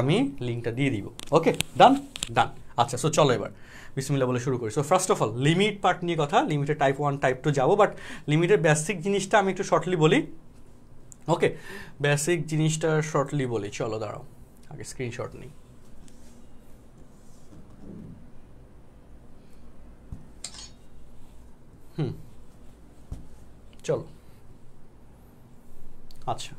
আমি লিঙ্কটা দিয়ে দিব। ওকে, ডান ডান। আচ্ছা, সো চলো এবার বিসমিল্লাহ বলে শুরু করি। So first of all limit part নিয়ে কথা, লিমিটের টাইপ 1 টাইপ 2 যাবো, বাট লিমিটের বেসিক জিনিসটা আমি একটু শর্টলি বলি। ওকে, বেসিক জিনিসটা শর্টলি বলি, চলো দাঁড়াও আগে স্ক্রিনশট নিই। চলো আচ্ছা,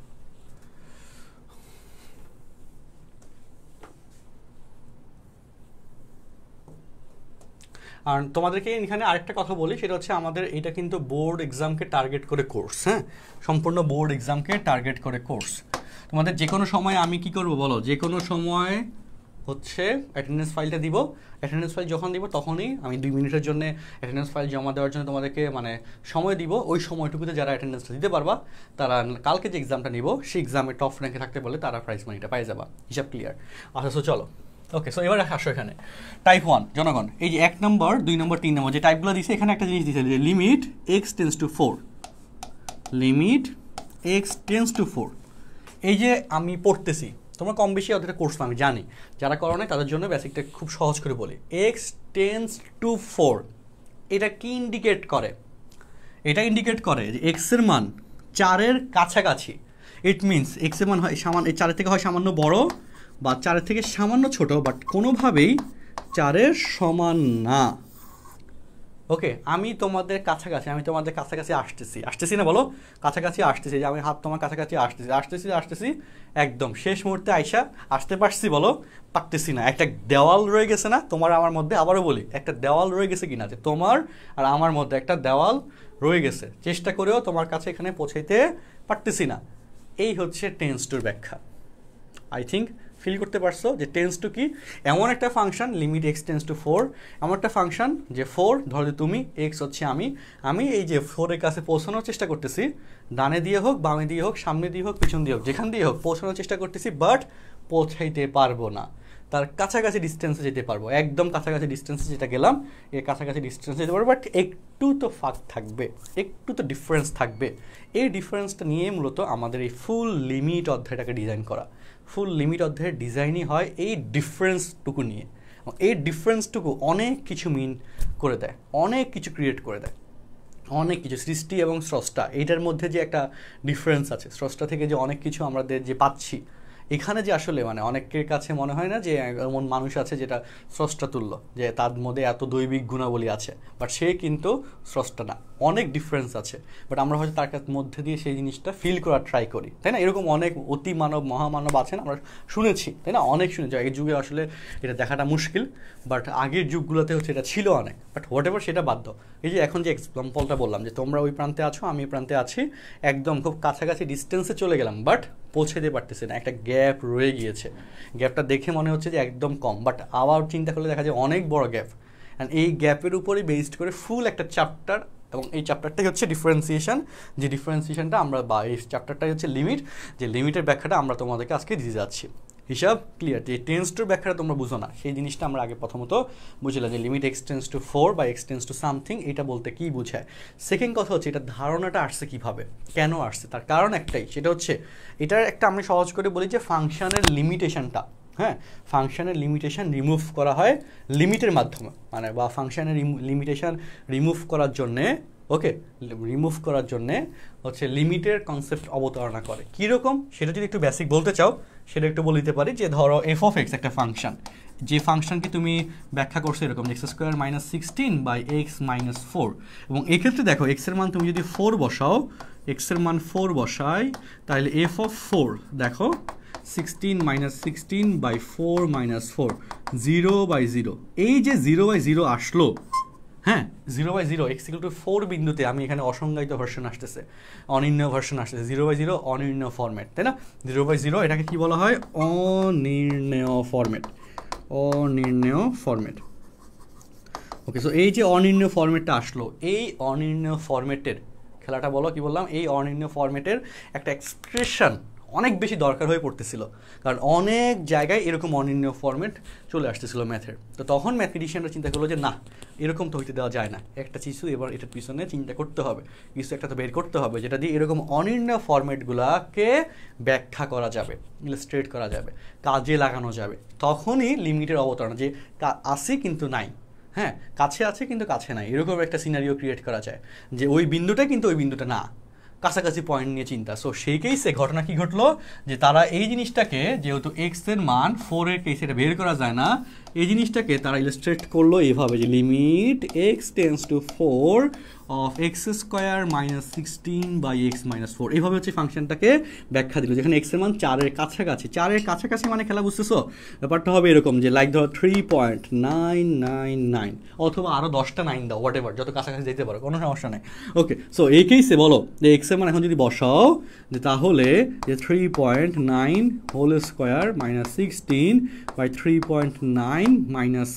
আর তোমাদেরকে এখানে আরেকটা কথা বলি, সেটা হচ্ছে আমাদের এটা কিন্তু বোর্ড এক্সামকে টার্গেট করে কোর্স, হ্যাঁ, সম্পূর্ণ বোর্ড এক্সামকে টার্গেট করে কোর্স। তোমাদের যে কোনো সময় আমি কি করব বলো, যে কোনো সময় হচ্ছে অ্যাটেন্ডেন্স ফাইলটা দিব। অ্যাটেন্ডেন্স ফাইল যখন দিব তখনই আমি 2 মিনিটের জন্য অ্যাটেন্ডেন্স ফাইল জমা দেওয়ার জন্য তোমাদেরকে মানে সময় দিব। ওই সময়টুকুতে যারা অ্যাটেন্ডেন্সটা দিতে পারবা তারা কালকে যে এক্সামটা নিব সেই এক্সামে টপ র্যাঙ্কে থাকতে বলে তারা প্রাইজ মানিটা পাই যাবা। হিসাব ক্লিয়ার? আচ্ছা, সো চলো ওকে। সো এবার আসো এখানে টাইপ 1 জনগণ, এই যে 1 নম্বর 2 নম্বর 3 নম্বর যে টাইপগুলো দিয়েছে, এখানে একটা জিনিস দিয়েছে যে limit x tends to 4, limit x tends to 4। এই যে আমি পড়তেছি, তোমরা কম বেশি ওদের কোর্স আমি জানি, যারা করো না তাদের জন্য বেসিকটা খুব সহজ করে বলি। এক্স টেন্স টু 4 এটা কি ইন্ডিকেট করে? এটা ইন্ডিকেট করে যে এক্সের মান 4-এর কাছাকাছি। ইট মিনস এক্সের মান হয় সামান্য 4-এর থেকে হয় সামান্য বড় বা 4-এর থেকে সামান্য ছোট, বাট কোনোভাবেই 4-এর সমান না। ওকে, আমি তোমাদের কাছাকাছি আসতেছি না বলো, কাছাকাছি আসতেছি, যে আমি হাত তোমার কাছাকাছি আসতেছি একদম শেষ মুহূর্তে আইসা আসতে পারছি বলো, পারতেছি না। একটা দেওয়াল রয়ে গেছে না তোমার আমার মধ্যে? আবারও বলি, একটা দেওয়াল রয়ে গেছে কিনা, যে তোমার আর আমার মধ্যে একটা দেওয়াল রয়ে গেছে, চেষ্টা করেও তোমার কাছে এখানে পৌঁছাইতে পারতেছি না। এই হচ্ছে টেন্স টুর ব্যাখ্যা। আই থিঙ্ক ফিল করতে পারছো যে টেন্স টু কি? এমন একটা function, limit x tends to 4, এমন একটা ফাংশন যে 4 ধরো তুমি, এক্স হচ্ছে আমি এই যে 4-এর কাছে পৌঁছানোর চেষ্টা করতেছি, ডানে দিয়ে হোক বামে দিয়ে হোক সামনে দিয়ে হোক পিছন দিয়ে হোক যেখান দিয়ে হোক পৌঁছানোর চেষ্টা করতেছি, বাট পৌঁছাইতে পারবো না। তার কাছাকাছি ডিস্টেন্সে যেতে পারবো, একদম কাছাকাছি ডিস্টেন্সে যেটা গেলাম এর কাছাকাছি ডিস্টেন্সে যেতে পারবো, বাট একটু তো ফাঁক থাকবে, একটু তো ডিফারেন্স থাকবে। এই ডিফারেন্সটা নিয়ে মূলত আমাদের এই ফুল লিমিট অধ্যায়টাকে ডিজাইন করা। ফুল লিমিট অধ্যায়ের ডিজাইনই হয় এই ডিফারেন্সটুকু নিয়ে। এই ডিফারেন্সটুকু অনেক কিছু মিন করে দেয়, অনেক কিছু ক্রিয়েট করে দেয়, অনেক কিছু। সৃষ্টি এবং স্রষ্টা, এইটার মধ্যে যে একটা ডিফারেন্স আছে, স্রষ্টা থেকে যে অনেক কিছু আমাদের যে পাচ্ছি, এখানে যে আসলে মানে অনেকের কাছে মনে হয় না যে এমন মানুষ আছে যেটা স্রষ্টা তুল্য, যে তার মধ্যে এত দৈবিক গুণাবলী আছে, বাট সে কিন্তু স্রষ্টা না। অনেক ডিফারেন্স আছে, বাট আমরা হয়তো তার মধ্যে দিয়ে সেই জিনিসটা ফিল করার ট্রাই করি, তাই না? এরকম অনেক অতি মানব মহামানব আছেন, আমরা শুনেছি, তাই না? অনেক শুনেছি। এই যুগে আসলে এটা দেখাটা মুশকিল, বাট আগের যুগগুলোতে হচ্ছে এটা ছিল অনেক, বাট হোয়াট এভার, সেটা বাধ্য। এই যে এখন যে এক্সাম্পলটা বললাম যে তোমরা ওই প্রান্তে আছো, আমি এই প্রান্তে আছি, একদম খুব কাছাকাছি ডিস্টেন্সে চলে গেলাম, বাট পৌঁছাতে পারতেছি না, একটা গ্যাপ রয়ে গিয়েছে। গ্যাপটা দেখে মনে হচ্ছে যে একদম কম, বাট আবার চিন্তা করলে দেখা যায় অনেক বড় গ্যাপ। অ্যান্ড এই গ্যাপের উপরেই বেসড করে ফুল একটা চ্যাপ্টার, এবং এই চ্যাপ্টারটাই হচ্ছে ডিফারেন্সিয়েশন। যে ডিফারেন্সিয়েশনটা আমরা, বা এই চ্যাপ্টারটাই হচ্ছে লিমিট, যে লিমিটের ব্যাখ্যাটা আমরা তোমাদেরকে আজকে দিয়ে যাচ্ছি। হিসাব ক্লিয়ার? যে টেন্স টুর ব্যাখ্যাটা তোমরা বুঝো না, সেই জিনিসটা আমরা আগে প্রথমত বুঝলাম যে লিমিট এক্স টেন্স টু 4 বা এক্স টেন্স টু সামথিং, এটা বলতে কী বোঝায়। সেকেন্ড কথা হচ্ছে এটা ধারণাটা আসছে কীভাবে, কেন আসছে, তার কারণ একটাই, সেটা হচ্ছে এটার একটা আমি সহজ করে বলি যে ফাংশনের লিমিটেশনটা, হ্যাঁ, ফাংশনের লিমিটেশন রিমুভ করা হয় লিমিটের মাধ্যমে, মানে বা ফাংশনের লিমিটেশন রিমুভ করার জন্যে, ওকে, রিমুভ করার জন্যে হচ্ছে লিমিটের কনসেপ্ট অবতারণা করে। কীরকম সেটা যদি একটু বেসিক বলতে চাও সেটা একটু বলতে পারি, যে ধরো এফ অফ এক্স একটা ফাংশন, যে ফাংশনকে তুমি ব্যাখ্যা করছো এরকম x square minus 16 by x minus 4, এবং এক্ষেত্রে দেখো এক্সের মান তুমি যদি 4 বসাও, এক্সের মান 4 বসাই, তাহলে এফ অফ 4 দেখো 16 মাইনাস 16 বাই 4 মাইনাস 4, 0/0। এই যে 0/0 আসলো, হ্যাঁ, 0/0 এক্স ইকুয়াল টু 4 বিন্দুতে আমি এখানে অসংজ্ঞায়িত ভার্সন আসতেছে, অনির্ণয় ভার্সন আসতেছে, 0/0 অনির্ণয় ফরম্যাট, তাই না? 0/0 এটাকে কি বলা হয়? অনির্ণয় ফরম্যাট, অনির্ণয় ফরম্যাট। ওকে, সো এই যে অনির্ণয় ফরম্যাটটা আসলো, এই অনির্ণয় ফরম্যাটের খেলাটা বলো কি বললাম, এই অনির্ণয় ফরম্যাটের একটা এক্সপ্রেশন অনেক বেশি দরকার হয়ে পড়তেছিল, কারণ অনেক জায়গায় এরকম অনির্ণয় ফরম্যাট চলে আসতেছিল ম্যাথের। তো তখন ম্যাথমেটিশিয়ানরা চিন্তা করলো যে না, এরকম তো হইতে দেওয়া যায় না, একটা কিছু এবার এটার পিছনে চিন্তা করতে হবে, কিছু একটা তো বের করতে হবে যেটা দিয়ে এরকম অনির্ণয় ফরম্যাটগুলোকে ব্যাখ্যা করা যাবে, ইলাস্ট্রেট করা যাবে, কাজে লাগানো যাবে। তখনই লিমিটের অবতারণ, যে আছে কিন্তু নাই, হ্যাঁ কাছে আছে কিন্তু কাছে নাই, এরকম একটা সিনারিও ক্রিয়েট করা যায় যে ওই বিন্দুটা কিন্তু ওই বিন্দুটা না, কাছাকাছি পয়েন্ট নিয়ে চিন্তা। সো সেই কেসে ঘটনা কি ঘটলো, যে তারা এই জিনিসটাকে, যেহেতু এক্স এর মান 4 এর কেসে এটা বের করা যায় না, এই জিনিসটাকে তারা ইলাস্ট্রেট করলো এইভাবে, যে limit x tends two 4 of x square minus 16/x-4, এইভাবে হচ্ছে ফাংশনটাকে ব্যাখ্যা দিল, যেখানে এক্স এর মান 4-এর কাছাকাছি। 4-এর কাছাকাছি মানে খেলা বুঝতেছো, ব্যাপারটা হবে এরকম যে লাইক ধরো 3.999 অথবা আরও 10টা 9 দাও, হোয়াট এভার, যত কাছাকাছি যেতে পারো, কোনো সমস্যা নেই। ওকে, সো এই কেসে বলো যে এক্স এর মান এখন যদি বসাও, যে তাহলে যে 3.9 হোল স্কোয়ার মাইনাস 16/3.9 -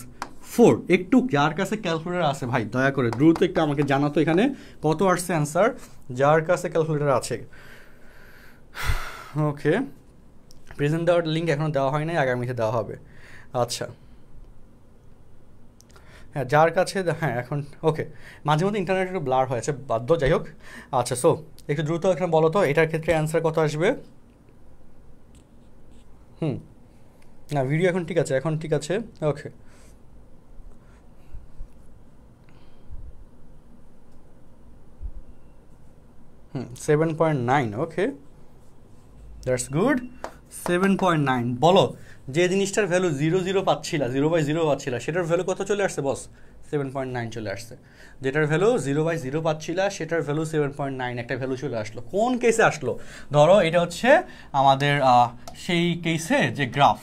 4। একটু যার কাছে ক্যালকুলেটর আছে ভাই দয়া করে দ্রুত একটু আমাকে জানাতো এখানে কত আসছে অ্যান্সার, যার কাছে ক্যালকুলেটর আছে। ওকে, প্রেজেন্ট দেওয়ার লিঙ্ক এখনও দেওয়া হয় নাই, আগামীতে দেওয়া হবে। আচ্ছা হ্যাঁ, যার কাছে, হ্যাঁ এখন ওকে, মাঝে মধ্যে ইন্টারনেট একটু ব্লার হয়েছে, বাধ্য, যাই হোক। আচ্ছা, সো একটু দ্রুত এখানে বলো তো এটার ক্ষেত্রে অ্যান্সার কত আসবে। না ভিডিও এখন ঠিক আছে, এখন ঠিক আছে। ওকে, 7.9। ওকে, দ্যাটস গুড। 7.9 বলো, যে জিনিসটার ভ্যালু 0 পাচ্ছিলা, 0/0 পাচ্ছিলা, সেটার ভ্যালু কত চলে আসছে বস? 7.9 চলে আসছে। যেটার ভ্যালু 0/0 পাচ্ছিলা সেটার ভ্যালু 7.9 একটা ভ্যালু চলে আসলো। কোন কেসে আসলো? ধরো এটা হচ্ছে আমাদের সেই কেসে যে গ্রাফ,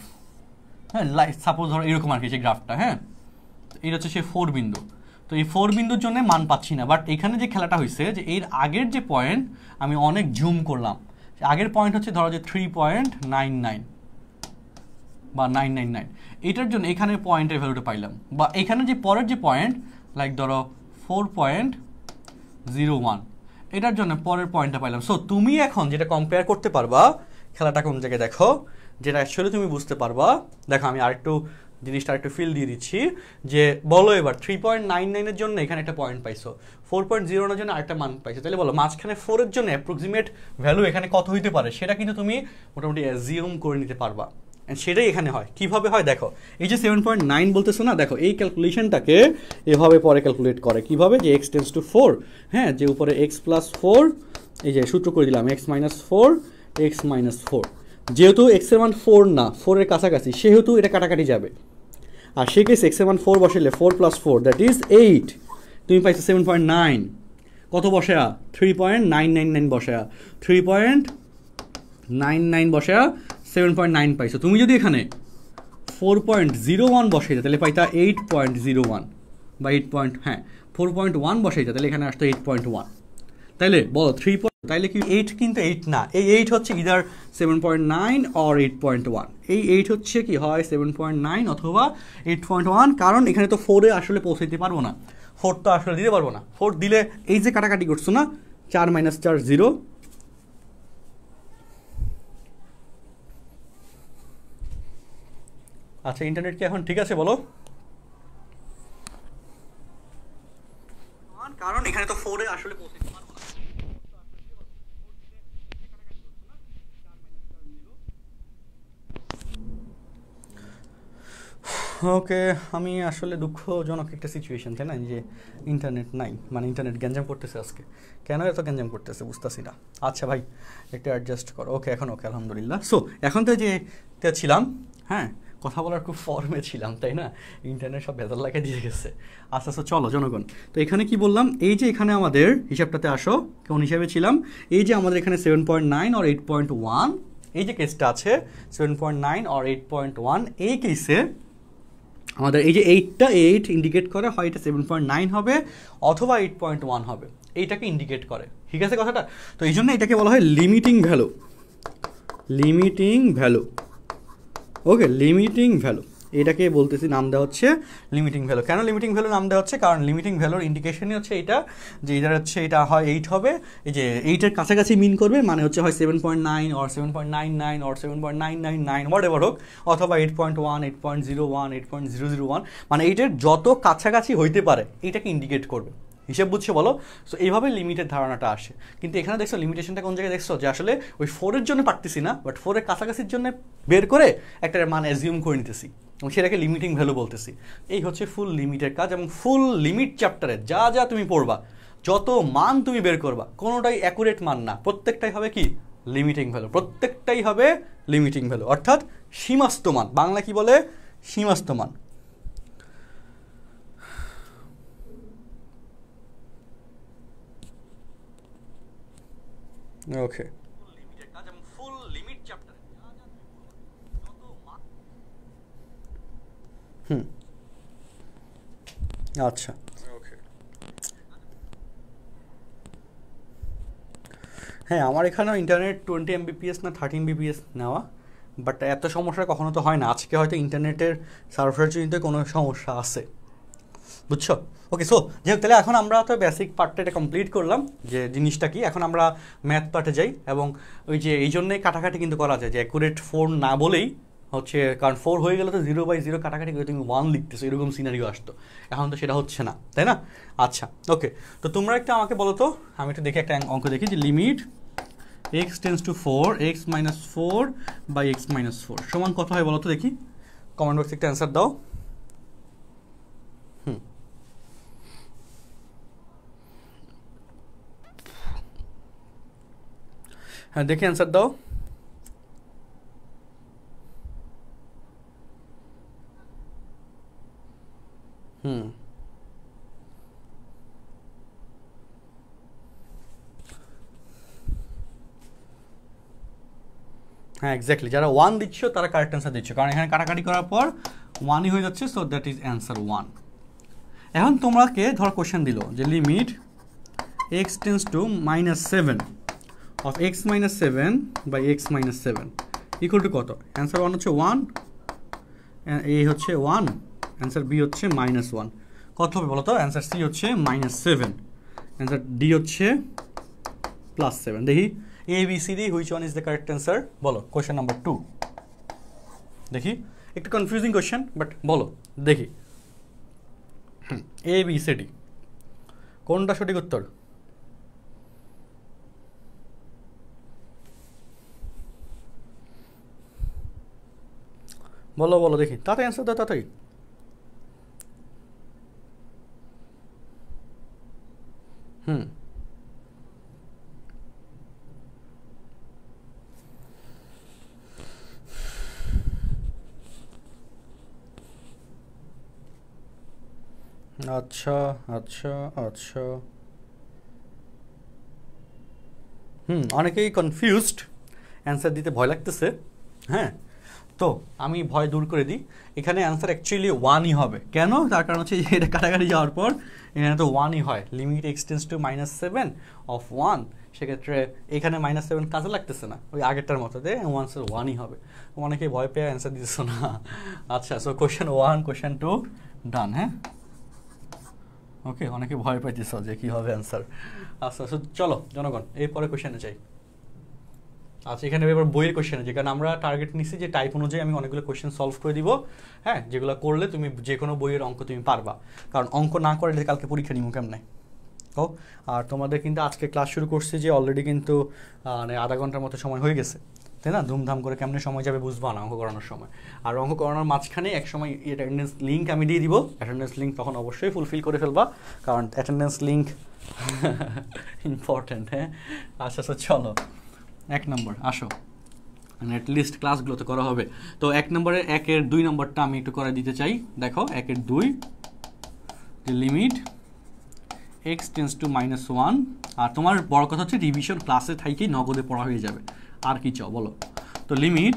হ্যাঁ সাপোজ ধরো এরকম আর কি যে গ্রাফটা, হ্যাঁ এটা হচ্ছে সে 4 বিন্দু। তো এই 4 বিন্দুর জন্য মান পাচ্ছি না, বাট এখানে যে খেলাটা হয়েছে যে এর আগের যে পয়েন্ট আমি অনেক জুম করলাম, আগের পয়েন্ট হচ্ছে ধরো যে 3.99 বা 999, এটার জন্য এখানে পয়েন্টের ভ্যালুটা পাইলাম, বা এখানে যে পরের যে পয়েন্ট লাইক ধরো 4.01, এটার জন্য পরের পয়েন্টটা পাইলাম। সো তুমি এখন যেটা কম্পেয়ার করতে পারবা, খেলাটা কোন জায়গায় দেখো, যেটা অ্যাকচুয়ালি তুমি বুঝতে পারবা। দেখো আমি আরেকটু জিনিসটা একটু ফিল দিয়ে দিচ্ছি, যে বলো এবার 3.99 এর জন্য এখানে একটা পয়েন্ট পাইছো, 4.0 এর জন্য আরেকটা মান পাইছো, তাহলে বলো মাঝখানে 4 এর জন্য অ্যাপ্রক্সিমেট ভ্যালু এখানে কত হইতে পারে, সেটা কিন্তু তুমি মোটামুটি অ্যাজিউম করে নিতে পারবা। সেটাই এখানে হয়। কিভাবে হয় দেখো, এই যে 7.9 বলতেছো না, দেখো এই ক্যালকুলেশনটাকে এভাবে পরে ক্যালকুলেট করে কিভাবে, যে x টেন্ডস টু 4, হ্যাঁ যে উপরে x + 4, এই যে সূত্র করে দিলাম x - 4, x - 4। যেহেতু x এর মান 4 না, 4 এর কাছাকাছি, সেহেতু এটা কাটাকাটি যাবে। আর সে কেস x এর মান 4 বসাইলে 4 + 4 দ্যাট ইজ 8, তুমি পাইছো 7.9। কত বসায়া? 3.999 বসায়া, 3.99 বসায়া 7.9 পাইছো। তুমি যদি এখানে 4.01 বসাইতে তাহলে পাইতা 8.01 বা 4.1 বসাইতে তাহলে এখানে আসতো 8.1। তাইলে বলো 3, তাইলে কি 8 কিন্তু 8 না, এই 8 হচ্ছে ইদার 7.9 অর 8.1। এই 8 হচ্ছে কি হয় 7.9 অথবা 8.1, কারণ এখানে তো 4-এ আসলে পৌঁছাইতে পারবো না, 4 তো আসলে দিতে পারবো না। 4 দিলে এই যে কাটাকাটি করছো না, 4 - 4 0। আচ্ছা, ইন্টারনেট কি এখন ঠিক আছে বলো? কারণ এখানে তো 4-এ আসলে পৌঁছাইতে পারবো না। ওকে, আমি আসলে দুঃখজনক একটা সিচুয়েশন, তাই না, যে ইন্টারনেট নাই, মানে ইন্টারনেট গ্যাঞ্জাম করতেছে আজকে। কেন এত গ্যাঞ্জাম করতেছে বুঝতেছি না। আচ্ছা ভাই একটু অ্যাডজাস্ট করো। ওকে, এখন ওকে, আলহামদুলিল্লাহ। সো এখন তো যে ছিলাম, হ্যাঁ কথা বলার খুব ফর্মে ছিলাম, তাই না, ইন্টারনেট সব ভেজাল লাগিয়ে দিয়ে গেছে। আচ্ছা আচ্ছা, চলো জনগণ, তো এখানে কি বললাম, এই যে এখানে আমাদের হিসাবটাতে আসো, কোন হিসাবে ছিলাম, এই যে আমাদের এখানে 7.9 অর 8.1, এই যে কেসটা আছে 7.9 অর 8.1, এই কেসে আমাদের এই যে 8 ইন্ডিকেট করে হয় এটা 7.9 হবে অথবা 8.1 হবে, এইটাকে ইন্ডিকেট করে। ঠিক আছে কথাটা? তো এই জন্য এটাকে বলা হয় লিমিটিং ভ্যালু। লিমিটিং ভ্যালু, ওকে, লিমিটিং ভ্যালু। এটাকে বলতেছি নাম দেওয়া হচ্ছে লিমিটিং ভ্যালু। কেন লিমিটিং ভ্যালু নাম দেওয়া হচ্ছে? কারণ লিমিটিং ভ্যালুর ইন্ডিকেশনই হচ্ছে এটা, যে এটা হচ্ছে এটা হয় 8 হবে, এই যে 8-এর কাছাকাছি মিন করবে, মানে হচ্ছে হয় 7.9 অর 7.99 অর 7.999 হোয়াট এভার হোক, অথবা 8.1, 8.01, 8.001, মানে 8-এর যত কাছাকাছি হইতে পারে এটাকে ইন্ডিকেট করবে। হিসেব বুঝছো বলো? সো এইভাবে লিমিটের ধারণাটা আসে। কিন্তু এখানে দেখছো লিমিটেশনটা কোন জায়গায় দেখছো, যে আসলে ওই 4-এর জন্য পারতেছি না, বাট 4-এর কাছাকাছির জন্য বের করে একটা মান অ্যাজিউম করে নিতেছি এবং সেটাকে লিমিটিং ভ্যালু বলতেছি। এই হচ্ছে ফুল লিমিটের কাজ। এবং ফুল লিমিট চ্যাপ্টারে যা যা তুমি পড়বা, যত মান তুমি বের করবা, কোনোটাই অ্যাকুরেট মান না, প্রত্যেকটাই হবে কি লিমিটিং ভ্যালু, প্রত্যেকটাই হবে লিমিটিং ভ্যালু, অর্থাৎ সীমাস্ত মান। বাংলা কি বলে? সীমাস্ত মান। ওকে, ফুল লিমিট চ্যাপ্টারে আচ্ছা ওকে। হ্যাঁ, আমার এখানেও ইন্টারনেট 20 Mbps না 30 Mbps নেওয়া, বাট এত সমস্যা কখনো তো হয় না। আজকে হয়তো ইন্টারনেটের সার্ভার জনিত কোনো সমস্যা আছে, বুঝছো? ওকে, সো যাই হোক, তাহলে এখন আমরা তো বেসিক পার্টটা এটা কমপ্লিট করলাম, যে জিনিসটা কি। এখন আমরা ম্যাথ পার্টে যাই, এবং ওই যে এই জন্যই কাটাকাটি কিন্তু করা যায়, যে অ্যাকুরেট 4 না বলেই হচ্ছে, কারণ 4 হয়ে গেলে তো 0/0 কাটাকাটি করে তুমি 1 লিখতেছো, এরকম সিনারিও আসতো। এখন তো সেটা হচ্ছে না, তাই না? আচ্ছা ওকে, তো তোমরা একটা আমাকে বলো তো, আমি একটু দেখি একটা অঙ্ক দেখি, যে limit x tends to 4 x minus 4 by x minus 4 সমান কত হয় বলো তো দেখি? কমেন্ট বক্সে একটা অ্যান্সার দাও। হ্যাঁ, দেখি অ্যান্সার দাও। হ্যাঁ এক্স্যাক্টলি, যারা 1 দিচ্ছ তারা কারেক্ট অ্যান্সার দিচ্ছ, কারণ এখানে কাটাকাটি করার পর 1ই হয়ে যাচ্ছে, সো দ্যাট ইজ অ্যান্সার 1। এখন তোমাকে ধর কোশ্চেন দিল যে limit x tends to -7 of x minus 7 by x minus 7 equal to কত? অ্যান্সার 1 হচ্ছে 1, এ হচ্ছে 1, অ্যান্সার বি হচ্ছে -1। কত হবে বলো তো? অ্যান্সার সি হচ্ছে -7, অ্যান্সার ডি হচ্ছে +7। দেখি A B C D, which one is the correct answer? বলো। কোয়েশ্চেন নাম্বার 2 দেখি, একটু কনফিউজিং কোয়েশ্চেন, বাট বলো দেখি। এ বি সি ডি কোনটা সঠিক উত্তর? বলো বলো দেখি, তাড়াতাড়ি অ্যান্সার দাও, তাড়াতাড়ি। আচ্ছা আচ্ছা আচ্ছা, অনেকেই কনফিউজড, অ্যান্সার দিতে ভয় লাগতেছে। হ্যাঁ, তো আমি ভয় দূর করে দিই, এখানে অ্যান্সার অ্যাকচুয়ালি 1ই হবে। কেন? তার কারণ হচ্ছে এটা কাটাকাটি যাওয়ার পর এখানে তো 1ই হয়। Limit x tends to -7 of 1, সেক্ষেত্রে এখানে -7 কাজে লাগতেছে না, ওই আগেরটার মতো দিয়ে অ্যান্সার 1ই হবে। অনেকেই ভয় পেয়ে অ্যান্সার দিতেছ না। আচ্ছা, সো কোয়েশ্চেন 1, কোয়েশ্চেন 2 ডান। হ্যাঁ ওকে, অনেকে ভয় পাইতেছ যে কী হবে অ্যান্সার। আচ্ছা, সো চলো জনগণ এরপরে কোয়েশ্চেনে চাই। আচ্ছা, এখানে এবার বইয়ের কোয়েশ্চেনে, যেখানে আমরা টার্গেট নিচ্ছি যে টাইপ অনুযায়ী আমি অনেকগুলো কোয়েশ্চেন সলভ করে দিব। হ্যাঁ, যেগুলো করলে তুমি যে কোনো বইয়ের অঙ্ক তুমি পারবা, কারণ অঙ্ক না করলে কালকে পরীক্ষা নিব কেমনে। ও, আর তোমাদের কিন্তু আজকে ক্লাস শুরু করছে যে অলরেডি কিন্তু মানে আধা ঘন্টার মতো সময় হয়ে গেছে, তাই না? ধুমধাম করে কেমনে সময় যাবে বুঝবা না অঙ্ক করানোর সময়। আর অঙ্ক করানোর মাঝখানে এক সময় অ্যাটেন্ডেন্স লিঙ্ক আমি দিয়ে দিব, অ্যাটেন্ডেন্স লিঙ্ক তখন অবশ্যই ফুলফিল করে ফেলবা, কারণ অ্যাটেন্ডেন্স লিঙ্ক ইম্পর্টেন্ট। হ্যাঁ আচ্ছা, তো চলো 1 নম্বর আসো, নেট লিস্ট ক্লাসগুলো তো করা হবে। তো 1 নম্বরে 1-এর 2 নম্বরটা আমি একটু করে দিতে চাই। দেখো 1-এর 2, লিমিট x টেন্স টু -1, আর তোমার বড় কথা হচ্ছে রিভিশন ক্লাসে থাকেই নগদে পড়া হয়ে যাবে, আর কি চাও বলো। তো limit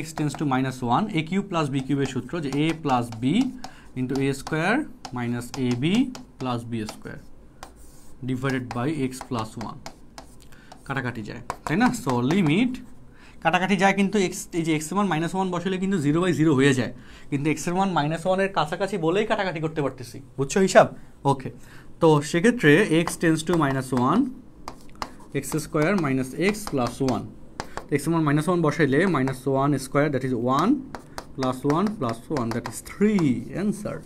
x tends to -1, a cube plus b কিউবের সূত্র, যে a plus b into a square minus ab plus b square divided by x plus 1, কাটাকাটি যায়, তাই না? সো লিমিট, কাটাকাটি যায় কিন্তু এক্স, এই যে এক্স এর মান -1 বসালে কিন্তু 0/0 হয়ে যায়, কিন্তু এক্স এর মান -1 এর কাছাকাছি বলেই কাটাকাটি করতে পারতেছি, বুঝছো হিসাব? ওকে, তো সেক্ষেত্রে x tends two -1, x square minus x plus 1, x এর মান -1 বসাইলে -1 square that is 1 plus 1 plus 1 that is 3, answer.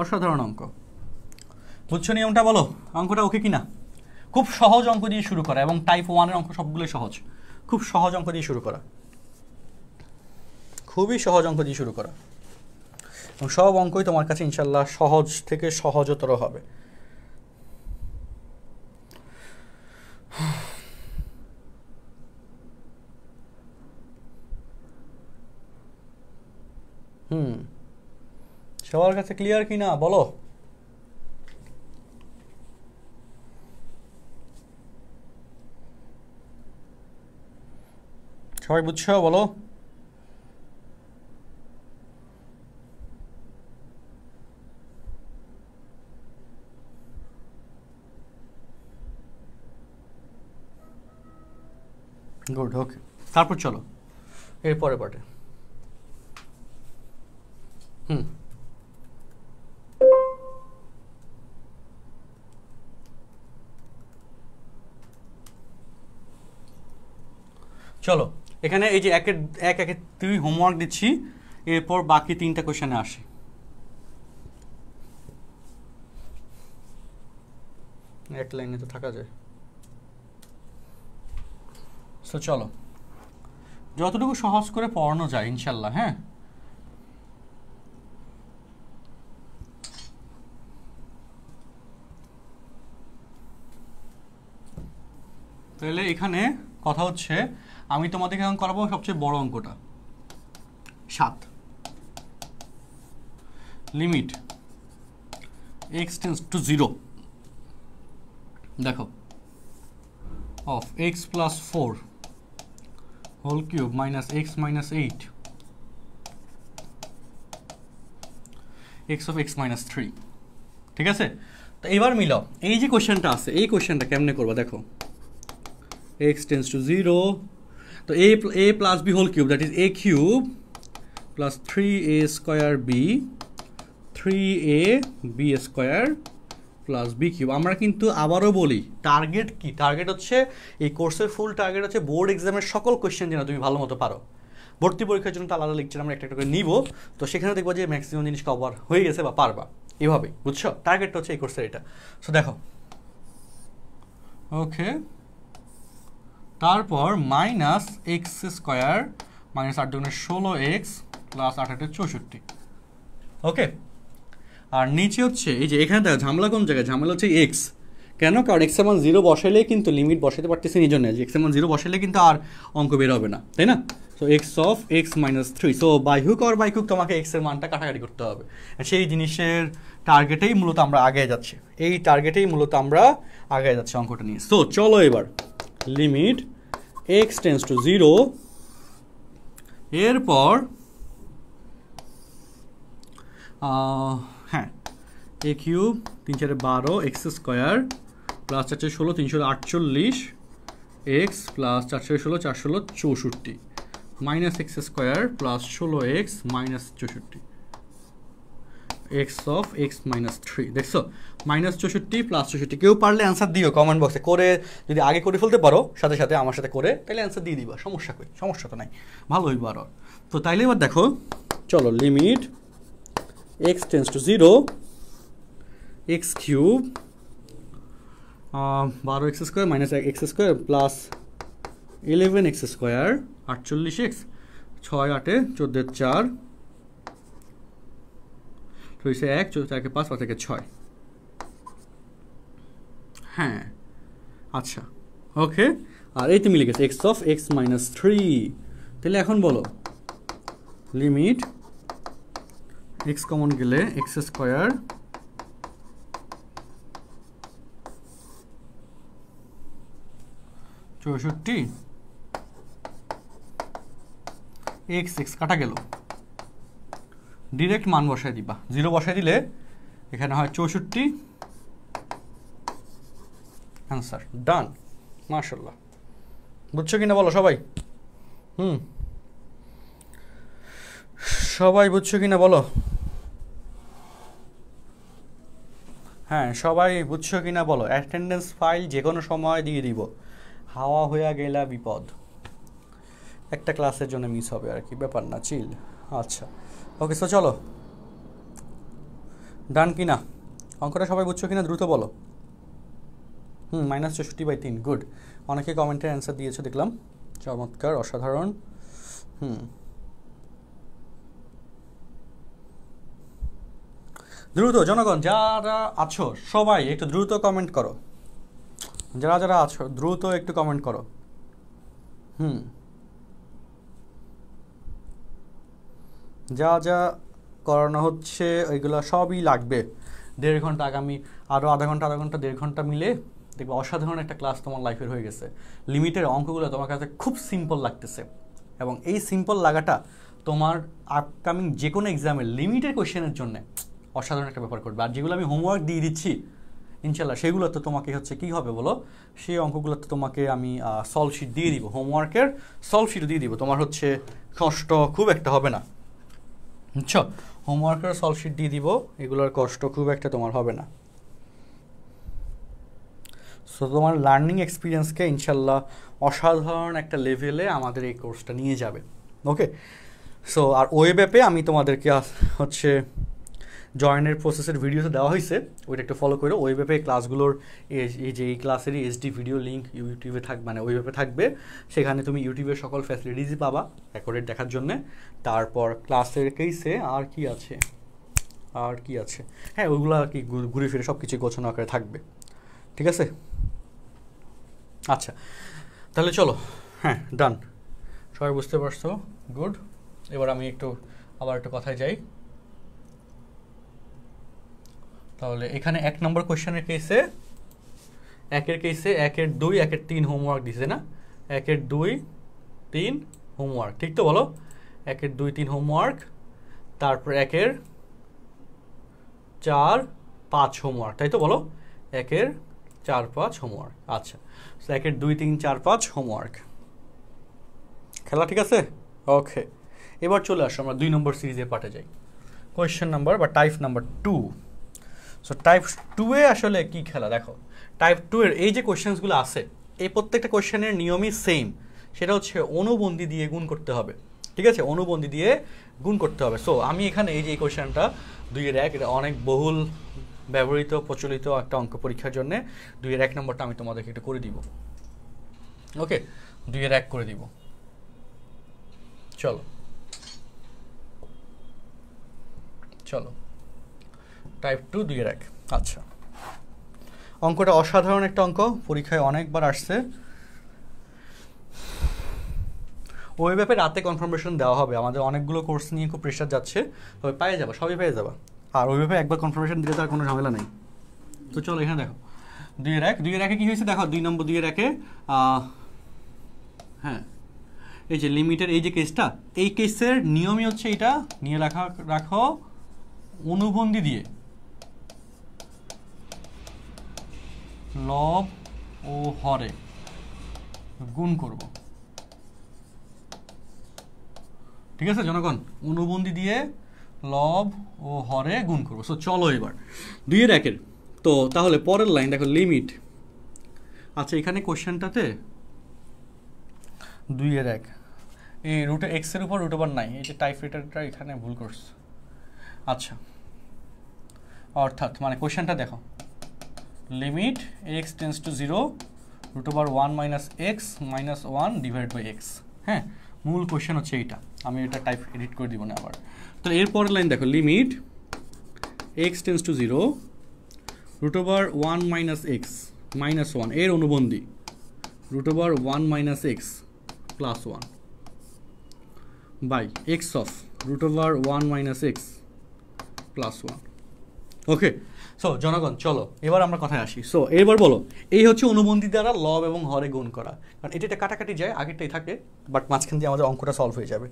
অসাধারণ অঙ্ক, বুঝছো নিয়মটা? বলো অঙ্কটা ওকে কিনা? খুব সহজ অঙ্ক দিয়ে শুরু করা, এবং টাইপ 1 এর অঙ্ক সবগুলোই সহজ, খুব সহজ অঙ্ক দিয়ে শুরু করা, খুবই সহজ অঙ্ক দিয়ে শুরু করা, এবং সব অঙ্কই তোমার কাছে ইনশাল্লাহ সহজ থেকে সহজতর হবে। সবার কাছে ক্লিয়ার কিনা বলো? সবাই বুঝছো বলো? গুড, ওকে, তারপর চলো এর পরে পার্টে। চলো এখানে এই যে একের 2 হোমওয়ার্ক দিচ্ছি, এরপর বাকি 3টা কোশ্চেনে আসি। এক লাইনে তো থাকা যায়। সো চলো যতটুকু সহজ করে পড়ানো যায় ইনশাল্লাহ। হ্যাঁ, তাহলে এখানে কথা হচ্ছে আমি তোমাদেরকে এখন করাবো সবচেয়ে বড় অঙ্কটা, 7, লিমিট x টেন্ডস টু 0, দেখো, of x plus 4 whole cube minus x minus 8 x of x minus 3, ঠিক আছে? তো এবার মিলাও, এই যে কোশ্চেনটা আছে, এই কোশ্চেনটা কেমনে করবা দেখো। x tends to 0, তো a plus b whole cube that is a cube plus 3a square b 3a b square plus b cube. আমরা কিন্তু আবারও বলি টার্গেট কি? টার্গেট হচ্ছে এই কোর্সের ফুল টার্গেট হচ্ছে বোর্ড এক্সামের সকল কোয়েশ্চেন যেন তুমি ভালো মতো পারো। ভর্তি পরীক্ষার জন্য তো আলাদা লেকচার আমরা একটা একটা করে নিব, তো সেখানে দেখবো যে ম্যাক্সিমাম জিনিস কভার হয়ে গেছে বা পারবা, এভাবেই, বুঝছো? টার্গেটটা হচ্ছে এই কোর্সের এটা। সো দেখো, ওকে, তারপর minus x square minus 8 × 16x plus 8 × 64, ওকে। আর নিচে হচ্ছে এই যে এখানে দেখো ঝামেলা কোন জায়গায়? ঝামেলা হচ্ছে এক্স। কেন? কারণ এক্স এর মান 0 বসাইলেই কিন্তু লিমিট বসাতে পারতেছি এই জন্য, যে এক্স এর মান 0 বসাইলে কিন্তু আর অঙ্ক বের হবে না, তাই না? So x of x minus 3, so by hook or by hook তোমাকে এক্স এর মানটা কাটাকাটি করতে হবে। সেই জিনিসের টার্গেটেই মূলত আমরা আগে যাচ্ছি, এই টার্গেটেই মূলত আমরা আগে যাচ্ছি অঙ্কটা নিয়ে। সো চলো এবার লিমিট এক্স টেন্ডস টু 0, এরপর হ্যাঁ, a cube 3 × 4 = 12 x square plus 4 × 16 348 x plus 4 × 16 4 × 16 64 minus x square plus 16x minus 64 x of x minus 3। দেখছো, মাইনাস 64 প্লাস 64। কেউ পারলে অ্যান্সার দিও কমেন্ট বক্সে, করে যদি আগে করে ফেলতে পারো সাথে সাথে আমার সাথে করে, তাহলে অ্যান্সার দিয়ে দিবা, সমস্যা কই, সমস্যা তো নাই, ভালো হইব আরও। তো তাইলে এবার দেখো, চলো limit x tends to 0, x cube 12x square minus x square plus 11x square 48x 6 8 14 4 3 1 4 5 5 6। হ্যাঁ, আচ্ছা, ওকে। আর এই তো মিলে গেছে এক্স অফ এক্স মাইনাস 3। তাহলে এখন বলো লিমিট এক্স কমন গেলে এক্স স্কোয়ার চৌষট্টি এক্স এক্স কাটা গেল, ডিরেক্ট মান বসায় দিবা, 0 বসায় দিলে এখানে হয় 64, অ্যান্সার ডান। মাশাআল্লাহ, বুঝছো কিনা বলো সবাই? সবাই বুঝছো কিনা বলো? হ্যাঁ, সবাই বুঝছো কিনা বলো? অ্যাটেন্ডেন্স ফাইল যে কোনো সময় দিয়ে দিব, হাওয়া হইয়া গেলা বিপদ, একটা ক্লাসের জন্য মিস হবে আর কি, ব্যাপার না, চিল। আচ্ছা ওকে, সো চলো, ডান কিনা অঙ্কটা সবাই বুঝছো কিনা দ্রুত বলো। -64/3, গুড। অনেকে কমেন্টের অ্যান্সার দিয়েছো দেখলাম, চমৎকার, অসাধারণ। দ্রুত জনগণ যারা আছো সবাই একটু দ্রুত কমেন্ট করো, যারা যারা আছো দ্রুত একটু কমেন্ট করো। যা যা করানো হচ্ছে ওইগুলো সবই লাগবে। 1.5 ঘন্টা, আগামী আরও আধা ঘন্টা 1.5 ঘন্টা মিলে দেখবে অসাধারণ একটা ক্লাস তোমার লাইফের হয়ে গেছে। লিমিটের অঙ্কগুলো তোমার কাছে খুব সিম্পল লাগতেছে, এবং এই সিম্পল লাগাটা তোমার আপকামিং যে কোনো এক্সামের লিমিটের কোয়েশ্চেনের জন্য অসাধারণ একটা ব্যাপার করবে। আর যেগুলো আমি হোমওয়ার্ক দিয়ে দিচ্ছি ইনশাল্লাহ, সেগুলো তো তোমাকে হচ্ছে কী হবে বলো, সেই অঙ্কগুলো তো তোমাকে আমি সলভ শিট দিয়ে দিব, হোমওয়ার্কের সলভ শিট দিয়ে দিব, তোমার হচ্ছে কষ্ট খুব একটা হবে না, বুঝছো? হোমওয়ার্কের সলভ শিট দিয়ে দিব, এগুলোর কষ্ট খুব একটা তোমার হবে না। সো তোমার লার্নিং এক্সপিরিয়েন্সকে ইনশাল্লাহ অসাধারণ একটা লেভেলে আমাদের এই কোর্সটা নিয়ে যাবে। ওকে, সো আর ওয়েব অ্যাপে আমি তোমাদেরকে হচ্ছে জয়েনের প্রসেসের ভিডিওতে দেওয়া হয়েছে, ওইটা একটু ফলো করো। ওয়েব অ্যাপে ক্লাসগুলোর এই যে এই ক্লাসেরই এইচডি ভিডিও লিঙ্ক ইউটিউবে থাকবে, মানে ওয়েব অ্যাপে থাকবে, সেখানে তুমি ইউটিউবের সকল ফ্যাসিলিটিসই পাবা অ্যাকোরেট দেখার জন্যে। তারপর ক্লাসের কেসে আর কি আছে, হ্যাঁ ওইগুলো আর কি ঘুরে ফিরে সব কিছু গোছানো আকারে থাকবে, ঠিক আছে? আচ্ছা তাহলে চলো, হ্যাঁ ডান, সবাই বুঝতে পারছো, গুড। এবার আমি আবার একটু কথায় যাই। তাহলে এখানে 1 নম্বর কোয়েশ্চেনের কেসে 1-এর কেসে 1-এর 2, 1-এর 3 হোমওয়ার্ক দিছে না? 1-এর 2, 3 হোমওয়ার্ক, ঠিক তো বলো? 1-এর 2, 3 হোমওয়ার্ক, তারপর 1-এর 4, 5 হোমওয়ার্ক, তাই তো বলো? 1-এর 4, 5 হোমওয়ার্ক। আচ্ছা, 1-এর 2, 3, 4, 5 হোমওয়ার্ক, খেলা ঠিক আছে? ওকে, এবার চলে আসো আমরা 2 নম্বর সিরিজের পার্টে যাই। কোয়েশ্চেন নাম্বার বা টাইপ নাম্বার 2। সো টাইপ 2-এ আসলে কি খেলা দেখো, টাইপ 2-এর এই যে কোয়েশ্চেন্সগুলো আছে, এই প্রত্যেকটা কোয়েশ্চেনের নিয়মই সেম, সেটা হচ্ছে অনুবন্ধী দিয়ে গুণ করতে হবে, ঠিক আছে? অনুবন্ধী দিয়ে গুণ করতে হবে। সো আমি এখানে এই যে এই কোয়েশ্চেনটা 2-এর 1, এটা অনেক বহুল ব্যবহৃত প্রচলিত একটা অঙ্ক পরীক্ষার জন্য 2-এর 1 নম্বরটা আমি তোমাদেরকে একটু করে দিব। ওকে, 2-এর 1 করে দিব, চলো টাইপ 2 2-এর 1। আচ্ছা, অঙ্কটা অসাধারণ একটা অঙ্ক, পরীক্ষায় অনেকবার আসছে। ওই ব্যাপারে রাতে কনফার্মেশন দেওয়া হবে, আমাদের অনেকগুলো কোর্স নিয়ে খুব প্রেশার যাচ্ছে, তবে পেয়ে যাবা, সবই পেয়ে যাবা। আর ওই ব্যাপারে একবার কনফার্মেশন দিলে তো আর কোনো ঝামেলা নেই। তো চলো এখানে দেখো 2-এর 1, 2-এর 1-এ কী হয়েছে দেখো, 2 নম্বর 2-এর 1-এ হ্যাঁ এই যে লিমিটের এই যে কেসটা, এই কেসের নিয়মই হচ্ছে এটা নিয়ে রাখো, অনুবন্ধী দিয়ে লব ও হরে গুণ করব, ঠিক আছে জনগণ? অনুবন্ধী দিয়ে লব ও হরে গুণ করব। সো চলো এবার 2-এর 1-এর, তো তাহলে পরের লাইন দেখো, লিমিট। আচ্ছা, এখানে কোশ্চেনটাতে 2-এর 1 এই রুটে এক্সের উপর √9, এই যে টাইপরাইটারটা এখানে ভুল করছে। আচ্ছা, অর্থাৎ মানে কোশ্চেনটা দেখো, limit x tends to 0 √1 - x - 1 divide by x। হ্যাঁ, মূল কোশ্চেন হচ্ছে এইটা, আমি এটা টাইপ এডিট করে দিব না আবার। তো এরপরের লাইন দেখো, limit x tends to 0 √1 - x - 1 এর অনুবন্ধী √1 - x + 1 by x of √1 - x + 1। Okay, so জনগণ চলো এবার আমরা কথায় আসি। সো এবার বলো, এই হচ্ছে অনুবন্ধী দ্বারা লব এবং হরে গুণ করা, কারণ এটা কাটাকাটি যায়, আগেরটাই থাকে, বাট মাঝখান দিয়ে আমাদের অঙ্কটা সলভ হয়ে যাবে,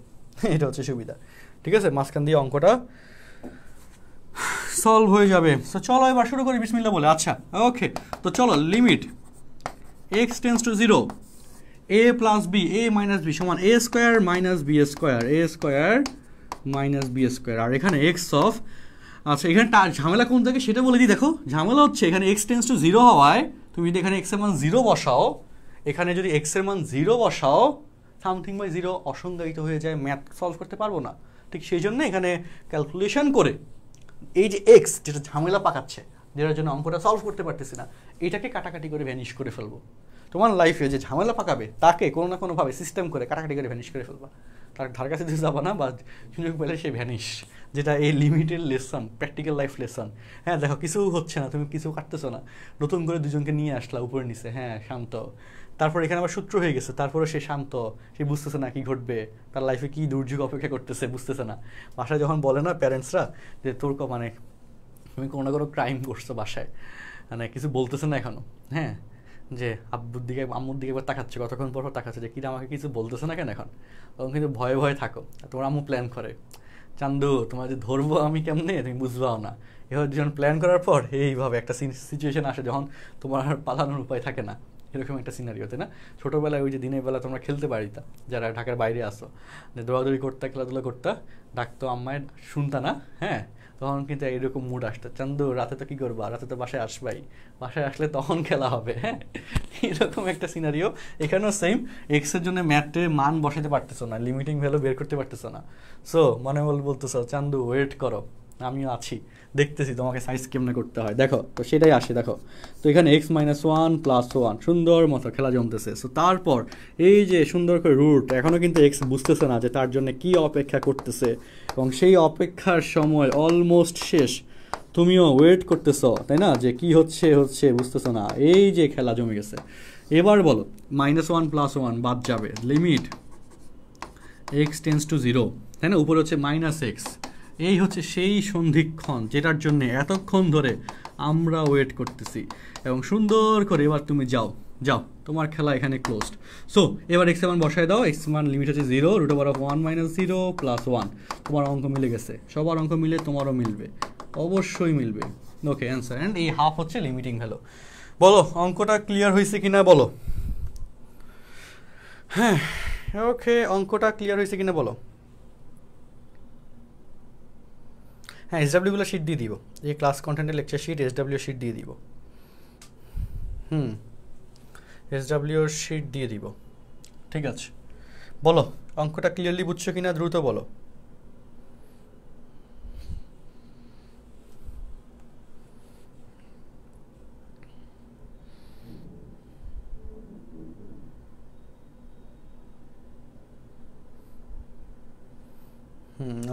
এটা হচ্ছে সুবিধা, ঠিক আছে? মাঝখান দিয়ে অঙ্কটা সলভ হয়ে যাবে। সো চলো এবার শুরু করি বিসমিল্লাহ বলে। আচ্ছা ওকে, তো চলো limit x tends to 0 a plus b a minus b সমান a square minus b square a square minus b square. আর এখানে এক্স অফ, আচ্ছা এখানে ঝামেলা কোন থাকে সেটা বলে দিই। দেখো ঝামেলা হচ্ছে এখানে এক্স টেন্স টু জিরো হওয়ায় তুমি যদি এখানে এক্স এর মান জিরো বসাও, এখানে যদি এক্স এর মান জিরো বসাও সামথিং বাই জিরো অসংজ্ঞায়িত হয়ে যায়, ম্যাথ সলভ করতে পারবো না। ঠিক সেই জন্য এখানে ক্যালকুলেশন করে এই যে এক্স যেটা ঝামেলা পাকাচ্ছে, যেটার জন্য অঙ্কটা সলভ করতে পারতেছি না, এটাকে কাটাকাটি করে ভ্যানিশ করে ফেলবো। তোমার লাইফে যে ঝামেলা পাকাবে তাকে কোনো না কোনোভাবে সিস্টেম করে কাটাকাটি করে ভ্যানিশ করে ফেলবা। তার ধার কাছে দিয়ে যাবা না, বা সুযোগ পেলে সে ভ্যানিশ, যেটা এই limited lesson, practical life lesson. হ্যাঁ দেখো কিছু হচ্ছে না, তুমি কিছু কাটতেছো না, নতুন করে দুজনকে নিয়ে আসলা উপরে নিচে, হ্যাঁ শান্ত, তারপর এখানে আবার সূত্র হয়ে গেছে, তারপরে সে শান্ত, সে বুঝতেছে না কি ঘটবে, তার লাইফে কি দুর্যোগ অপেক্ষা করতেছে বুঝতেছে না। বাসায় যখন বলে না প্যারেন্টসরা যে তোর মানে তুমি কোনো না কোনো ক্রাইম করছো বাসায়, মানে কিছু বলতেছে না এখনো, হ্যাঁ যে আব্বুর দিকে আম্মুর দিকে একবার তাকাচ্ছে, কতক্ষণ পর তাকাচ্ছে যে কিনা আমাকে কিছু বলতেছে না কেন এখন, তখন কিন্তু ভয়ে ভয়ে থাকো। তোমার আম্মু প্ল্যান করে চান্দু তোমার যে ধরবো আমি কেমনে তুমি বুঝবাও না, এভাবে দুজন প্ল্যান করার পর এইভাবে একটা সিচুয়েশন আসে যখন তোমার আর পালানোর উপায় থাকে না, এরকম একটা সিনারিওতে না। ছোটোবেলায় ওই যে দিনের বেলা তোমরা খেলতে পারিতা, যারা ঢাকার বাইরে আসো, যে দৌড়াদৌড়ি করতে খেলাধুলা করতে ডাকতো আম্মায় শুনতা না, হ্যাঁ তখন কিন্তু এইরকম মুড আসতো, চান্দু রাতে তো কী করবা, রাতে তো বাসায় আসবাই, বাসায় আসলে তখন খেলা হবে, হ্যাঁ এরকম একটা সিনারিও এখানেও সেম। এক্সের জন্য ম্যাথে মান বসাতে পারতেছো না, লিমিটিং ভ্যালু বের করতে পারতেছো না, সো মনে বলতেছো চান্দু ওয়েট করো আমিও আছি, দেখতেছি তোমাকে সাইজ কেমনে করতে হয়, দেখো তো সেটাই আসে। দেখো তো এখানে x minus one plus one সুন্দর মতো খেলা জমতেছে। সো তারপর এই যে সুন্দর করে রুট, এখনও কিন্তু এক্স বুঝতেছে না যে তার জন্য কি অপেক্ষা করতেছে, এবং সেই অপেক্ষার সময় অলমোস্ট শেষ, তুমিও ওয়েট করতেছো তাই না, যে কি হচ্ছে বুঝতেছো না, এই যে খেলা জমে গেছে। এবার বলো মাইনাস ওয়ান প্লাস ওয়ান বাদ যাবে, limit x tends two zero, তাই না, উপরে হচ্ছে মাইনাস এক্স। এই হচ্ছে সেই সন্ধিক্ষণ যেটার জন্য এতক্ষণ ধরে আমরা ওয়েট করতেছি, এবং সুন্দর করে এবার তুমি যাও তোমার খেলা এখানে ক্লোজড। সো এবার এক্স মান বসায় দাও, এক্স মান লিমিট হচ্ছে zero, root over of one minus zero plus one. তোমার অঙ্ক মিলে গেছে, সবার অঙ্ক মিলে তোমারও মিলবে, অবশ্যই মিলবে। ওকে অ্যান্সার, অ্যান্ড এই হাফ হচ্ছে লিমিটিং ভ্যালু। বলো অঙ্কটা ক্লিয়ার হয়েছে কিনা বলো। হ্যাঁ ওকে, অঙ্কটা ক্লিয়ার হয়েছে কিনা বলো। হ্যাঁ এসডাব্লিউগুলো শিট দিয়ে দিব, এই ক্লাস কন্টেন্টের লেকচার শিট এসডাব্লিউ শিট দিয়ে দিব, এসডাব্লিউ শিট দিয়ে দিব, ঠিক আছে। বলো অঙ্কটা ক্লিয়ারলি বুঝছো কিনা, দ্রুত বলো।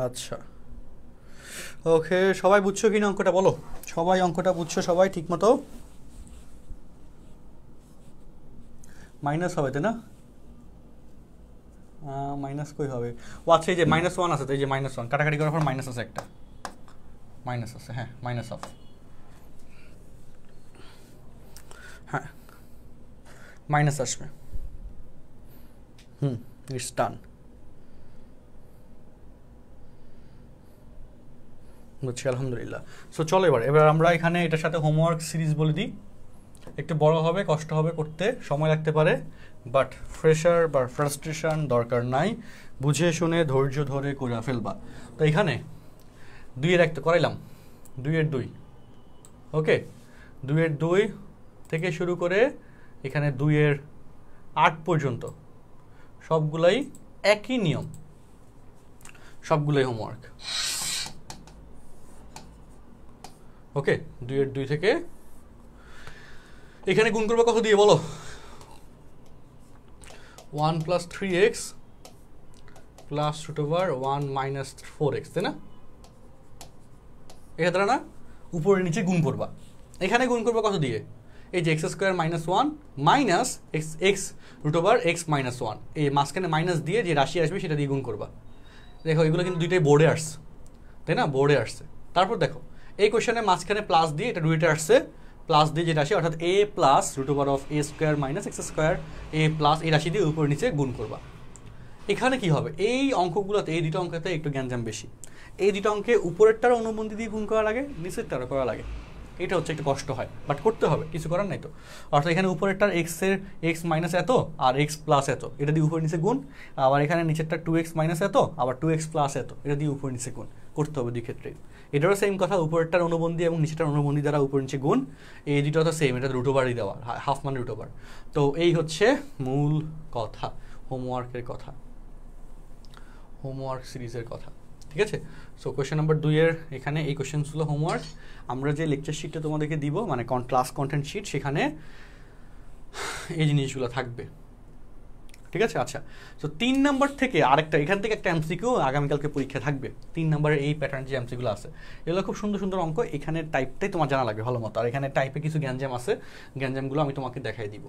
আচ্ছা ওকে, সবাই বুঝছো কিনা অঙ্কটা বলো, সবাই অঙ্কটা বুঝছো, সবাই ঠিক মতো। মাইনাস হবে তাই না, মাইনাস কই হবে, ও আচ্ছা এই যে মাইনাস ওয়ান আছে, তো এই যে মাইনাস ওয়ান কাটাকাটি করার পর মাইনাস আছে, একটা মাইনাস আছে, হ্যাঁ মাইনাস অফ, হ্যাঁ মাইনাস আসবে, ইটস ডান। বুঝছি আলহামদুলিল্লাহ। সো চলো এবার আমরা এখানে এটার সাথে হোমওয়ার্ক সিরিজ বলে দিই, একটু বড় হবে, কষ্ট হবে করতে, সময় লাগতে পারে, বাট প্রেশার বা ফ্রাস্ট্রেশন দরকার নাই, বুঝে শুনে ধৈর্য ধরে করে ফেলবা। তো এখানে 2-এর 1 তো করাইলাম, 2-এর 2, ওকে 2-এর 2 থেকে শুরু করে এখানে 2-এর 8 পর্যন্ত সবগুলাই একই নিয়ম, সবগুলাই হোমওয়ার্ক, ওকে 2-এর 2 থেকে এখানে গুণ করবো কত দিয়ে বলো, 1 + 3x plus root over 1 - 4x, তাই না, এটা দ্বারা না উপরে নিচে গুণ করবা। এখানে গুণ করবা কত দিয়ে, এই যে x² - 1 minus x root over x - 1, এই মাঝখানে মাইনাস দিয়ে যে রাশি আসবে সেটা দিয়ে গুণ করবা। দেখো এগুলো কিন্তু দুইটাই বোর্ডে আসছে, তাই না, বোর্ডে আসছে। তারপর দেখো এই কোশ্চেনে মাঝখানে প্লাস দিয়ে এটা রুটে আসছে, প্লাস দিয়ে যে রাশি অর্থাৎ a plus root over of a² - x² a plus এই রাশি দিয়ে উপর নিচে গুণ করবা। এখানে কি হবে, এই অঙ্কগুলোতে এই দুটো অঙ্কতে একটু গ্যাঞ্জাম বেশি, এই দুটো অঙ্কে উপরেরটার অনুবন্ধী দিয়ে গুণ করা লাগে, নিচেরটারও করা লাগে, এটা হচ্ছে একটু কষ্ট হয়, বাট করতে হবে, কিছু করার নাই তো। অর্থাৎ এখানে উপরেরটার এক্সের এক্স মাইনাস এত আর এক্স প্লাস এত, এটা দিয়ে উপরে নিচে গুণ, আবার এখানে নিচেরটা 2x মাইনাস এত আবার 2x প্লাস এত, এটা দিয়ে উপরে নিচে গুণ করতে হবে দুই ক্ষেত্রে। এটারও সেম কথা, উপরেরটার অনুবন্ধী এবং নিচেরটার অনুবন্ধী দ্বারা উপর নিচে গুণ, এই দুটো তো সেম, এটা রুট ওভারই দেওয়া, হাফ মানে রুট ওভার। তো এই হচ্ছে মূল কথা, হোমওয়ার্কের কথা, হোমওয়ার্ক সিরিজের কথা, ঠিক আছে। সো কোয়েশ্চেন নাম্বার 2 এর এখানে এই কোয়েশ্চেনগুলো হোমওয়ার্ক। আমরা যে লেকচার শিটটা তোমাদেরকে দিব, মানে ক্লাস কন্টেন্ট শিট, সেখানে এই জিনিসগুলো থাকবে, ঠিক আছে। আচ্ছা, তো 3 নাম্বার থেকে আরেকটা, এখান থেকে একটা এমসিকিউ আগামীকালকে পরীক্ষা থাকবে। 3 নাম্বারের এই প্যাটার্ন যে এমসিকিউগুলো আছে, এগুলো খুব সুন্দর সুন্দর অঙ্ক, এখানে টাইপটাই তোমার জানা লাগবে ভালো মতো। আর এখানে টাইপে কিছু গ্যাঞ্জাম আছে, গ্যাঞ্জামগুলো আমি তোমাকে দেখাই দিব,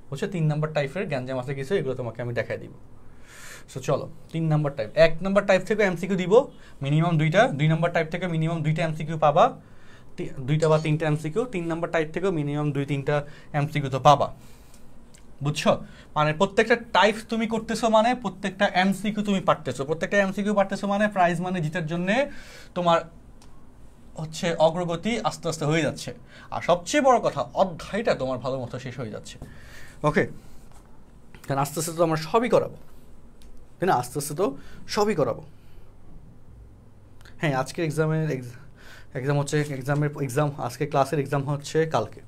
বুঝছো। 3 নাম্বার টাইপের গ্যাঞ্জাম আছে কিছু, এগুলো তোমাকে আমি দেখাই দিব। সো চলো, 3 নাম্বার টাইপ, 1 নাম্বার টাইপ থেকে এমসিকিউ দিব মিনিমাম 2টা, 2 নাম্বার টাইপ থেকে মিনিমাম 2টা এমসিকিউ পাবা, 2টা বা 3টা এমসিকিউ, 3 নাম্বার টাইপ থেকেও মিনিমাম 2-3টা এমসিকিউ তো পাবা, বুঝছো। মানে প্রত্যেকটা টাইপ তুমি করতেছো, মানে প্রত্যেকটা এমসিকিউ তুমি পারতেছো, প্রত্যেকটা এমসিকিউ পারতেছো, মানে প্রাইজ মানে জিতার জন্য তোমার হচ্ছে অগ্রগতি আস্তে আস্তে হয়ে যাচ্ছে। আর সবচেয়ে বড় কথা, অধ্যায়টা তোমার ভালো মতো শেষ হয়ে যাচ্ছে, ওকে। কারণ আস্তে আস্তে তো আমরা সবই করাবো, তাই না, আস্তে আস্তে তো সবই করাবো। হ্যাঁ, আজকে এক্সাম হচ্ছে, এক্সাম আজকে, ক্লাসের এক্সাম হচ্ছে কালকে।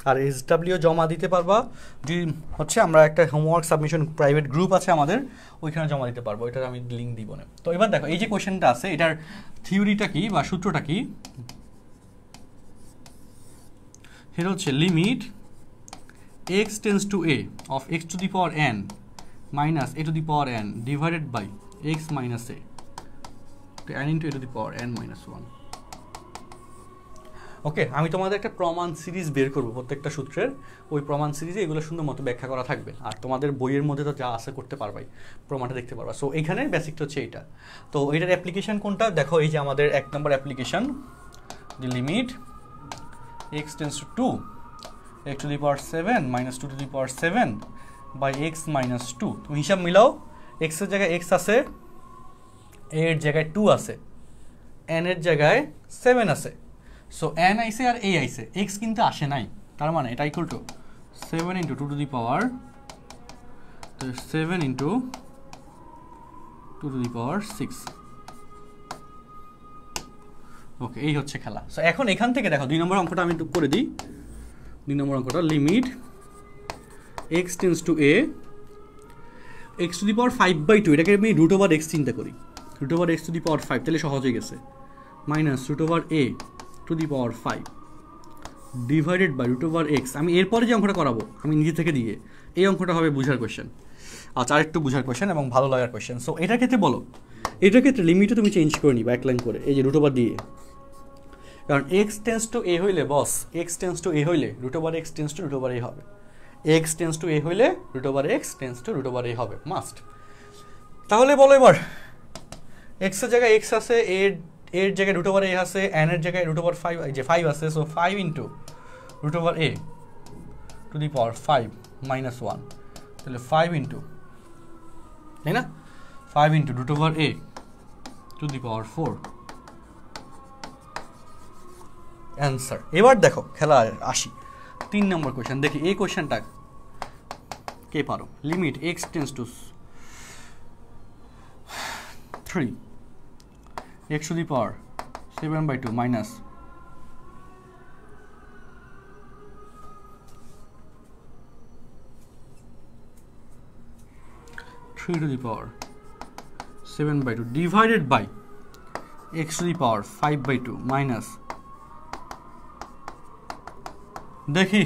আর SW জমা দিতে পারবা যদি হচ্ছে, আমরা একটা হোমওয়ার্ক সাবমিশন প্রাইভেট গ্রুপ আছে আমাদের, ওইখানে জমা দিতে পারবো, এটার আমি লিঙ্ক দিব না। তো এবার দেখো, এই যে কোয়েশ্চেনটা আছে, এটার থিওরিটা কি বা সূত্রটা কি, এটা হচ্ছে limit x tends to a of x to the power n minus a to the power n divided by x minus a to n into a to the power n minus 1. ওকে, আমি তোমাদের একটা প্রমাণ series বের করবো প্রত্যেকটা সূত্রের, ওই প্রমাণ সিরিজে এগুলো সুন্দর মতো ব্যাখ্যা করা থাকবে। আর তোমাদের বইয়ের মধ্যে তো যা আছে করতে পারবাই, প্রমাণটা দেখতে পারবা। সো এখানে বেসিকটা হচ্ছে এইটা। তো এটার অ্যাপ্লিকেশন কোনটা দেখো, এই যে আমাদের 1 নম্বর application, the limit x tends to 2 x to the power 7 minus 2 to the power 7 by x minus 2। তুমি হিসাব মিলাও, x এর জায়গায় x আছে, a এর জায়গায় 2 আছে, n এর জায়গায় 7 আছে। সো n আইছে আর a আইছে, x কিন্তু আসে নাই, তার মানে এটা equal to 7 into 2 to the power, তো 7 into 2 to the power 6। ওকে, এই হচ্ছে খেলা। সো এখন এখান থেকে দেখো 2 নম্বর অঙ্কটা আমি একটু করে দিই। 2 নম্বর অঙ্কটা, limit x tends to a x to the power 5/2, এটাকে আমি রুট ওভার x চিন্তা করি, root over x to the power 5, তাহলে সহজ হয়ে গেছে, minus root over a to the power 5 divided by root over x। আমি এরপরে যে অঙ্কটা করাবো আমি নিজে থেকে দিয়ে, এই অঙ্কটা হবে বুঝার কোয়েশ্চেন, আচ্ছা আরেকটু বুঝার কোয়েশ্চেন এবং ভালো লাগার কোয়েশ্চেন। সো এটার ক্ষেত্রে বলো, এটার ক্ষেত্রে লিমিটও তুমি চেঞ্জ করে নিবা এক লাইন করে, এই যে রুট ওভার দিয়ে, কারণ x টেন্স টু a হইলে boss, x tends to a হইলে root over x tends to root over a হবে, x টেন্স টু a হইলে root over x tends to root over a হবে, must. তাহলে বলো এবার, x এর জায়গায় x আছে, এর জায়গায় রুট ওভার a আছে, n এর জায়গায় রুট ওভার 5, যে 5 আছে, so 5 into root over a to the power 5 minus 1, তাহলে 5 ইন্টু, তাই না, 5 into root over a to the power 4 answer. এবার দেখো খেলা আসি, 3 নম্বর কোয়েশ্চেন দেখি, এই কোয়েশ্চেনটা কে পারো। Limit x tends two 3 x to the power 7/2 minus 3 to the power 7/2 divided by x to the power 5/2 minus, দেখি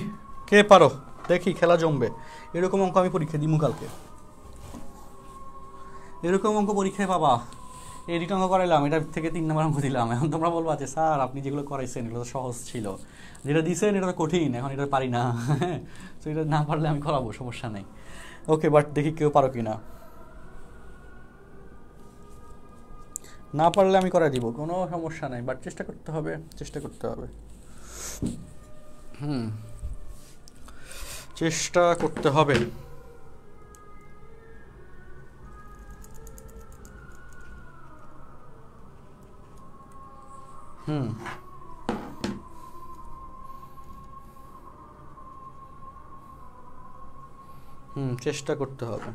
কে পারো, দেখি খেলা জমবে। এরকম অঙ্ক আমি পরীক্ষা দিমু কালকে, এরকম অঙ্ক পরীক্ষায় পাবা। এই দুটো অঙ্ক করাইলাম, এটার থেকে 3 নম্বর অঙ্ক দিলাম। এখন তোমরা বলবা যে স্যার আপনি যেগুলো করাইছেন এগুলো তো সহজ ছিল, যেটা দিয়েছেন এটা তো কঠিন, এখন এটা পারি না। তো এটা না পারলে আমি করাবো, সমস্যা নেই। ওকে, বাট দেখি কেউ পারো কি না, না পারলে আমি করাই দিব, কোনো সমস্যা নাই, বাট চেষ্টা করতে হবে, চেষ্টা করতে হবে, চেষ্টা করতে হবে। হুম চেষ্টা করতে হবে।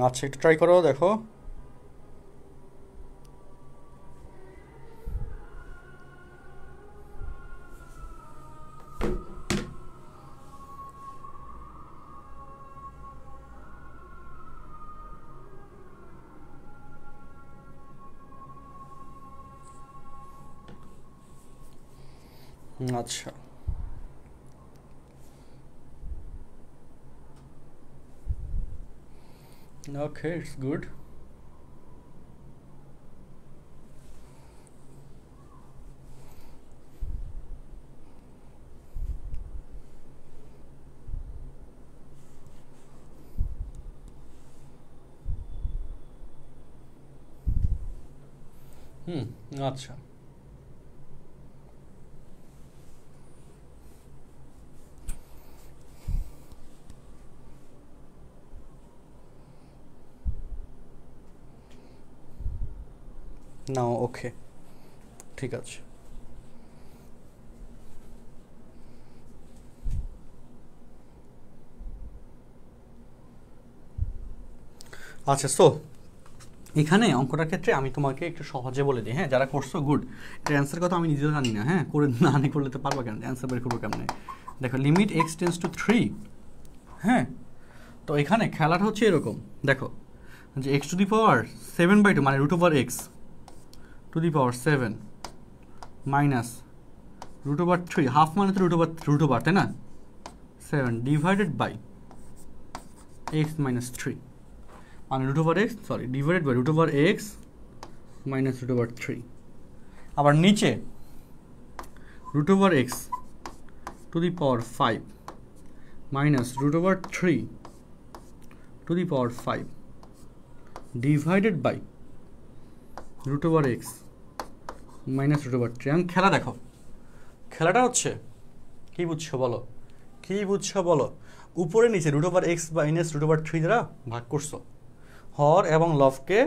আচ্ছা একটু ট্রাই করো, দেখো। আচ্ছা ওকে, ইটস গুড। আচ্ছা না, ওকে ঠিক আছে। আচ্ছা সো এখানে অঙ্কটার ক্ষেত্রে আমি তোমাকে একটু সহজে বলে দিই, হ্যাঁ যারা করছো গুড। এর অ্যান্সার কথা আমি নিজেও জানি না, হ্যাঁ করে না আনি করলে তো পারবো কেন, অ্যান্সার বের করবো কেমনে। দেখো লিমিট এক্স টেন্স টু 3, হ্যাঁ তো এখানে খেলাটা হচ্ছে এরকম, দেখো যে এক্স টু দি পাওয়ার 7/2 মানে root over x to the power 7 minus root over 3, half মানে তো রুট ওভার তাই না, 7 ডিভাইডেড বাই এক্স মাইনাস 3 মানে root over x, sorry divided by root over x minus root over 3। আবার নিচে root over x to the power 5 minus root over 3 to the power 5 divided by root over x minus root over 3। এখন খেলা দেখো, খেলাটা হচ্ছে কি বুঝছো বলো, কি বুঝছো বলো, উপরে নিচে root over x minus root over 3 দ্বারা ভাগ করছো, হর এবং লবকে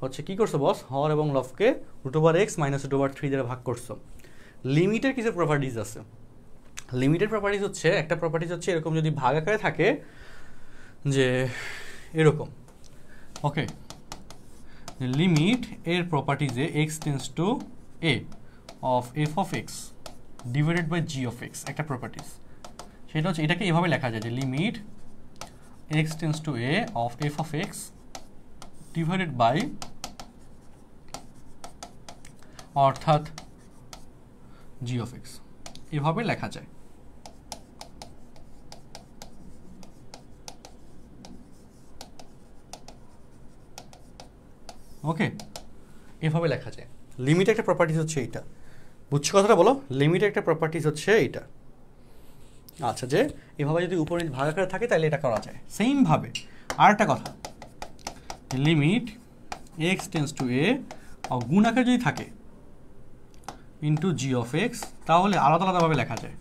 হচ্ছে কি করছো বস, হর এবং লবকে root over x minus root over 3 দ্বারা ভাগ করছো। লিমিটের কিছু প্রপার্টিজ আছে, লিমিটের প্রপার্টিজ হচ্ছে, একটা প্রপার্টিজ হচ্ছে এরকম যদি ভাগ আকারে থাকে যে এরকম, ওকে লিমিট এর প্রপার্টিজে x tends to a of f of x divided by g of x একটা প্রপার্টিজ, সেটা হচ্ছে এটাকে এভাবে লেখা যায় যে limit x tends to a of f of x divided by, অর্থাৎ জি অফ এক্স, এভাবে লেখা যায়। ওকে এভাবে লেখা যায়। লিমিট একটা প্রপার্টিজ হচ্ছে এইটা, বুঝছো কথাটা বলো, লিমিট একটা প্রপার্টিজ হচ্ছে এইটা। আচ্ছা যে এভাবে যদি উপরে ভাগ আকারে থাকে তাহলে এটা করা যায়। সেমভাবে আরেকটা কথা, লিমিট এক্স টেন্স টু এ গুণ আকারে যদি থাকে ইন্টু জি অফ এক্স, তাহলে আলাদা আলাদাভাবে লেখা যায়,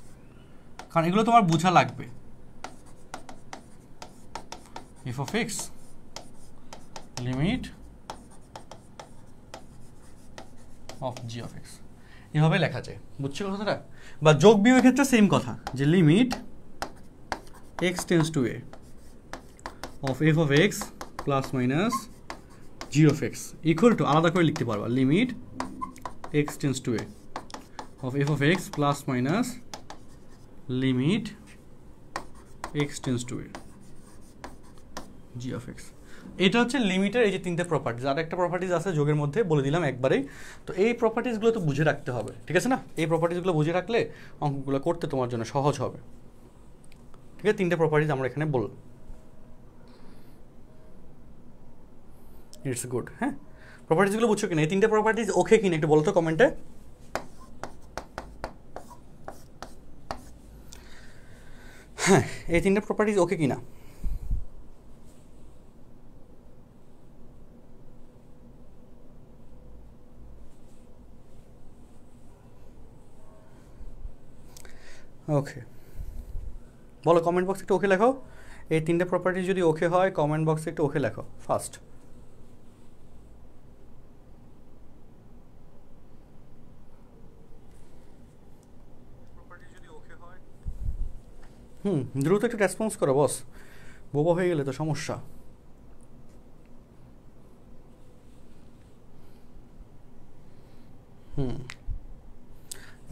কারণ এগুলো তোমার বোঝা লাগবে। F of x limit of G of x এভাবে লেখা যায়, বুঝছো কথাটা। বা যোগ বিয়োগের ক্ষেত্রে সেম কথা, যে limit x tends to a of f of x plus minus G of x equal to, আলাদা করে লিখতে পারবা, limit x tends to a of f of x plus minus limit x tends to A G of x. এটা হচ্ছে লিমিটের এই যে তিনটে প্রপার্টিজ। আর একটা প্রপার্টিজ আছে যোগের মধ্যে, বলে দিলাম একবারেই। তো এই প্রপার্টিজগুলো তো বুঝে রাখতে হবে, ঠিক আছে না, এই প্রপার্টিজগুলো বুঝে রাখলে অঙ্কগুলো করতে তোমার জন্য সহজ হবে। ঠিক আছে, তিনটে প্রপার্টিজ আমরা এখানে বললাম। It's good. হ্যাঁ প্রপার্টিজগুলো বুঝছো কিনা, এই তিনটে প্রপার্টিজ ওকে কিনা একটু বলো তো কমেন্টে। হ্যাঁ এই তিনটে প্রপার্টিজ ওকে কিনা। ওকে, বলো কমেন্ট বক্সে একটু ওকে লেখো। এই তিনটে প্রপার্টি যদি ওকে হয় কমেন্ট বক্সে একটু ওকে লেখো ফার্স্ট। দ্রুত একটু রেসপন্স করো বস, বোবা হয়ে গেলে তো সমস্যা।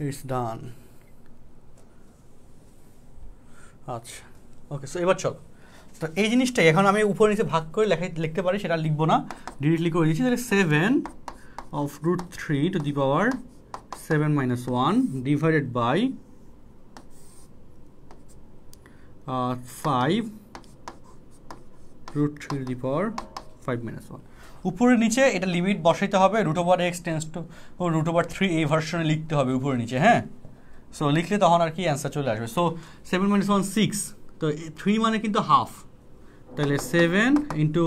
ইটস ডান। আচ্ছা ওকে, সো এবার চলো, তো এই জিনিসটাই এখন আমি উপরে নিচে ভাগ করে লিখতে পারি, সেটা লিখবো না, ডিরেক্টলি করে দিচ্ছি। তাহলে 7 of √3 to the power 7 minus 1 divided by 5 √3 to the power 5 minus 1। উপরে নিচে এটা লিমিট বসাইতে হবে, √x টেন্স টু √3 এই ভার্সনে লিখতে হবে উপরে নিচে, হ্যাঁ। সো লিখলে তখন আর কি অ্যান্সার চলে আসবে। সো 7 minus 1 6, তো 3 মানে কিন্তু হাফ, তাহলে 7 ইন্টু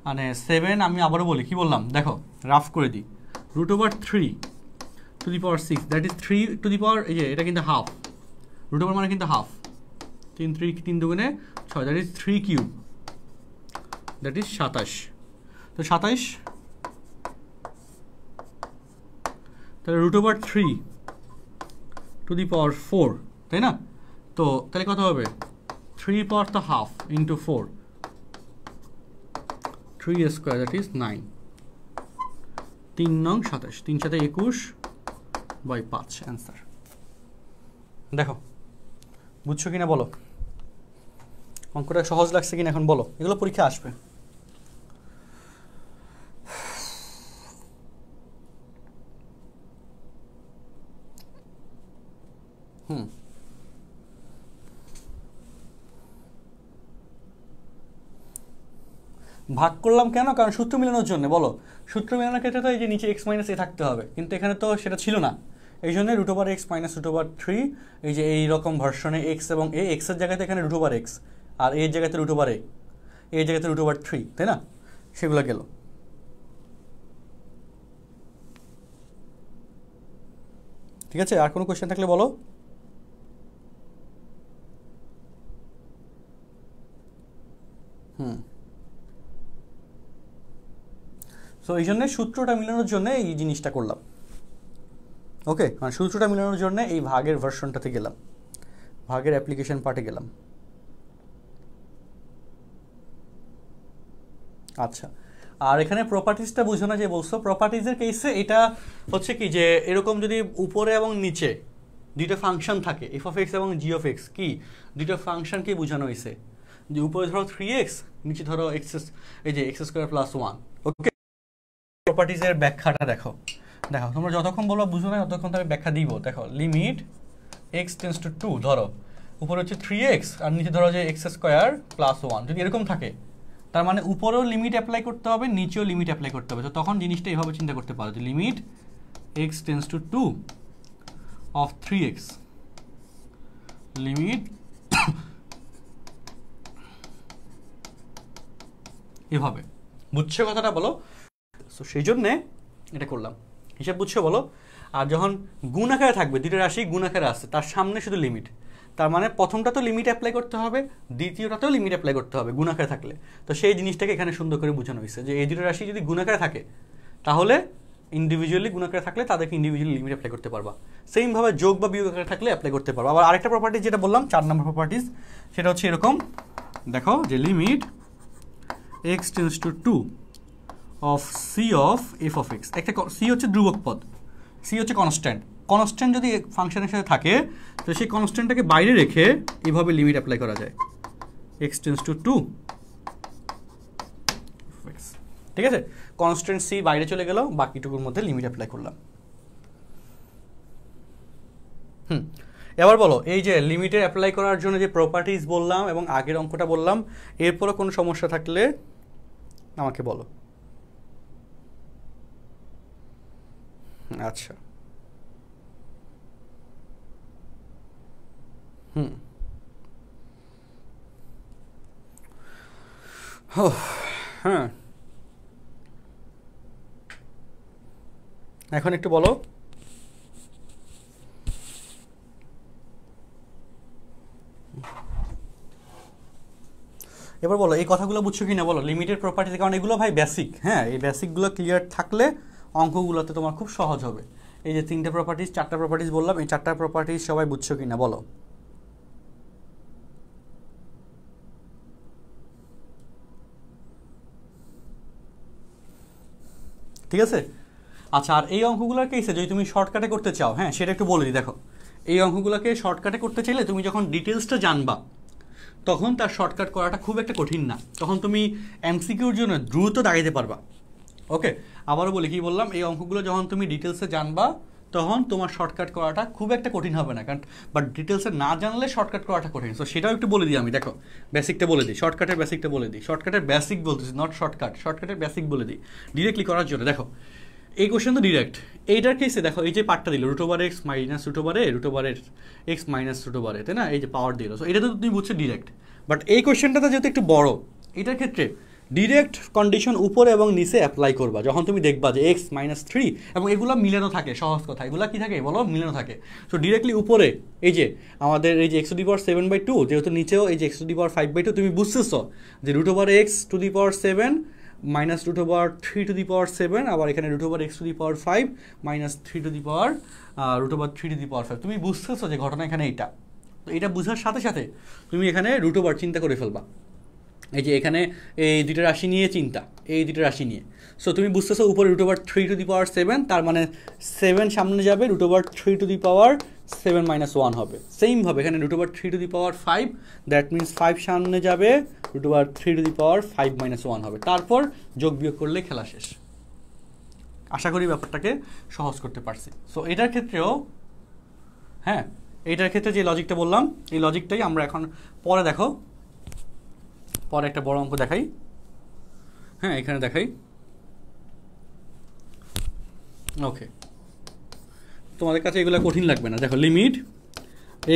মানে 7, আমি আবারও বলি, কি বললাম দেখো, রাফ করে দিই, √3 to the power 6, that is 3 to the power, এই যে এটা কিন্তু হাফ, √ মানে কিন্তু হাফ, 3 দুগুণে 6, that is 3 cube, that is 27। তো 27, তাহলে √3 টু দি পাওয়ার 4, তাই না? তো তাহলে কত হবে, 3 পাওয়ার তো half into 4, 3 square, that is 9, 3 নং 27, 3 সাথে 21 বাই 5 অ্যান্সার। দেখো বুঝছো কিনা বলো, অঙ্কটা সহজ লাগছে কিনা এখন বলো, এগুলো পরীক্ষা আসবে। ভাগ করলাম কেন, কারণ সূত্র মিলানোর জন্য। বলো সূত্র মিলানোর ক্ষেত্রে তো এই যে নিচে x মাইনাস এ থাকতে হবে, কিন্তু এখানে তো সেটা ছিল না, এই জন্য √x মাইনাস √3, এই যে এই রকম ভার্সনে x এবং a, x এর জায়গাতে এখানে √x, আর এর জায়গাতে √a, এর জায়গাতে √3, তাই না? সেগুলো গেল। ঠিক আছে, আর কোনো কোয়েশ্চেন থাকলে বলো। সো এই জন্য সূত্রটা মিলানোর জন্য এই জিনিসটা করলাম। ওকে, মানে সূত্রটা মিলানোর জন্য এই ভাগের ভার্সনটাতে গেলাম, ভাগের অ্যাপ্লিকেশন পার্টে গেলাম। আচ্ছা, আর এখানে প্রপার্টিজটা বুঝো না, যে বলছো প্রপার্টিজের কেসে এটা হচ্ছে কি, যে এরকম যদি উপরে এবং নিচে দুইটা ফাংশন থাকে, f(x) এবং g(x), কি দুইটা ফাংশনকে বোঝানো হয়েছে, যে উপরে ধরো 3x, নিচে ধরো x, এই যে x² + 1। ওকে, প্রপার্টিজের ব্যাখ্যাটা দেখো, দেখো তোমরা যতক্ষণ বলবো বুঝো না ততক্ষণ আমি ব্যাখ্যা দিব। দেখো লিমিট x টেন্স টু 2, ধরো উপরে হচ্ছে 3x আর নিচে ধরো যে x² + 1, যদি এরকম থাকে তার মানে উপরেও লিমিট অ্যাপ্লাই করতে হবে, নিচেও লিমিট অ্যাপ্লাই করতে হবে। তো তখন জিনিসটা এইভাবে চিন্তা করতে পারো, যে limit x tends to 2 of 3x, limit এভাবে। বুঝছো কথাটা বলো? সো সেই জন্যে এটা করলাম, হিসাব বুঝছো বলো? আর যখন গুণ আকারে থাকবে, দুটো রাশি গুণ আকারে আসছে, তার সামনে শুধু লিমিট, তার মানে প্রথমটা তো লিমিট অ্যাপ্লাই করতে হবে, দ্বিতীয়টাতেও লিমিট অ্যাপ্লাই করতে হবে গুণ আকারে থাকলে। তো সেই জিনিসটাকে এখানে সুন্দর করে বোঝানো হয়েছে, যে এই দুটো রাশি যদি গুণ আকারে থাকে তাহলে ইন্ডিভিজুয়ালি গুণ আকারে থাকলে তাদেরকে ইন্ডিভিজুয়ালি লিমিট অ্যাপ্লাই করতে পারবা, সেমভাবে যোগ বা বিয়োগ আকারে থাকলে অ্যাপ্লাই করতে পারবা। আবার আরেকটা প্রপার্টি যেটা বললাম 4 নম্বর প্রপার্টিজ, সেটা হচ্ছে এরকম, দেখো যে limit x tends to 2 of c of f(x), একটা c হচ্ছে ধ্রুবক পদ, c হচ্ছে কনস্ট্যান্ট, কনস্ট্যান্ট যদি ফাংশনের সাথে থাকে তো সেই কনস্ট্যান্টটাকে বাইরে রেখে এইভাবে লিমিট অ্যাপ্লাই করা যায়, x টেন্স টু 2 f(x), ঠিক আছে? কনস্ট্যান্ট c বাইরে চলে গেল, বাকিটুকুর মধ্যে লিমিট অ্যাপ্লাই করলাম। এবার বলো, এই যে লিমিটের অ্যাপ্লাই করার জন্য যে প্রপার্টিজ বললাম এবং আগের অঙ্কটা বললাম, এরপরও কোনো সমস্যা থাকলে আমাকে বলো। আচ্ছা, হ্যাঁ, এখন একটু বলো। এবার বলো এই কথাগুলো বুঝছো কি না বলো, লিমিটেড প্রপার্টিতে, কারণ এগুলো ভাই বেসিক, হ্যাঁ এই বেসিকগুলো ক্লিয়ার থাকলে অঙ্কগুলোতে তোমার খুব সহজ হবে। এই যে 3টে প্রপার্টিজ 4টা প্রপার্টিজ বললাম, এই 4টা প্রপার্টিজ সবাই বুঝছো কি না বলো। ঠিক আছে, আচ্ছা আর এই অঙ্কগুলোর কেসে যদি তুমি শর্টকাটে করতে চাও, হ্যাঁ সেটা একটু বলে দিই। দেখো এই অঙ্কগুলোকে শর্টকাটে করতে চাইলে তুমি যখন ডিটেলসটা জানবা তখন তার শর্টকাট করাটা খুব একটা কঠিন না, তখন তুমি এমসিকিউর জন্য দ্রুত দাঁড়াইতে পারবা। ওকে, আবারও বলি কি বললাম, এই অঙ্কগুলো যখন তুমি ডিটেলসে জানবা তখন তোমার শর্টকাট করাটা খুব একটা কঠিন হবে না, কারণ বাট ডিটেলসে না জানলে শর্টকাট করাটা কঠিন। সো সেটাও একটু বলে দিই আমি। দেখো বেসিকটা বলে দিই, শর্টকাটের বেসিকটা বলে দিই, শর্টকাটের বেসিক বলতেছি, নট শর্টকাট, শর্টকাটের বেসিক বলে দিই ডিরেক্টলি করার জন্য। দেখো এই কোশ্চেন তো ডিরেক্ট, এইটার কেসে দেখো এই যে পার্টটা দিল √(x - √(x - তাই না, এই যে পাওয়ার দিল, সো এটা তো তুমি বুঝছো ডিরেক্ট। বাট এই কোশ্চেনটাতে যেহেতু একটু বড়, এটার ক্ষেত্রে ডিরেক্ট কন্ডিশন উপরে এবং নিচে অ্যাপ্লাই করবা যখন তুমি দেখবা যে x - 3 এবং এগুলো মিলানো থাকে, সহজ কথা এগুলো কি থাকে বলো, মিলানো থাকে। সো ডিরেক্টলি উপরে এই যে আমাদের এই যে x⁻⁷/2, যেহেতু নিচেও এই যে x⁵/2, তুমি বুঝতেছো যে √(x⁷ -√3⁷, আবার এখানে √(x⁵ -3⁵, তুমি বুঝতেছো যে ঘটনা এখানে এইটা। তো এটা বুঝার সাথে সাথে তুমি এখানে √(= চিন্তা করে ফেলবা, এই যে এখানে এই দুইটা রাশি নিয়ে চিন্তা, এই দুইটা রাশি নিয়ে। সো তুমি বুঝতেছো উপরে √(3⁷), তার মানে 7 সামনে যাবে, √(3⁻7 - 1 হবে। সেমভাবে এখানে √(3⁵), দ্যাট মিনস 5 সামনে যাবে, √(3⁵ - 1 হবে। তারপর যোগ বিয়োগ করলে খেলা শেষ। আশা করি ব্যাপারটাকে সহজ করতে পারছি। সো এটার ক্ষেত্রেও হ্যাঁ, এইটার ক্ষেত্রে যে লজিকটা বললাম এই লজিকটাই আমরা এখন পরে দেখো, পরে একটা বড় অঙ্ক দেখাই, হ্যাঁ এখানে দেখাই। ওকে, তোমাদের কাছে এগুলো কঠিন লাগবে না। দেখো লিমিট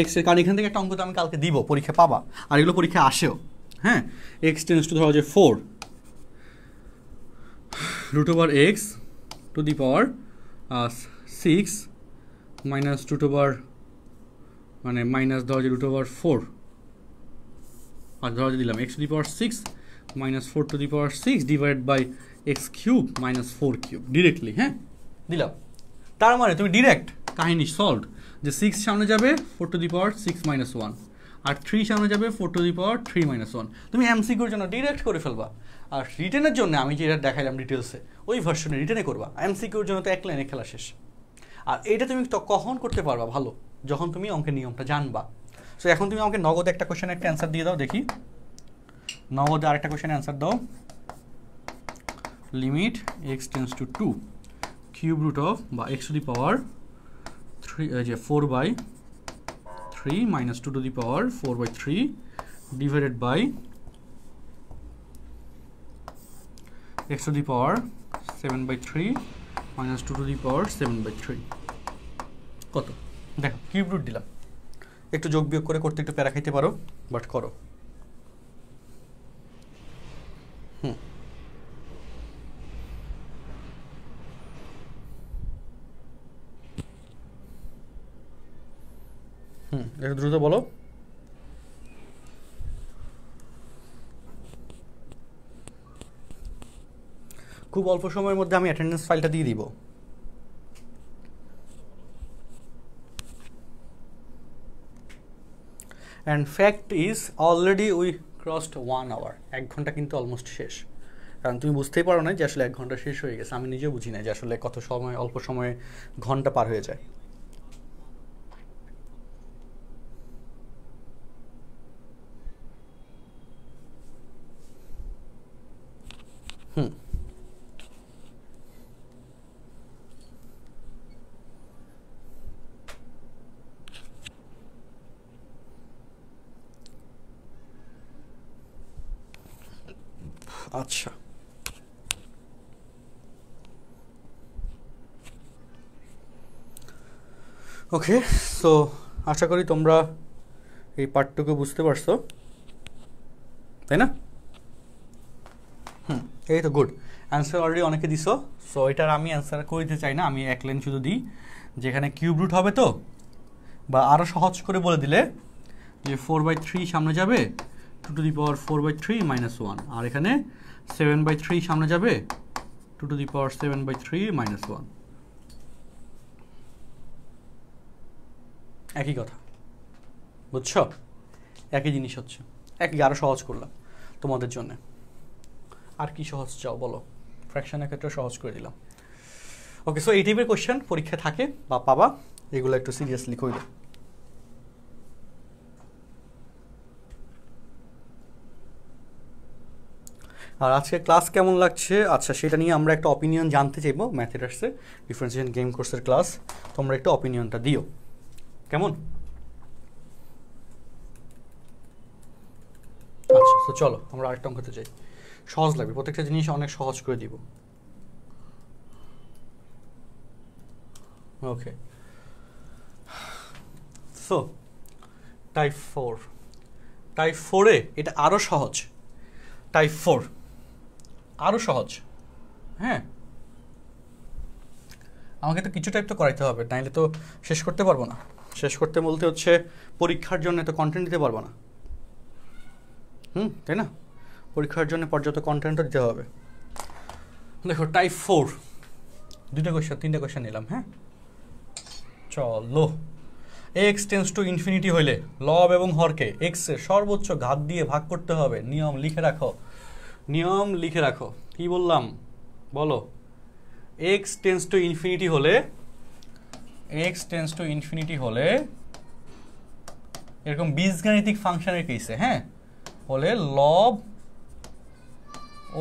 এক্স এর, কারণ এখান থেকে একটা অঙ্ক তো আমি কালকে দিব, পরীক্ষা পাবা, আর এগুলো পরীক্ষা আসেও। হ্যাঁ, এক্স টেন্স টু ধরো যে 4 √(x⁶ মাইনাস মানে মাইনাস ধরো যে √(4), আর ধরো যে দিলাম x⁶ - 4⁶ divided by x³ - 4³ directly, হ্যাঁ দিলাম। তার মানে তুমি ডিরেক্ট কাহিনী সলভ, যে 6 সামনে যাবে 4⁶ - 1, আর 3 সামনে যাবে 4⁶ - 1। তুমি এমসিকিউর জন্য ডিরেক্ট করে ফেলবা, আর রিটেনের জন্য আমি যেটা দেখাইলাম ডিটেলসে ওই ভার্সনে রিটেনে করবা। এমসিকিউর জন্য তো এক লাইনে খেলা শেষ। আর এটা তুমি কখন করতে পারবা ভালো, যখন তুমি অঙ্কের নিয়মটা জানবা। সো এখন তুমি আমাকে নগদ একটা কোশ্চেনের একটা অ্যান্সার দিয়ে দাও দেখি, নগদ আরেকটা কোশ্চেনের অ্যান্সার দাও। Limit x tends to 2 cube root of বা x⁻³ 4/3 - 2⁴/3 ডিভাইডেড বাই x⁻⁷/3 - 2⁴/7/3 কত? দেখো কিউব রুট দিলাম, একটু যোগ বিয়োগ করে করতে একটু প্যারা খাইতে পারো, বাট করো। একটু দ্রুত বলো। খুব অল্প সময়ের মধ্যে আমি অ্যাটেন্ডেন্স ফাইলটা দিয়ে দিব। And fact is already we crossed 1 hour, 1 ঘন্টা কিন্তু অলমোস্ট শেষ। কারণ তুমি বুঝতেই পারো না যে আসলে 1 ঘন্টা শেষ হয়ে গেছে, আমি নিজেও বুঝি না যে আসলে কত সময়, অল্প সময়ে ঘন্টা পার হয়ে যায়। আচ্ছা, ওকে, সো আশা করি তোমরা এই পার্টটুকু বুঝতে পারছো, তাই না? এই তো গুড, অ্যান্সার অলরেডি অনেকে দিছো। সো এটার আমি অ্যান্সার করে দিতে চাই না, আমি এক লাইন শুধু দিই, যেখানে কিউব রুট হবে তো, বা আরও সহজ করে বলে দিলে যে 4/3 সামনে যাবে 2^4/3 - 1, আর এখানে 7/3 সামনে যাবে 2^7/3 - 1। একই কথা, বুঝছো? একই জিনিস হচ্ছে, একই, আরো সহজ করলাম তোমাদের জন্য। আর কি সহজ চাও বলো? ফ্র্যাকশনের ক্ষেত্রে সহজ করে দিলাম। ওকে, সো এই টাইপের কোয়েশ্চেন পরীক্ষায় থাকে বা পাবা, এগুলো একটু সিরিয়াসলি কইলো। আর আজকে ক্লাস কেমন লাগছে, আচ্ছা সেটা নিয়ে আমরা একটা অপিনিয়ন জানতে চাইবো। ম্যাথমেটিক্সে ডিফারেন্সিয়েশন গেম কোর্সের ক্লাস, তোমরা একটু অপিনিয়নটা দিও, কেমন? আচ্ছা, তো চলো আমরা আরেকটা অঙ্কতে যাই। সহজ লাগবে, প্রত্যেকটা জিনিস অনেক সহজ করে দিব। ওকে, সো টাইপ 4 এটা আরো সহজ। টাইপ 4 আরো সহজ। হ্যাঁ, আমাকে তো কিছু টাইপ তো করাইতে হবে, নাইলে তো শেষ করতে পারবো না। শেষ করতে বলতে হচ্ছে পরীক্ষার জন্য তো কন্টেন্ট দিতে পারবো না, তাই না? পরীক্ষার জন্য পর্যাপ্ত কন্টেন্টও দিতে হবে। দেখো টাইপ 4 3টা কোয়েশ্চেন নিলাম। হ্যাঁ, চলো। এক্স টেন্স টু ইনফিনিটি হইলে লব এবং হরকে এক্স এর সর্বোচ্চ ঘাত দিয়ে ভাগ করতে হবে। নিয়ম লিখে রাখো। কি বললাম বলো? এক্স টেন্স টু ইনফিনিটি হলে এরকম বীজগাণিতিক ফাংশনের কেসে, হ্যাঁ, হলে লব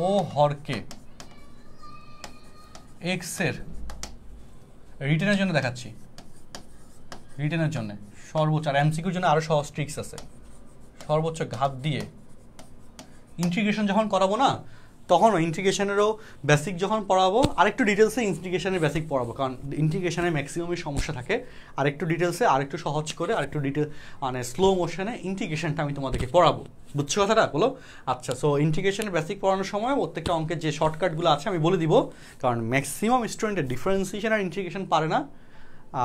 ও হরকে এক্স এর রিটেনের জন্য দেখাচ্ছি, রিটেনের জন্য সর্বোচ্চ, আর এমসিকিউর জন্য আরো সহজ ট্রিক্স আছে। সর্বোচ্চ ঘাত দিয়ে ইন্টিগ্রেশন যখন করাবো না, তখন ইন্টিগ্রেশনেরও বেসিক যখন পড়াবো, আরেকটু ডিটেলসে ইন্টিগ্রেশনের বেসিক পড়াবো, কারণ ইন্টিগ্রেশনে ম্যাক্সিমামই সমস্যা থাকে। আরেকটু ডিটেলসে, আরেকটু সহজ করে, আরেকটু মানে স্লো মোশনে ইন্টিগ্রেশনটা আমি তোমাদেরকে পড়াবো। বুঝছো কথাটা? বলো। আচ্ছা, সো ইন্টিগ্রেশনের বেসিক পড়ানোর সময় প্রত্যেকটা অঙ্কের যে শর্টকাটগুলো আছে আমি বলে দিব, কারণ ম্যাক্সিমাম স্টুডেন্টের ডিফারেন্সিয়েশন আর ইন্টিগ্রেশন পারে না,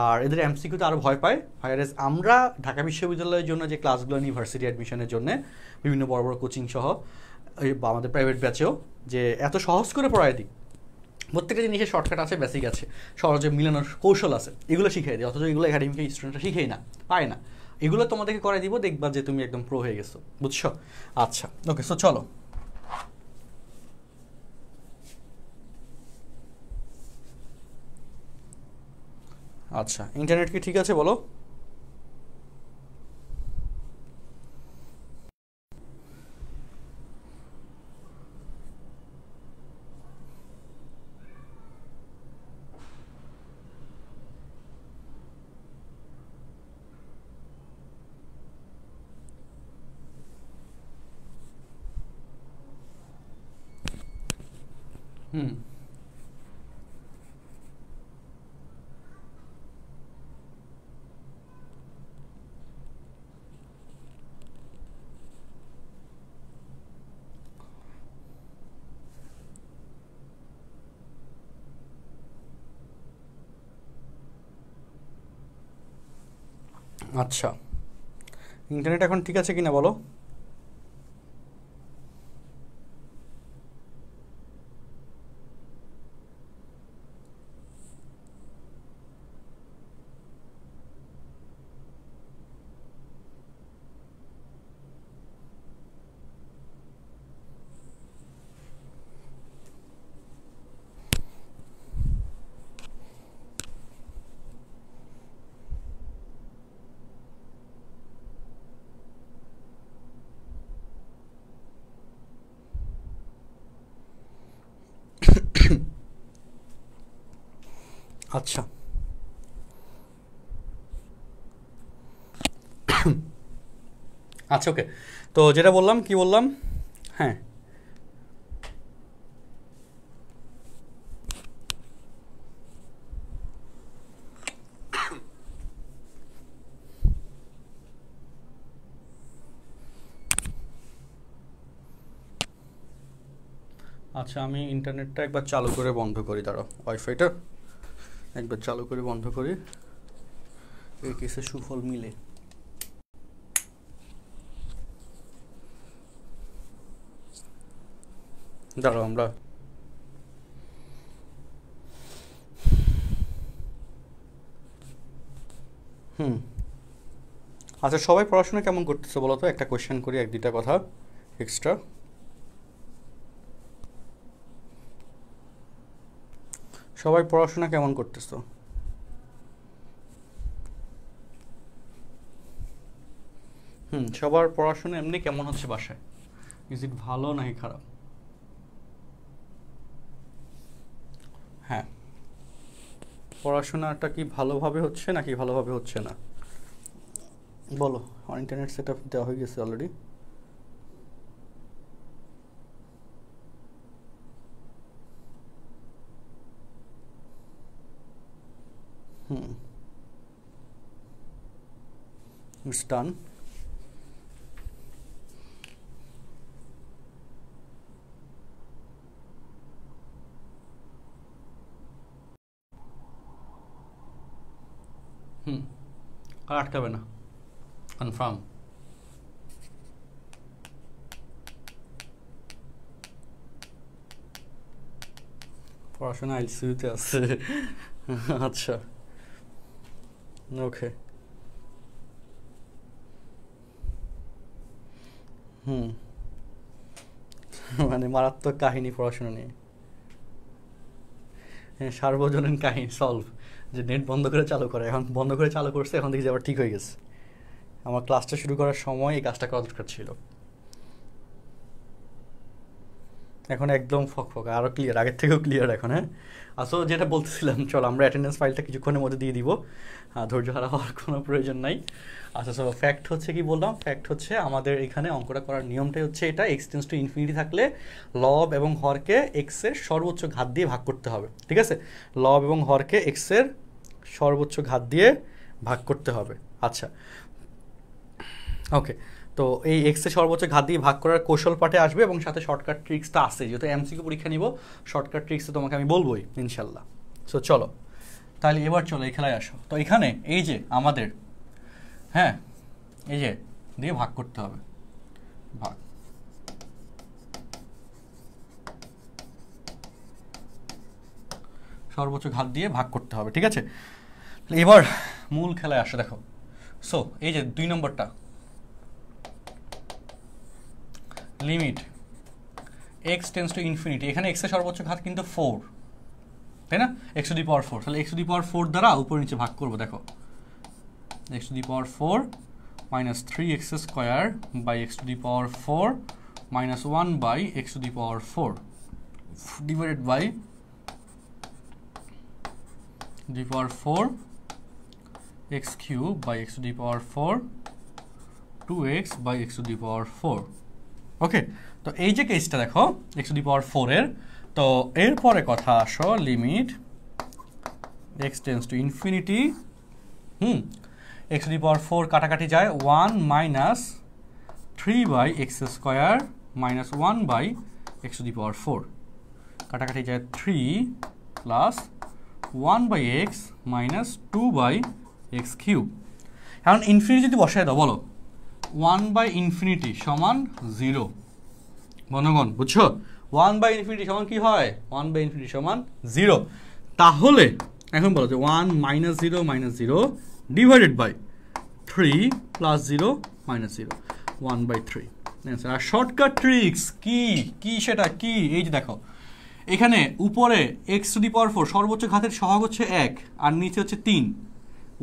আর এদের এমসিকিউতে আরও ভয় পায়। হায়ারেজ আমরা ঢাকা বিশ্ববিদ্যালয়ের জন্য যে ক্লাসগুলো, ইউনিভার্সিটি অ্যাডমিশনের জন্য বিভিন্ন বড় বড় কোচিং সহ বা আমাদের প্রাইভেট ব্যাচেও যে এত সহজ করে পড়ায় দিই, প্রত্যেকটা জিনিসের শর্টকাট আছে, বেসিক আছে, সহজে মিলানোর কৌশল আছে, এগুলো শিখিয়ে দিই। অথচ এগুলো একাডেমিকে স্টুডেন্টরা শিখেই না, পায় না। এগুলো তোমাদেরকে করাই দিব, দেখবা যে তুমি একদম প্রো হয়ে গেছো। বুঝছো? আচ্ছা, ওকে, সো চলো। আচ্ছা, ইন্টারনেট কি ঠিক আছে বলো? আচ্ছা, ইন্টারনেট এখন ঠিক আছে কিনা বলো? আচ্ছা, আচ্ছা, ওকে, তো যেটা বললাম, কি বললাম? হ্যাঁ, আচ্ছা, আমি ইন্টারনেটটা একবার চালু করে বন্ধ করি, দাঁড়াও, ওয়াইফাইটা একবার চালু করে বন্ধ করি, এই কেসে সুফল মিলে। দাঁড়াও আমরা আচ্ছা সবাই পড়াশোনা কেমন করতেছো বলো তো, একটা কোয়েশ্চেন করি, এক দুইটা কথা এক্সট্রা। সবাই পড়াশোনা কেমন করতেছো? সবার পড়াশোনা এমনি কেমন হচ্ছে বাসায়? ইজ ইট ভালো নাকি খারাপ? হ্যাঁ, পড়াশোনাটা কি ভালোভাবে হচ্ছে নাকি ভালোভাবে হচ্ছে না বলো। আমার ইন্টারনেট সেট আপ দেওয়া হয়ে গেছে অলরেডি। It's done. আর আটকাবে না, কনফার্ম। পড়াশোনা আইসিইউতে আছে। আচ্ছা ওকে। মানে মারাত্মক কাহিনী পড়াশোনা নিয়ে। সার্বজনীন কাহিনী সলভ, যে নেট বন্ধ করে চালু করে, এখন বন্ধ করে চালু করছে, এখন দেখি যে আবার ঠিক হয়ে গেছে। আমার ক্লাসটা শুরু করার সময় এই কাজটা করা দরকার ছিল। এখন একদম ফকফক, আরও ক্লিয়ার, আগের থেকেও ক্লিয়ার এখন। হ্যাঁ আসলে যেটা বলতেছিলাম, চলো আমরা অ্যাটেন্ডেন্স ফাইলটা কিছুক্ষণের মধ্যে দিয়ে দিব, ধৈর্য হারা হওয়ার কোনো প্রয়োজন নাই। আচ্ছা সো ফ্যাক্ট হচ্ছে কি বললাম, ফ্যাক্ট হচ্ছে আমাদের এখানে অঙ্কটা করার নিয়মটাই হচ্ছে এটা, এক্স টেন্ডস টু ইনফিনিটি থাকলে লব এবং হরকে এক্সের সর্বোচ্চ ঘাত দিয়ে ভাগ করতে হবে। ঠিক আছে, লব এবং হরকে এক্সের সর্বোচ্চ ঘাত দিয়ে ভাগ করতে হবে। আচ্ছা ওকে, তো এই এক্সের সর্বোচ্চ ঘাত দিয়ে ভাগ করার কৌশল পাঠে আসবে, এবং সাথে শর্টকাট ট্রিক্সটা আছে, যেহেতু এমসিকিউ পরীক্ষা নিব, শর্টকাট ট্রিক্স তোমাকে আমি বলবোই ইনশাল্লাহ। সো চলো তাহলে এবার চলো এই খেলায় আসো। তো এখানে এই যে আমাদের, হ্যাঁ এই যে দিয়ে ভাগ করতে হবে, ভাগ। সর্বোচ্চ ঘাত দিয়ে ভাগ করতে হবে, ঠিক আছে। এবার মূল খেলায় আসো, দেখো। সো এই যে 2 নম্বরটা, limit x tends to infinity, এখানে এক্সের সর্বোচ্চ ঘাত কিন্তু 4, তাই না, এক্স টু দি পাওয়ার 4। তাহলে এক্স টু দি পাওয়ার 4 দ্বারা উপর নিচে ভাগ করবো, দেখো x to the power 4 minus 3x square by x to the power 4 minus 1 by x to the power 4 divided by the power 4 x cube by x to the power 4 2x by x to the power 4। ওকে, তো এই যে কেসটা দেখো x to the power 4 এর, তো এরপরে কথা আসো limit x tends to infinity, x to the power 4 কাটাকাটি যায়, 1 minus 3 by x square minus 1 by x to the power 4 কাটাকাটি যায় 3 plus 1 by x minus 2 by x cube। এখন ইনফিনিটি যদি বসায় দাও, বলো 1 by infinity সমান 0, বন্ধুগণ বুঝছো? 1 by infinity সমান কি হয়? 1 by infinity সমান 0। তাহলে এখন বলো যে 1 minus 0 minus 0 divided by 3 plus 0 minus 0, 1 by 3 answer. আর শর্টকাট ট্রিক্স কি সেটা কি? এই যে দেখো এখানে উপরে x টু দি পাওয়ার 4 সর্বোচ্চ ঘাতের সহগ হচ্ছে 1 আর নিচে হচ্ছে 3,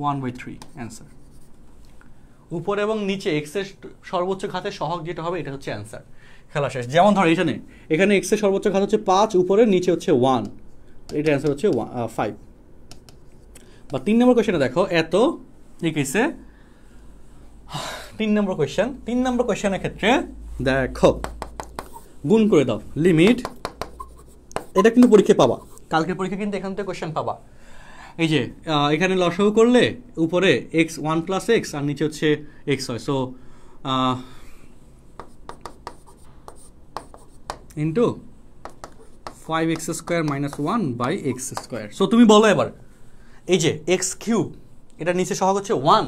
1 by 3 অ্যান্সার। উপরে এবং নিচে x এর সর্বোচ্চ ঘাতের সহগ যেটা হবে এটা হচ্ছে অ্যান্সার। খেলা শেষ। যেমন ধরো এখানে x এর সর্বোচ্চ ঘাত হচ্ছে 5, উপরে নিচে হচ্ছে 1, এটা অ্যান্সার হচ্ছে 5। বা 3 নম্বর কোয়েশ্চেনে দেখো এত এই কেসে 3 নম্বর কোয়েশ্চেনের ক্ষেত্রে দেখো গুণ করে দাও লিমিট, এটা কিন্তু পরীক্ষায় পাবা, কালকের পরীক্ষা কিন্তু এখান থেকে কোয়েশ্চেন পাবা। এই যে এখানে লসাগু করলে উপরে x 1 প্লাস x আর নিচে হচ্ছে x হয়, so into 5x square minus 1 by x square. So তুমি বলো এবার এই যে x কিউব এটা নিচে সহগ হচ্ছে 1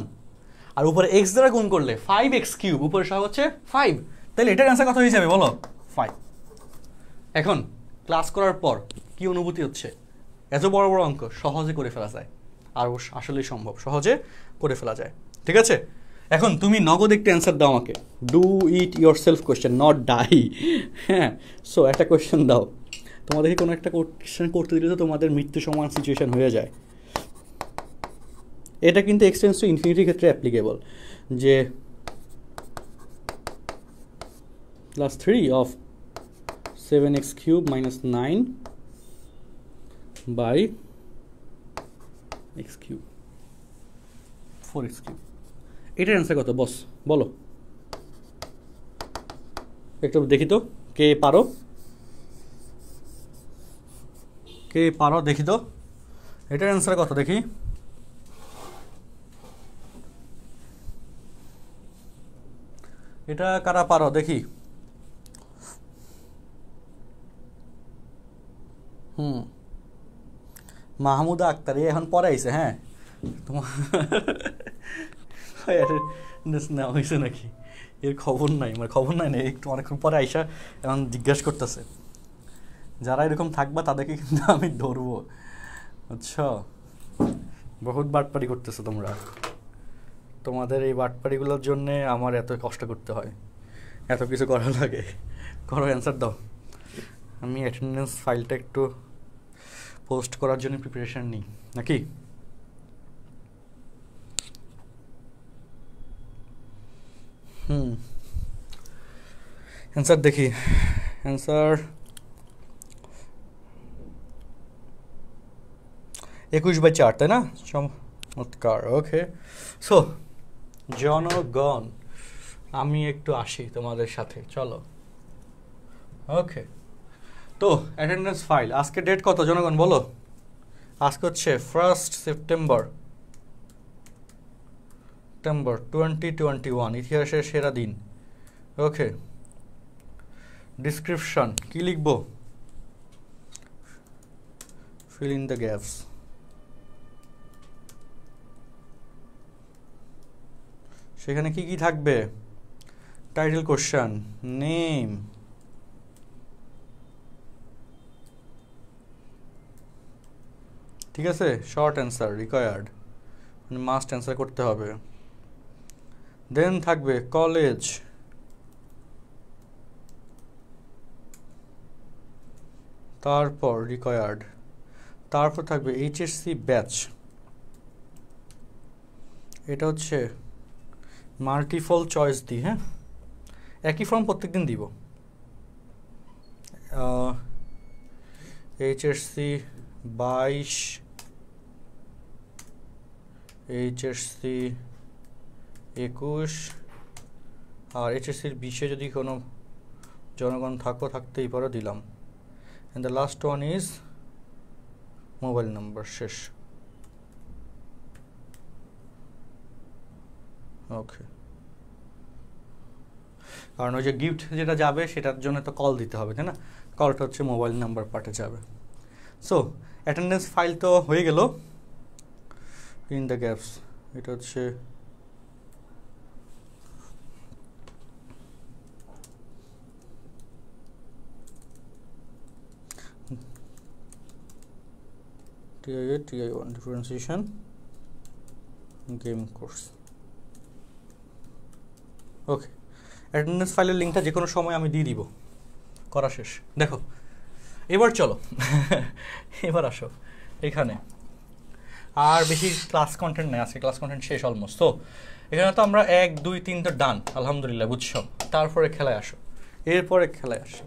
আর উপরে x দ্বারা গুণ করলে 5x কিউব উপরে সহগ হচ্ছে 5, তাহলে এটার অ্যান্সার কত হয়ে যাবে বলো? 5। এখন ক্লাস করার পর কি অনুভূতি হচ্ছে? এত বড় বড় অঙ্ক সহজে করে ফেলা যায়, আর আসলেই সম্ভব, সহজে করে ফেলা যায়। ঠিক আছে, এখন তুমি নগদ একটু অ্যান্সার দাও আমাকে। Do it yourself question, not die. হ্যাঁ, সো একটা কোয়েশ্চেন দাও। তোমাদেরকে কোনো একটা কোয়েশ্চেন করতে দিলে তো তোমাদের মৃত্যু সমান সিচুয়েশন হয়ে যায়। এটা কিন্তু এক্সটেন্স টু ইনফিনিটির ক্ষেত্রে অ্যাপ্লিকেবল, যে plus 3 of 7x cube minus 9 by x cube 4x cube. এটার অ্যান্সার কত বস বলো একটু দেখি তো, কে পারো দেখি তো, এটার অ্যান্সার কত দেখি। এটা কারা পারো দেখি। মাহমুদা আক্তার এখন পড়াইছে। হ্যাঁ, তোমার নেওয়া হয়েছে নাকি? এর খবর নাই, মানে খবর নাই না, একটু অনেকক্ষণ পরে আইসা এখন জিজ্ঞাসা করতেছে। যারা এরকম থাকবা তাদেরকে কিন্তু আমি ধরবো, আচ্ছা? বহুত বাটপাড়ি করতেছো তোমরা, তোমাদের এই বাটপাড়িগুলোর জন্যে আমার এত কষ্ট করতে হয়, এত কিছু করা লাগে। করো, অ্যান্সার দাও। আমি অ্যাটেন্ডেন্স ফাইলটা একটু পোস্ট করার জন্য প্রিপারেশন নিই নাকি? অ্যান্সার দেখি। অ্যান্সার 21/4, তাই না? চমৎকার। ওকে, সো জনগণ, আমি একটু আসি তোমাদের সাথে, চলো। ওকে, তো অ্যাটেন্ডেন্স ফাইল আজকে ডেট কত জনগণ বলো? আজকে হচ্ছে 1 সেপ্টেম্বর 2021, ইতিহাসের সেরা দিন। ওকে, ডিসক্রিপশন কি লিখবো? Fill in the gaps. সেখানে কি কি থাকবে? টাইটেল, কোশ্চেন, নেম, ঠিক আছে, শর্ট অ্যান্সার রিকোয়ার্ড, মানে মাস্ট অ্যান্সার করতে হবে। দেন থাকবে কলেজ, তারপর রিকোয়ার্ড, তারপর থাকবে এইচএসসি ব্যাচ। এটা হচ্ছে মাল্টিপল চয়েস দিই, হ্যাঁ, একই ফর্ম প্রত্যেকদিন দিব। এইচএসসি 22, এইচএসসি 21, আর এইচএসসির 20-এ যদি কোনো জনগণ থাকতেই পারো দিলাম। And the last one is mobile number, শেষ। ওকে, কারণ ওই যে গিফট যেটা যাবে সেটার জন্য তো কল দিতে হবে, তাই না? কলটা হচ্ছে মোবাইল নাম্বার পার্টে যাবে। সো অ্যাটেন্ডেন্স ফাইল তো হয়ে গেল। ইন দ্য গ্যাপস, এটা হচ্ছে TI-A, TI-1 differentiation game course. Okay, attendance ফাইলের লিঙ্কটা যে কোনো সময় আমি দিয়ে দিব। করা শেষ। দেখো এবার চলো এবার আসো এখানে। আর বেশি ক্লাস কন্টেন্ট নেই আজকে, ক্লাস কন্টেন্ট শেষ অলমোস্ট। তো এখানে তো আমরা 1, 2, 3 তো ডান, আলহামদুলিল্লাহ, বুঝছো? তারপরে খেলায় আসো, এরপরে খেলায় আসো।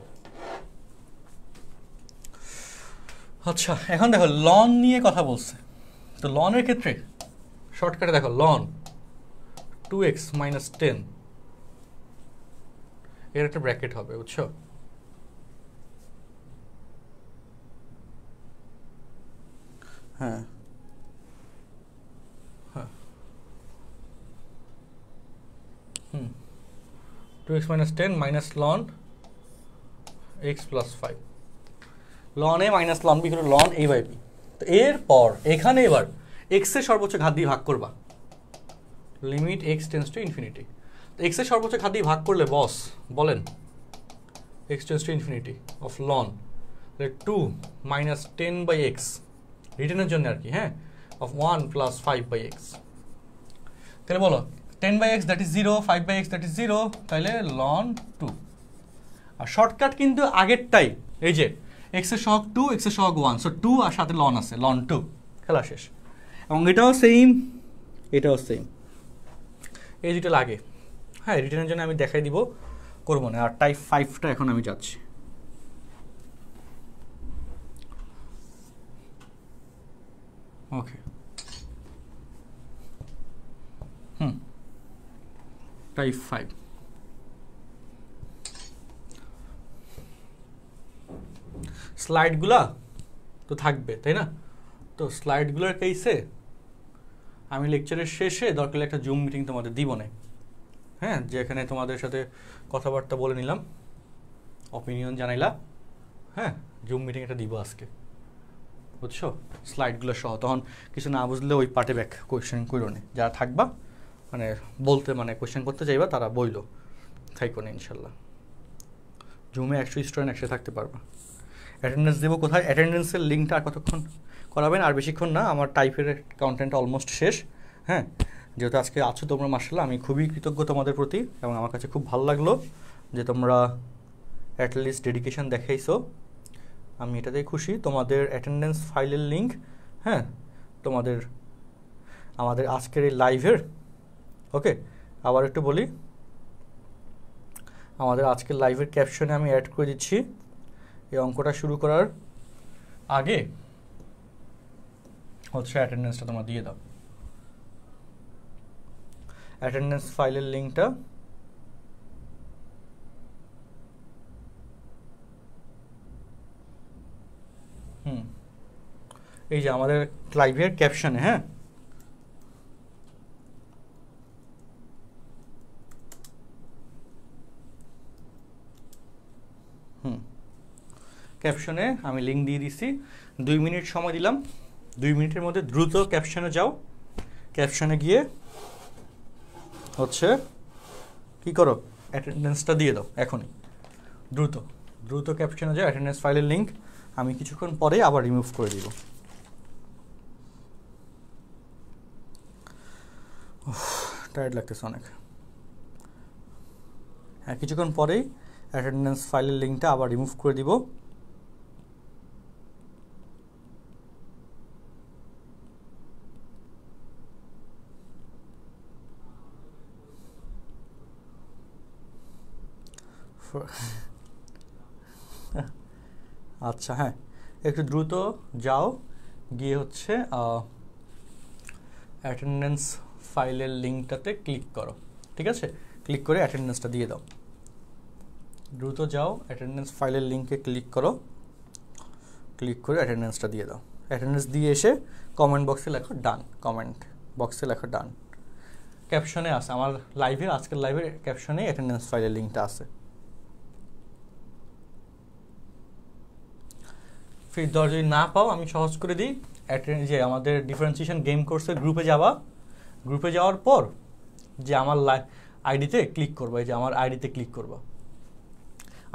আচ্ছা, এখন দেখো লন নিয়ে কথা বলছে। তো লনের ক্ষেত্রে শর্টকাটে দেখো, লন 2x - 10 এর একটা ব্র্যাকেট হবে, বুঝছো? হ্যাঁ, 2x - 10 minus ln x + 5, ln a minus ln b হলো লন a/b। তো এরপর এখানে এবার x এর সর্বোচ্চ ঘাত দিয়ে ভাগ করবা, limit x tends to infinity. তো x এর সর্বোচ্চ ঘাত দিয়ে ভাগ করলে বস বলেন x tends to infinity of loan, তাহলে 2 মাইনাস 10 বাই এক্স রিটার্নের জন্য আর কি, হ্যাঁ, অফ 1 প্লাস 5 বাই এক্স। তাহলে বলো 10 by x that is 0, 5 by x that is 0, তাহলে লন 2। আর শর্টকাট কিন্তু আগেরটাই, এই যে এক্স এর সহগ 2, এক্স এর সহগ 1, সো 2 আর সাথে লন আছে, লন 2, খেলা শেষ। এবং এটাও সেম, এটাও সেম, এই দুটো লাগে। হ্যাঁ, রিটার্নের জন্য আমি দেখাই দিব, করবো না। আর টাইপ 5টা এখন আমি যাচ্ছি। ওকে, টাইপ 5, স্লাইডগুলা তো থাকবে তাই না? তো স্লাইডগুলোর কেসে আমি লেকচারের শেষে দরকার একটা জুম মিটিং তোমাদের দিব না, হ্যাঁ, যেখানে তোমাদের সাথে কথাবার্তা বলে নিলাম, অপিনিয়ন জানাইলা, হ্যাঁ, জুম মিটিং একটা দিব আজকে, বুঝছো, স্লাইডগুলো সহ। তখন কিছু না বুঝলে ওই পার্টে ব্যাক কোয়েশ্চেন করো না, যারা থাকবা মানে বলতে মানে কোয়েশ্চেন করতে চাইবা তারা বইলো, থাইকো না ইনশাল্লাহ। জুমে 100 স্টুডেন্ট একসাথে থাকতে পারবা। অ্যাটেন্ডেন্স দেবো কোথায়? অ্যাটেন্ডেন্সের লিঙ্কটা আর কতক্ষণ করাবেন? আর বেশিক্ষণ না, আমার টাইপের কন্টেন্ট অলমোস্ট শেষ। হ্যাঁ, যেহেতু আজকে আছো তোমরা মাশাআল্লাহ, আমি খুবই কৃতজ্ঞ তোমাদের প্রতি, এবং আমার কাছে খুব ভালো লাগলো যে তোমরা অ্যাটলিস্ট ডেডিকেশন দেখাইছো, আমি এটাতেই খুশি। তোমাদের অ্যাটেন্ডেন্স ফাইলের লিঙ্ক, হ্যাঁ, তোমাদের আমাদের আজকের এই লাইভের, ওকে, আবার একটু বলি, আমাদের আজকের লাইভের ক্যাপশনে আমি অ্যাড করে দিচ্ছি। এই অঙ্কটা শুরু করার আগে হচ্ছে অ্যাটেন্ডেন্সটা তোমরা দিয়ে দাও, অ্যাটেন্ডেন্স ফাইলের লিঙ্কটা। এই যে আমাদের লাইভের ক্যাপশনে, হ্যাঁ, ক্যাপশনে আমি লিঙ্ক দিয়ে দিছি। 2 মিনিট সময় দিলাম, 2 মিনিটের মধ্যে দ্রুত ক্যাপশনে যাও, ক্যাপশনে গিয়ে হচ্ছে কি করো, অ্যাটেন্ডেন্সটা দিয়ে দাও এখনই, দ্রুত দ্রুত ক্যাপশনে যাও, অ্যাটেন্ডেন্স ফাইলের লিঙ্ক আমি কিছুক্ষণ পরে আবার রিমুভ করে দিব। টায়ার্ড লাগতেছে অনেক। হ্যাঁ, কিছুক্ষণ পরেই অ্যাটেন্ডেন্স ফাইলের লিঙ্কটা আবার রিমুভ করে দিব। আচ্ছা, হ্যাঁ, একটু দ্রুত যাও, গিয়ে হচ্ছে অ্যাটেন্ডেন্স ফাইলের লিঙ্কটাতে ক্লিক করো, ঠিক আছে, ক্লিক করে অ্যাটেন্ডেন্সটা দিয়ে দাও। দ্রুত যাও, অ্যাটেন্ডেন্স ফাইলের লিঙ্কে ক্লিক করো, ক্লিক করে অ্যাটেন্ডেন্সটা দিয়ে দাও। অ্যাটেন্ডেন্স দিয়ে এসে কমেন্ট বক্সে লেখো ডান, কমেন্ট বক্সে লেখো ডান। ক্যাপশনে আছে আমার লাইভের, আজকের লাইভের ক্যাপশনে অ্যাটেন্ডেন্স ফাইলের লিঙ্কটা আছে। ফির ধর যদি না পাও, আমি সহজ করে দিই, যে আমাদের ডিফারেন্সিয়েশন গেম কোর্সের গ্রুপে যাবা, গ্রুপে যাওয়ার পর যে আমার আইডিতে ক্লিক করবা, এই যে আমার আইডিতে ক্লিক করবা,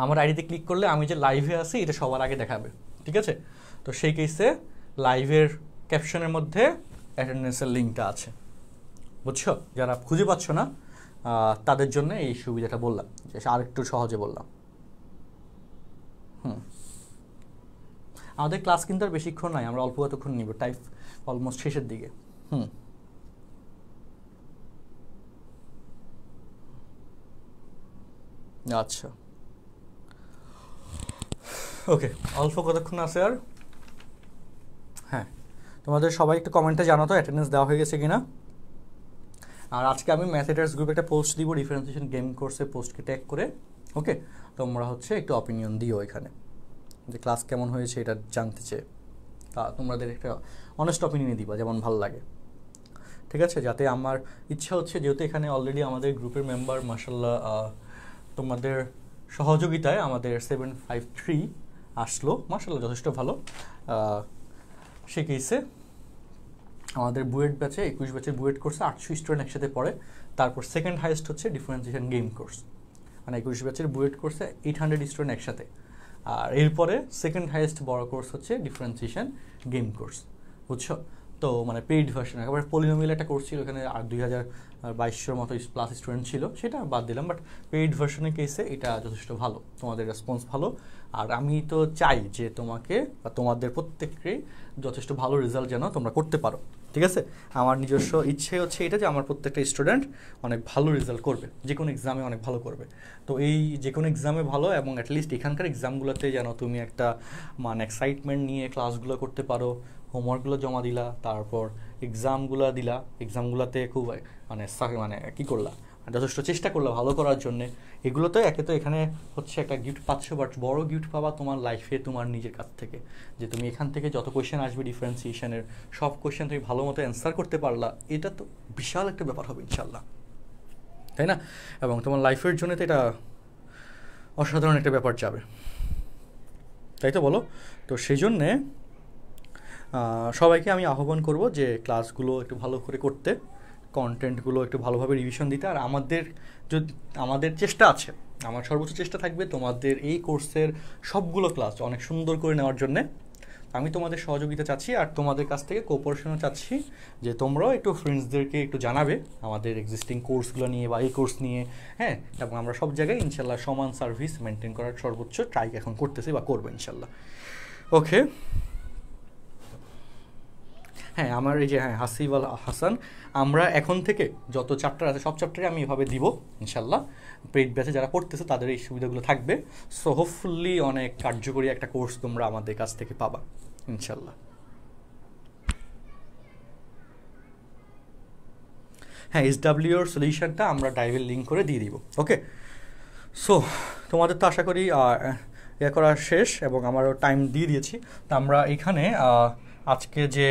আমার আইডিতে ক্লিক করলে আমি যে লাইভে আছি এটা সবার আগে দেখাবে, ঠিক আছে। তো সেই কেসে লাইভের ক্যাপশনের মধ্যে অ্যাটেন্ডেন্সের লিঙ্কটা আছে, বুঝছো। যারা খুঁজে পাচ্ছ না তাদের জন্য এই সুবিধাটা বললাম, যে আরেকটু সহজে বললাম। আমাদের ক্লাস কিন্তু আর বেশিক্ষণ নাই, আমরা অল্প কতক্ষণ নিব, টাইপ অলমোস্ট শেষের দিকে। আচ্ছা, ওকে, অল্প কতক্ষণ আছে আর। হ্যাঁ, তোমাদের সবাই একটু কমেন্টে জানো তো অ্যাটেন্ডেন্স দেওয়া হয়ে গেছে কিনা। আর আজকে আমি ম্যাথেটার্স গ্রুপে একটা পোস্ট দিব, ডিফারেন্সিয়েশন গেম কোর্সে পোস্টকে ট্যাগ করে, ওকে। তোমরা হচ্ছে একটু অপিনিয়ন দিও এখানে, যে ক্লাস কেমন হয়েছে এটা জানতে চেয়ে, তা তোমাদের একটা অনেস্ট অপিনিয়ন দিবা, যেমন ভালো লাগে, ঠিক আছে। যাতে আমার ইচ্ছা হচ্ছে, যেহেতু এখানে অলরেডি আমাদের গ্রুপের মেম্বার মাশাআল্লাহ তোমাদের সহযোগিতায় আমাদের 753 আসলো, মাশাআল্লাহ যথেষ্ট ভালো। সে কেসে আমাদের বুয়েট ব্যাচে 21 ব্যাচে বুয়েট কোর্সে 800 স্টুডেন্ট একসাথে পড়ে, তারপর সেকেন্ড হাইয়েস্ট হচ্ছে ডিফারেন্সিয়েশন গেম কোর্স। মানে 21 ব্যাচের বুয়েট কোর্সে 800 স্টুডেন্ট একসাথে। আর এরপরে সেকেন্ড হাইয়েস্ট বড় কোর্স হচ্ছে ডিফারেন্সিয়েশন গেম কোর্স, বুঝছো? তো মানে পেইড ভার্সন, একেবারে পলিনোমিয়াল একটা কোর্স ছিল, এখানে আর 2200 মতো প্লাস স্টুডেন্ট ছিল, সেটা বাদ দিলাম। বাট পেইড ভার্সনের কেসে এটা যথেষ্ট ভালো, তোমাদের রেসপন্স ভালো। আর আমি তো চাই যে তোমাকে বা তোমাদের প্রত্যেককেই যথেষ্ট ভালো রেজাল্ট যেন তোমরা করতে পারো, ঠিক আছে? আমার নিজস্ব ইচ্ছে হচ্ছে এটা যে আমার প্রত্যেকটা স্টুডেন্ট অনেক ভালো রেজাল্ট করবে, যে কোনো এক্সামে অনেক ভালো করবে। তো এই যে কোনো এক্সামে ভালো, এবং অ্যাটলিস্ট এখানকার এক্সামগুলোতে যেন তুমি একটা মানে এক্সাইটমেন্ট নিয়ে ক্লাসগুলো করতে পারো, হোমওয়ার্কগুলো জমা দিলা, তারপর এক্সামগুলো দিলা, এক্সামগুলোতে খুব মানে কী করলা, যথেষ্ট চেষ্টা করলা ভালো করার জন্যে। এগুলোতে একে তো এখানে হচ্ছে একটা গিফট পাচ্ছ, বাট বড় গিফট পাবা তোমার লাইফে তোমার নিজের কাছ থেকে, যে তুমি এখান থেকে যত কোয়েশ্চেন আসবে ডিফারেন্সিয়েশনের সব কোয়েশ্চেন তুমি ভালো মতো অ্যান্সার করতে পারলা, এটা তো বিশাল একটা ব্যাপার হবে ইনশাল্লাহ, তাই না? এবং তোমার লাইফের জন্য তো এটা অসাধারণ একটা ব্যাপার যাবে, তাই তো বলো? তো সেই জন্যে সবাইকে আমি আহ্বান করব যে ক্লাসগুলো একটু ভালো করে করতে, কন্টেন্টগুলো একটু ভালোভাবে রিভিশন দিতে। আর আমাদের চেষ্টা আছে, আমার সর্বোচ্চ চেষ্টা থাকবে তোমাদের এই কোর্সের সবগুলো ক্লাস অনেক সুন্দর করে নেওয়ার জন্যে। আমি তোমাদের সহযোগিতা চাচ্ছি, আর তোমাদের কাছ থেকে কোঅপারেশনও চাচ্ছি, যে তোমরাও একটু ফ্রেন্ডসদেরকে একটু জানাবে আমাদের এক্সিস্টিং কোর্সগুলো নিয়ে বা এই কোর্স নিয়ে, হ্যাঁ। এবং আমরা সব জায়গায় ইনশাল্লাহ সমান সার্ভিস মেনটেন করার সর্বোচ্চ ট্রাই এখন করতেছি বা করবো ইনশাল্লাহ। ওকে, হ্যাঁ আমার এই যে হাসিব আল হাসান, আমরা এখন থেকে যত চ্যাপ্টার আছে সব চ্যাপ্টারে আমি এভাবে দিব ইনশাল্লাহ। পেইড ব্যাচে যারা পড়তেছে তাদের এই সুবিধাগুলো থাকবে। সো হোপফুলি অনেক কার্যকরী একটা কোর্স তোমরা আমাদের কাছ থেকে পাবা ইনশাল্লাহ। হ্যাঁ, SWর সলিউশনটা আমরা ড্রাইভের লিঙ্ক করে দিয়ে দিব। ওকে, সো তোমাদের তো আশা করি ইয়ে করা শেষ, এবং আমারও টাইম দিয়ে দিয়েছি। তো আমরা এখানে আজকে যে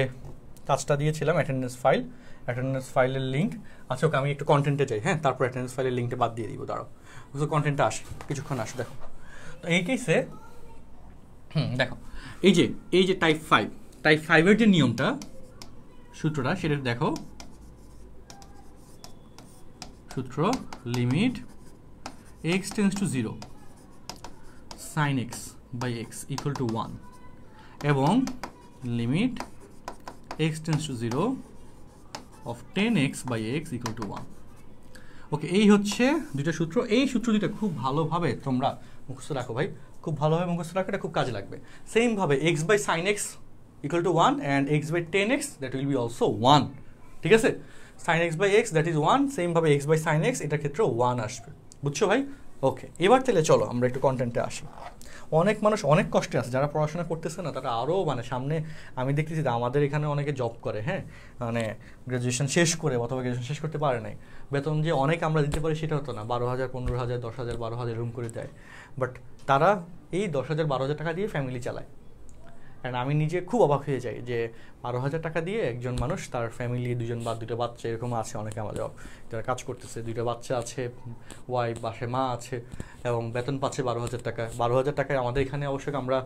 কাজটা দিয়েছিলাম অ্যাটেন্ডেন্স ফাইলের লিঙ্ক, আচ্ছা ওকে আমি একটু কন্টেন্টে যাই, হ্যাঁ, তারপর অ্যাটেন্ডেন্স ফাইলের লিঙ্কটা বাদ দিয়ে দিব। দাঁড়াও, বুঝলো, কন্টেন্টটা আসে কিছুক্ষণ আসে। দেখো তো এই কেসে দেখো এই যে টাইপ 5-এর যে নিয়মটা, সূত্রটা সেটা দেখো। সূত্র limit x tends to 0 sin x by x equal to 1 এবং limit x tends to 0 of 10x by x equal to 1। ওকে, এই হচ্ছে দুইটা সূত্র। এই সূত্র দুইটা খুব ভালোভাবে তোমরা মুখস্থ রাখো ভাই, খুব ভালোভাবে মুখস্থ রাখো, এটা খুব কাজে লাগবে। সেমভাবে x by sin x equal to 1 and x by 10x that will be also 1, ঠিক আছে? sin x by x that is 1, সেমভাবে x by sin x এটার ক্ষেত্রে 1 আসবে, বুঝছো ভাই? ওকে, এবার তাহলে চলো আমরা একটু কন্টেন্টে আসি। অনেক মানুষ অনেক কষ্টে আছে, যারা পড়াশোনা করতেছে না তারা আরও মানে সামনে, আমি দেখতেছি যে আমাদের এখানে অনেকে জব করে, হ্যাঁ, মানে গ্র্যাজুয়েশন শেষ করে অথবা গ্র্যাজুয়েশন শেষ করতে পারে নাই, বেতন যে অনেক আমরা দিতে পারি সেটা হতো না, 12,000 15,000 10,000 12,000 রুম করে দেয়, বাট তারা এই 10,000 12,000 টাকা দিয়ে ফ্যামিলি চালায়। কারণ আমি নিজে খুব অবাক হয়ে যাই যে 12,000 টাকা দিয়ে একজন মানুষ তার ফ্যামিলি 2জন বা 2টা বাচ্চা এরকম আছে, অনেকে আমাদের যারা কাজ করতেছে 2টা বাচ্চা আছে, ওয়াইফ বাসায় মা আছে, এবং বেতন পাচ্ছে 12,000 টাকা। 12,000 টাকায় আমাদের এখানে অবশ্যই আমরা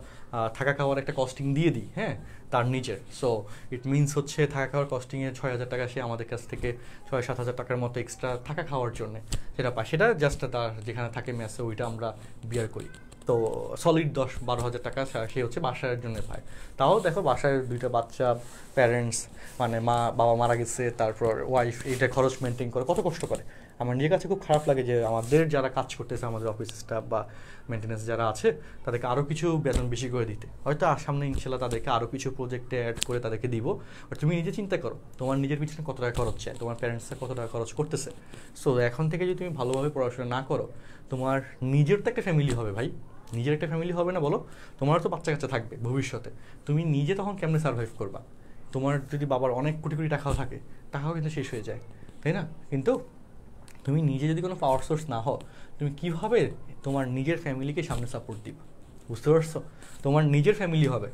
থাকা খাওয়ার একটা কস্টিং দিয়ে দিই, হ্যাঁ, তার নিজের। সো ইট মিনস হচ্ছে থাকা খাওয়ার কস্টিংয়ে 6,000 টাকা সে আমাদের কাছ থেকে 6-7,000 টাকার মতো এক্সট্রা থাকা খাওয়ার জন্য সেটা পায়, সেটা জাস্ট তার যেখানে থাকে মেসে ওইটা আমরা বিয়ার করি। তো সলিড 10-12,000 টাকা সে হচ্ছে বাসার জন্য পায়। তাও দেখো বাসায় 2টা বাচ্চা, প্যারেন্টস মানে বাবা মারা গেছে, তারপর ওয়াইফ, এইটা খরচ মেনটেন করে কত কষ্ট করে। আমার নিজের কাছে খুব খারাপ লাগে যে আমাদের যারা কাজ করতেছে, আমাদের অফিস স্টাফ বা মেনটেন্যান্স যারা আছে, তাদেরকে আরও কিছু বেতন বেশি করে দিতে। হয়তো সামনে ইনশাল্লাহ তাদেরকে আরও কিছু প্রজেক্টে অ্যাড করে তাদেরকে দিব। বাট তুমি নিজে চিন্তা করো তোমার নিজের পিছনে কত টাকা খরচ চায়, তোমার প্যারেন্টসরা কত টাকা খরচ করতেছে। সো এখন থেকে যদি তুমি ভালোভাবে পড়াশোনা না করো, তোমার নিজের তো একটা ফ্যামিলি হবে ভাই, নিজের একটা ফ্যামিলি হবে না বলো? তোমার তো বাচ্চা কাচ্চা থাকবে ভবিষ্যতে, তুমি নিজে তখন কেমনে সার্ভাইভ করবা? তোমার যদি বাবার অনেক কোটি কোটি টাকাও থাকে, টাকাও কিন্তু শেষ হয়ে যায়, তাই না? কিন্তু তুমি নিজে যদি কোনো পাওয়ার সোর্স না হও, তুমি কীভাবে তোমার নিজের ফ্যামিলিকে সামনে সাপোর্ট দিবা? বুঝতে পারছো? তোমার নিজের ফ্যামিলি হবে,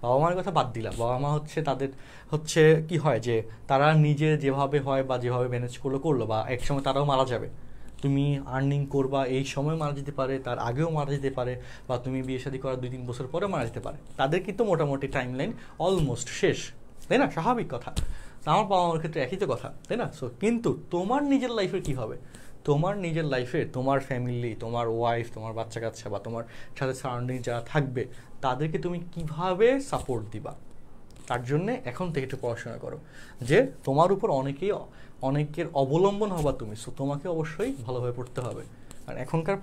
বাবা মার কথা বাদ দিলা। বাবা মা হচ্ছে তাদের হচ্ছে কি হয় যে তারা নিজে যেভাবে হয় বা যেভাবে ম্যানেজ করলো বা একসময় তারাও মারা যাবে। তুমি আর্নিং করবা, এই সময় মারা যেতে পারে, তার আগেও মারা যেতে পারে, বা তুমি বিয়ে শাদী করার 2-3 বছর পরে মারা যেতে পারে। তাদের কিন্তু মোটামুটি টাইম লাইন অলমোস্ট শেষ, তাই না? স্বাভাবিক কথা। আমার বাবা মার ক্ষেত্রে একই তো কথা, তাই না? সো কিন্তু তোমার নিজের লাইফের কী হবে? তোমার নিজের লাইফে তোমার ফ্যামিলি, তোমার ওয়াইফ, তোমার বাচ্চা কাচ্চা বা তোমার সাথে সারাউন্ডিং যারা থাকবে তাদেরকে তুমি কিভাবে সাপোর্ট দিবা, তার জন্যে এখন থেকে একটু পড়াশোনা করো। যে তোমার উপর অনেকের অবলম্বন হবা তুমি, সো তোমাকে অবশ্যই ভালোভাবে পড়তে হবে। আর এখনকার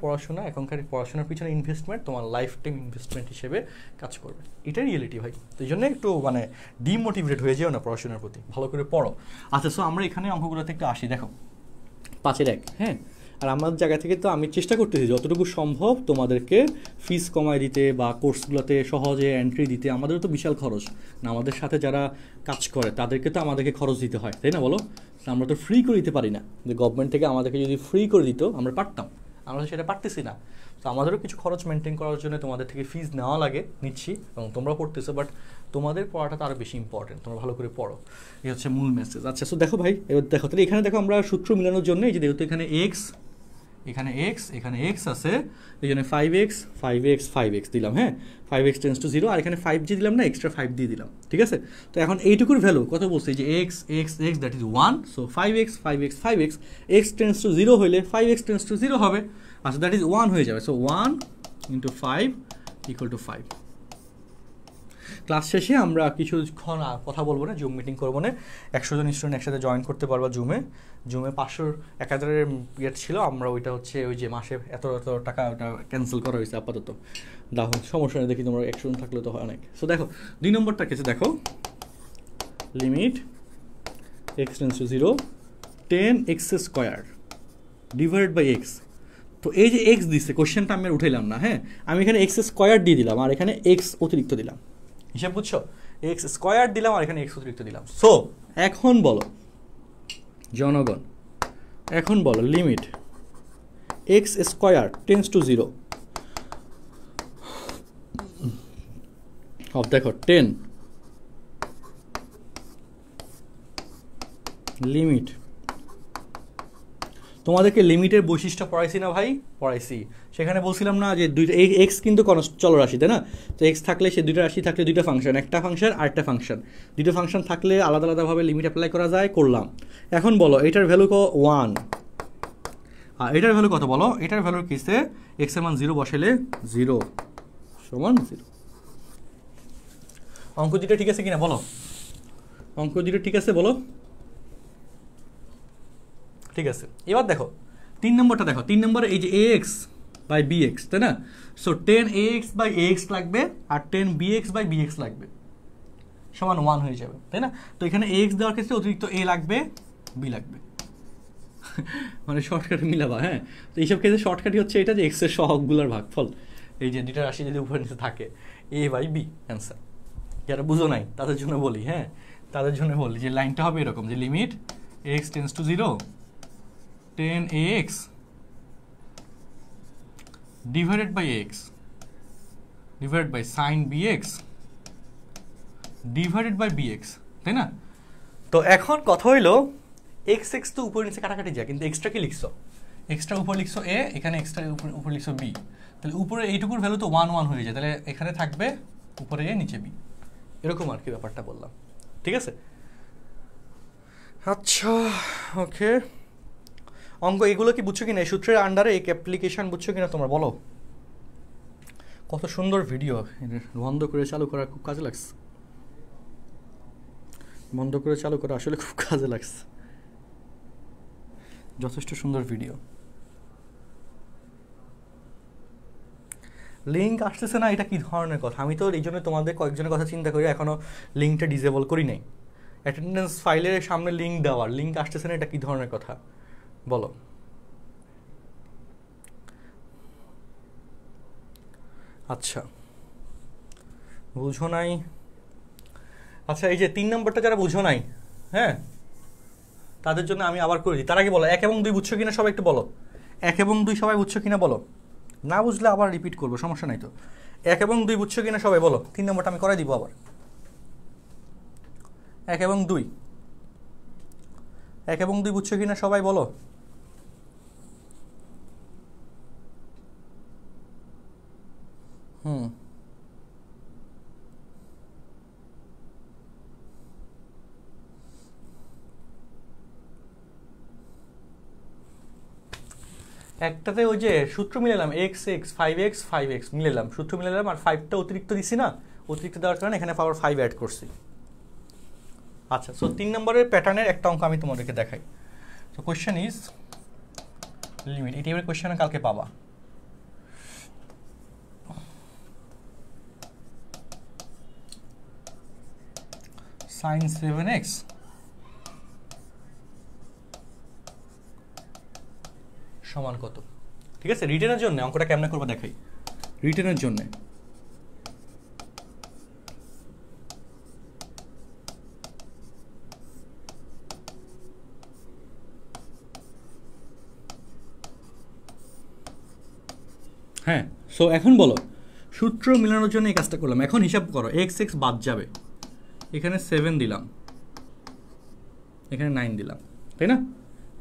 পড়াশোনার পিছনে ইনভেস্টমেন্ট তোমার লাইফ টাইম ইনভেস্টমেন্ট হিসেবে কাজ করবে, এটাই রিয়েলিটি ভাই। তো এই জন্য একটু মানে ডিমোটিভেট হয়ে যেও না পড়াশোনার প্রতি, ভালো করে পড়ো। আচ্ছা, সো আমরা এখানে অঙ্কগুলোতে একটু আসি। দেখো 5-এর 1, হ্যাঁ। আর আমার জায়গা থেকে তো আমি চেষ্টা করতেছি যতটুকু সম্ভব তোমাদেরকে ফিস কমায় দিতে বা কোর্সগুলোতে সহজে এন্ট্রি দিতে। আমাদেরও তো বিশাল খরচ না, আমাদের সাথে যারা কাজ করে তাদেরকে তো আমাদেরকে খরচ দিতে হয়, তাই না বলো? আমরা তো ফ্রি করে দিতে পারি না। যে গভর্নমেন্ট থেকে আমাদেরকে যদি ফ্রি করে দিত আমরা পারতাম, আমরা সেটা পারতেছি না। তো আমাদেরও কিছু খরচ মেনটেন করার জন্য তোমাদের থেকে ফিস নেওয়া লাগে, নিচ্ছি, এবং তোমরা পড়তেছো, বাট তোমাদের পড়াটা তো আরও বেশি ইম্পর্টেন্ট, তোমরা ভালো করে পড়ো, এই হচ্ছে মূল মেসেজ। আচ্ছা, সো দেখো ভাই, এবার দেখো তাহলে এখানে দেখো আমরা সূত্র মিলানোর জন্য এই যে যেহেতু এখানে এক্স, এখানে এক্স আছে, এই জন্য 5x দিলাম, হ্যাঁ। 5x টেন্স টু 0, আর এখানে 5g দিলাম না, এক্সট্রা 5 দিয়ে দিলাম, ঠিক আছে। তো এখন এইটুকুর ভ্যালু কত বলছে যে x that is 1, so 5x x tends to 0 হইলে 5x টেন্স টু 0 হবে, আচ্ছা দ্যাট ইজ 1 হয়ে যাবে। সো 1 × 5 = 5। ক্লাস শেষে আমরা কিছুক্ষণ কথা বলবো না, জুম মিটিং করবো না, 100 জন স্টুডেন্ট একসাথে জয়েন করতে পারবা জুমে 500-1000-এর ইয়েট ছিল, আমরা ওইটা হচ্ছে ওই যে মাসে এত টাকা ওটা ক্যান্সেল করা হয়েছে আপাতত। দেখো সমস্যা নেই, দেখি তোমরা 100 জন থাকলে তো হয় অনেক। সো দেখো 2 নম্বরটা কেছে, দেখো limit x tends to 0 10x² divided by x। তো এই যে x দিচ্ছে, কোশ্চেনটা আমি আর উঠাইলাম না, হ্যাঁ, আমি এখানে x² দিয়ে দিলাম আর এখানে x অতিরিক্ত দিলাম, হিসাব বুঝছো? x² দিলাম আর এখানে x অতিরিক্ত দিলাম। সো এখন বলো জনগণ, এখন বলো limit x² tense to 0 of, দেখো 10 লিমিট, তোমাদেরকে লিমিটের বৈশিষ্ট্য পড়াইছি না ভাই? পড়াইছি। সেখানে বলছিলাম না যে দুইটা এক্স কিন্তু কোনো চলরাশি, তাই না? তো এক্স থাকলে সে দুইটা রাশি থাকলে দুইটা ফাংশন, একটা ফাংশন আর একটা ফাংশন, দুইটা ফাংশন থাকলে আলাদা আলাদাভাবে লিমিট অ্যাপ্লাই করা যায়, করলাম। এখন বলো এটার ভ্যালু 1 আর এটার ভ্যালু কত বলো? এটার ভ্যালু কিসে এক্স এর মান 0 বসাইলে 0 সমান 0। অঙ্ক দুটো ঠিক আছে কিনা বলো? অঙ্ক দুটো ঠিক আছে বলো? ঠিক আছে। এবার দেখো 3 নম্বরটা, দেখো 3 নম্বরে এই যে ax/bx, তাই না? সো 10ax/ax লাগবে আর 10bx/bx লাগবে, সমান 1 হয়ে যাবে, তাই না? তো এখানে ax দেওয়ার ক্ষেত্রে অতিরিক্ত a লাগবে, b লাগবে, মানে শর্টকাটে মিলাবা, হ্যাঁ। তো এইসব ক্ষেত্রে শর্টকাটই হচ্ছে এটা যে x এর সহগগুলোর ভাগফল, এই যে দুইটা রাশি যদি উপরে নিচে থাকে a/b অ্যান্সার। যারা বুঝো নাই তাদের জন্য বলি, হ্যাঁ, তাদের জন্য বলি যে লাইনটা হবে এরকম যে limit x tends to 0 10ax divided by x divided by sin bx divided by bx, তাই না? তো এখন কথা হইলো x তো উপরে নিচে কাটাকাটি যায়, কিন্তু এক্সট্রা কি লিখছো? এক্সট্রা উপরে লিখছো a, এখানে এক্সট্রা উপরে লিখছো b, তাহলে উপরে এইটুকুর ভ্যালু তো 1 হয়ে যায়, তাহলে এখানে থাকবে উপরে a নিচে b, এরকম আর কি ব্যাপারটা বললাম, ঠিক আছে? আচ্ছা, ওকে। অঙ্ক এগুলো কি বুঝছো কিনা? এই সূত্রের আন্ডারে এই অ্যাপ্লিকেশন বুঝছো কিনা তোমরা বলো? কত সুন্দর ভিডিও, বন্ধ করে চালু করা খুব কাজে লাগছে, বন্ধ করে চালু করা আসলে খুব কাজে লাগছে, যথেষ্ট সুন্দর ভিডিও। লিঙ্ক আসতেছে না, এটা কি ধরনের কথা? আমি তো এই জন্য তোমাদের কয়েকজনের কথা চিন্তা করি এখনো লিঙ্কটা ডিসেবল করি নাই। অ্যাটেন্ডেন্স ফাইলের সামনে লিঙ্ক দেওয়ার, লিঙ্ক আসতেছে না, এটা কি ধরনের কথা বলো? আচ্ছা, বুঝো নাই? আচ্ছা, এই যে 3 নম্বরটা যারা বুঝো নাই, হ্যাঁ, তাদের জন্য আমি আবার করে দিই। তার আগে বলো 1 এবং 2 বুঝছো কিনা সবাই একটু বলো। 1 এবং 2 সবাই বুঝছো কিনা বলো? না বুঝলে আবার রিপিট করবো, সমস্যা নাই তো। 1 এবং 2 বুঝছো কিনা সবাই বলো। 3 নম্বরটা আমি করে দিব আবার। 1 এবং 2, 1 এবং 2 বুঝছো কিনা সবাই বলো। একটাতে ওই যে সূত্র মিলালাম এক্স এক্স 5x মিলালাম, সূত্র মিলালাম, আর 5টা অতিরিক্ত দিছি না, অতিরিক্ত দেওয়ার কারণে এখানে পাওয়ার 5 অ্যাড করছি। আচ্ছা, সো 3 নম্বরের প্যাটার্নের একটা অঙ্ক আমি তোমাদেরকে দেখাই। তো কোয়েশ্চেন ইজ লিমিট, এই টাইপের কোয়েশ্চেন কালকে পাবা। sin 7x সমান কত? ঠিক আছে, রিটেনের জন্য অঙ্কটা কেমনে করবো দেখাই। রিটেনের জন্য হ্যাঁ, সো এখন বলো সূত্র মিলানোর জন্য এই কাজটা করলাম। এখন হিসাব করো, এক্স এক্স বাদ যাবে, এখানে 7 দিলাম, এখানে 9 দিলাম, তাই না?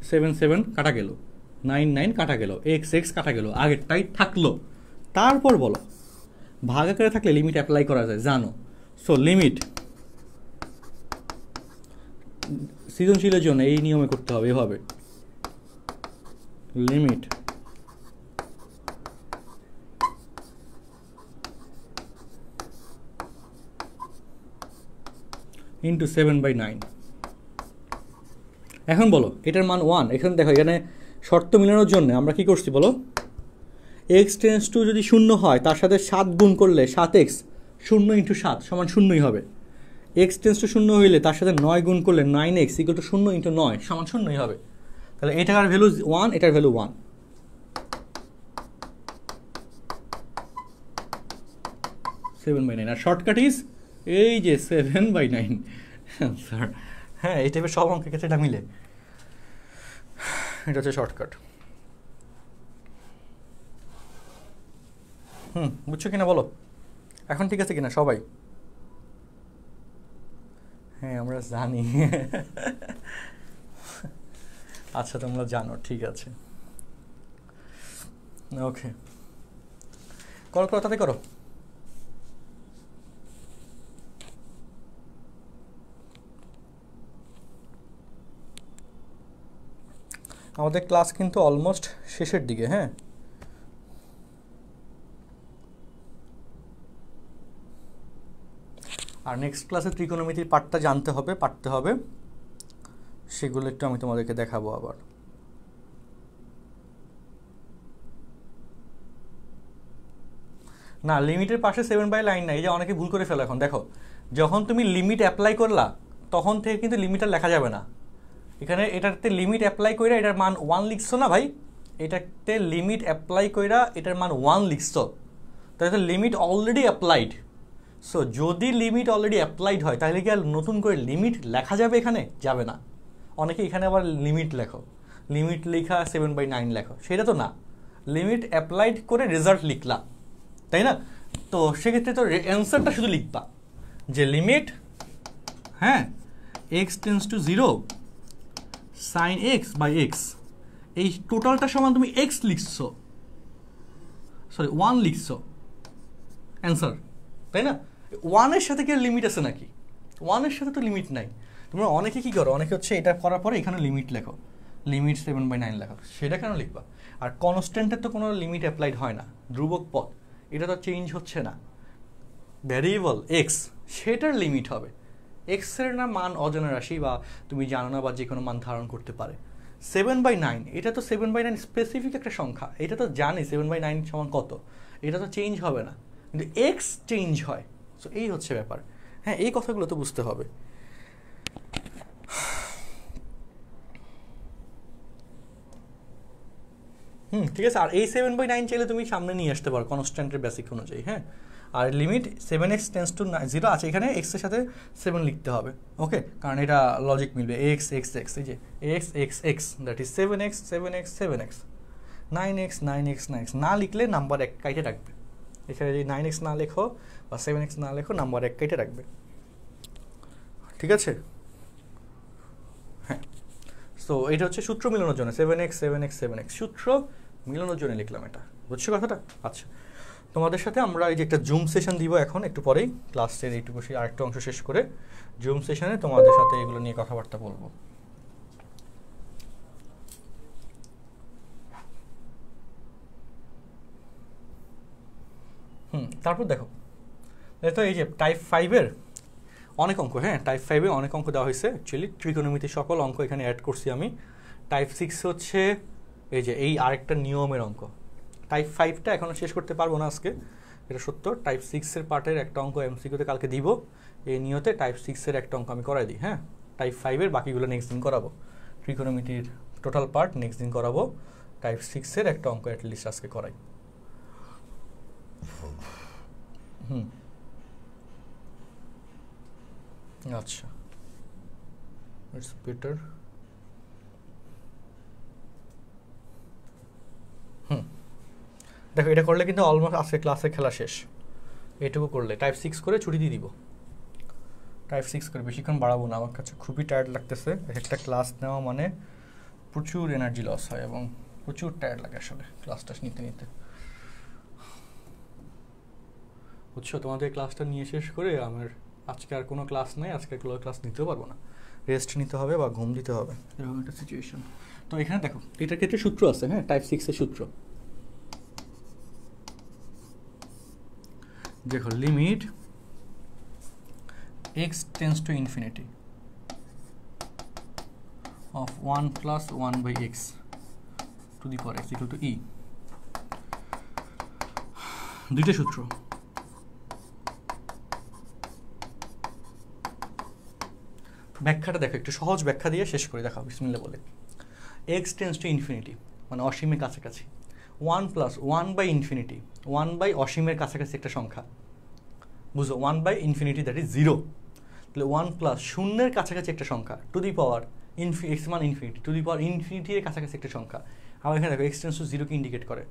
7 7 কাটা গেল, 9 9 কাটা গেল, এক্স এক্স কাটা গেল, আগেরটাই থাকলো। তারপর বলো ভাগাকারে থাকলে লিমিট অ্যাপ্লাই করা যায়, জানো। সো লিমিট সৃজনশীলের জন্য এই নিয়মে করতে হবে, এভাবে লিমিট ইন্টু 7/9। এখন বলো এটার মান 1। এখানে দেখো, এখানে শর্ত মিলানোর জন্য আমরা কি করছি বলো, এক্স টেন্স টু যদি 0 হয় তার সাথে 7 গুণ করলে 7x 0 ইন্টু 7 সমান 0ই হবে। এক্স টেন্স টু 0 হইলে তার সাথে 9 গুণ করলে 9x ইকুয়াল টু 0 ইন্টু 9 সমান 0ই হবে। তাহলে এটার ভ্যালু 1, এটার ভ্যালু 1। সেভেন বাই 9, আর শর্টকাট ইজ এই যে 7/9 স্যার। হ্যাঁ, এই টাইপের সব অঙ্কের ক্ষেত্রে এটা মিলে, এটা হচ্ছে শর্টকাট। বুঝছো কিনা বলো এখন, ঠিক আছে কিনা সবাই? হ্যাঁ আমরা জানি। আচ্ছা তোমরা জানো, ঠিক আছে, ওকে, করো করো তাতে করো। আমাদের ক্লাস কিন্তু অলমোস্ট শেষের দিকে। হ্যাঁ, আর নেক্সট ক্লাসে ত্রিকোণমিতির পার্টটা জানতে হবে, পারতে হবে, সেগুলো একটু আমি তোমাদেরকে দেখাবো আবার। না, লিমিটের পাশে 7/9 না, এই যে অনেকে ভুল করে ফেলো। এখন দেখো, যখন তুমি লিমিট অ্যাপ্লাই করলা তখন থেকে কিন্তু লিমিটটা লেখা যাবে না। এখানে এটাতে লিমিট অ্যাপ্লাই কইরা এটার মান 1 লিখছো না ভাই, এটাতে লিমিট অ্যাপ্লাই কইরা এটার মান 1 লিখছো, তাহলে লিমিট অলরেডি অ্যাপ্লাইড। সো যদি লিমিট অলরেডি অ্যাপ্লাইড হয় তাহলে কি আর নতুন করে লিমিট লেখা যাবে? এখানে যাবে না। অনেকে এখানে আবার লিমিট লেখো, লিমিট লেখা 7/9 লেখো, সেটা তো না, লিমিট অ্যাপ্লাইড করে রেজাল্ট লিখলা, তাই না? তো সেক্ষেত্রে তো অ্যান্সারটা শুধু লিখবা যে লিমিট, হ্যাঁ, x tends to 0 sin x/x, এই টোটালটা সমান তুমি x লিখছো, সরি 1 লিখছো, অ্যান্সার, তাই না? 1 এর সাথে কি লিমিট আছে নাকি? 1 এর সাথে তো লিমিট নাই। তোমরা অনেকে কি করো, অনেকে হচ্ছে এটা করার পরে এখানে লিমিট লেখো, লিমিট 7/9 লেখো, সেটা কেন লিখবা? আর কনস্ট্যান্টের তো কোনো লিমিট অ্যাপ্লাইড হয় না, ধ্রুবক পদ, এটা তো চেঞ্জ হচ্ছে না। ভ্যারিয়েবল এক্স, সেটার লিমিট হবে। এক্সের না মান অজানা রাশি, বা তুমি জানো না, বা যে কোনো মান ধারণ করতে পারে। 7/9, এটা তো 7/9 স্পেসিফিক একটা সংখ্যা, এটা তো জানি 7/9 সমান কত, এটা তো চেঞ্জ হবে না, কিন্তু এক্স চেঞ্জ হয়। সো এই হচ্ছে ব্যাপার। হ্যাঁ, এই কথাগুলো তো বুঝতে হবে। ঠিক আছে। আর এই 7/9 চাইলে তুমি সামনে নিয়ে আসতে পারো কনস্ট্যান্টের বেসিক অনুযায়ী। হ্যাঁ, আর লিমিট 7x টেন্স টু 0 আছে, এখানে x এর সাথে 7 লিখতে হবে, ওকে, কারণ এটা লজিক মিলবে। x x x, এই যে x x x, that is 7x 7x 7x, 9x 9x 9x, না লিখলে নাম্বার 1 কাইটে রাখবে। এখানে যদি 9x না লেখো বা 7x না লেখো, নাম্বার 1 কাইটে রাখবে, ঠিক আছে? হ্যাঁ, সো এটা হচ্ছে সূত্র মিলানোর জন্য 7x 7x 7x, সূত্র মিলানোর জন্য লিখলাম এটা, বুঝছো কথাটা? আচ্ছা, তোমাদের সাথে আমরা এই যে একটা জুম সেশন দিব এখন একটু পরেই, ক্লাসের এইটুকু আরেকটা অংশ শেষ করে জুম সেশনে তোমাদের সাথে এগুলো নিয়ে কথাবার্তা বলবো। তারপর দেখো তো এই যে টাইপ 5-এর অনেক অঙ্ক, হ্যাঁ টাইপ 5-এ অনেক অঙ্ক দেওয়া হয়েছে অ্যাকচুয়ালি, ত্রিকোণমিতির সকল অঙ্ক এখানে অ্যাড করছি আমি। টাইপ 6 হচ্ছে এই যে এই আরেকটা নিয়মের অঙ্ক। টাইপ 5টা এখনও শেষ করতে পারবো না আজকে, এটা সত্য। টাইপ 6-এর পার্টের একটা অঙ্ক এমসিকিউতে কালকে দিব, এই নিয়তে টাইপ 6-এর একটা অঙ্ক আমি করাই দিই। হ্যাঁ, টাইপ 5-এর বাকিগুলো নেক্সট দিন করাবো, ত্রিকোণমিতির টোটাল পার্ট নেক্সট দিন করাবো, টাইপ 6-এর একটা অঙ্ক অ্যাটলিস্ট আজকে করাই। আচ্ছা, ইটস বেটার। দেখো এটা করলে কিন্তু অলমোস্ট আজকে ক্লাসে খেলা শেষ, এইটুকু করলে টাইপ 6 করে ছুটি দিয়ে দিব। টাইপ 6 করে বেশিক্ষণ বাড়াবো না, আমার কাছে খুবই টায়ার্ড লাগতেছে। একটা ক্লাস নেওয়া মানে প্রচুর এনার্জি লস হয় এবং প্রচুর টায়ার্ড লাগে আসলে ক্লাসটা নিতে নিতে, বুঝছো। তোমাদের ক্লাসটা নিয়ে শেষ করে আমার আজকে আর কোনো ক্লাস নেই, আজকে ক্লাস নিতেও পারবো না, রেস্ট নিতে হবে বা ঘুম দিতে হবে, এরকম একটা সিচুয়েশন। তো এখানে দেখো এটার ক্ষেত্রে সূত্র আছে, হ্যাঁ টাইপ 6-এর সূত্র দেখো, limit x tends to infinity of 1 plus 1 by x to the power x equal to e। দুইটা সূত্র, ব্যাখ্যাটা দেখো, একটু সহজ ব্যাখ্যা দিয়ে শেষ করে দেখাও বিসমিল্লাহ বলে। x টেন্ডস টু ইনফিনিটি মানে অসীমের কাছাকাছি, 1 প্লাস 1 বাই ইনফিনিটি, 1 বাই অসীমের কাছাকাছি একটা সংখ্যা, বুঝো 1 বাই ইনফিনিটি দ্যাট ইজ 0, তাহলে 1 প্লাস শূন্যের কাছাকাছি একটা সংখ্যা টু দি পাওয়ার এক্স মান ইনফিনিটি, টু দি পাওয়ার ইনফিনিটির কাছাকাছি একটা সংখ্যা। আমার এখানে দেখো এক্স টেন্ডস টু 0-কে ইন্ডিকেট করে,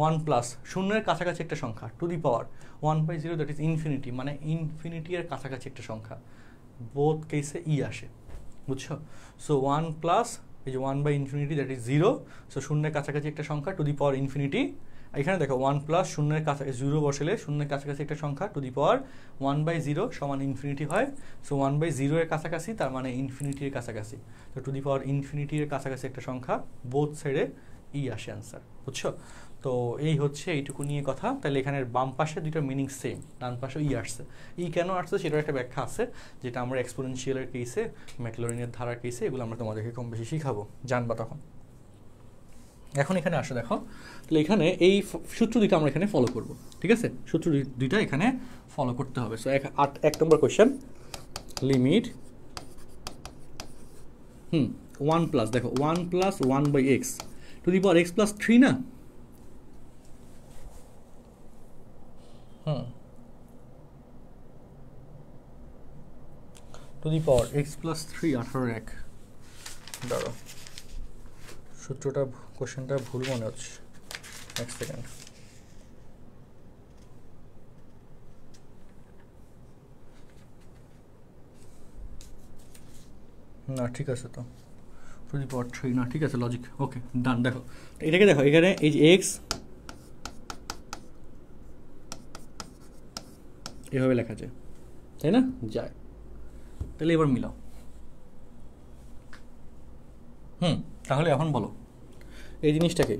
1 প্লাস শূন্যের কাছাকাছি একটা সংখ্যা to the power 1 by 0 that is infinity, মানে ইনফিনিটির কাছাকাছি একটা সংখ্যা, বোথ কেসে ই আসে, বুঝছো। সো 1 প্লাস এই যে 1 by infinity that is 0, so শূন্যের কাছাকাছি একটা সংখ্যা টু দি পাওয়ার ইনফিনিটি। এখানে দেখো 1 প্লাস শূন্যের কাছাকাছি 0 বসলে শূন্যের কাছাকাছি একটা সংখ্যা টু দি পাওয়ার 1 বাই 0 সমান ইনফিনিটি হয়, সো 1 বাই 0 এর কাছাকাছি তার মানে ইনফিনিটির কাছাকাছি, তো টু দি পাওয়ার ইনফিনিটির কাছাকাছি একটা সংখ্যা, বোথ সাইডে ই আসে অ্যান্সার, বুঝছো। তো এই হচ্ছে এইটুকু নিয়ে কথা। তাহলে এখানের বাম পাশে দুইটা মিনিং সেম, ডান পাশে ই আসছে। ই কেন আসছে সেটার একটা ব্যাখ্যা আছে, যেটা আমরা এক্সপোনেনশিয়ালের কেসে, ম্যাকলরিনের ধারার কেসে এগুলো আমরা তোমাদেরকে কম বেশি শিখাবো, জানবা তখন। এখন এখানে আসো দেখো, তাহলে এখানে এই সূত্র দুইটা আমরা এখানে ফলো করব, ঠিক আছে, সূত্র দুইটা এখানে ফলো করতে হবে। So 1 number question, limit 1 plus, দেখো 1 plus 1 by x to the power x plus 3 না, to the power x plus 3 18 দাঁড়ো, সূত্রটা কোশ্চেনটা ভুল মনে হচ্ছে, এক সেকেন্ড। না ঠিক আছে, তো টু দি পাওয়ার 3 না, ঠিক আছে লজিক, ওকে ডান। দেখো এটাকে দেখো, এখানে এই যে এক্স এভাবে লেখা যায়, তাই না, যায়। তাহলে এবার মিলাও, তাহলে এখন বলো এই জিনিসটাকে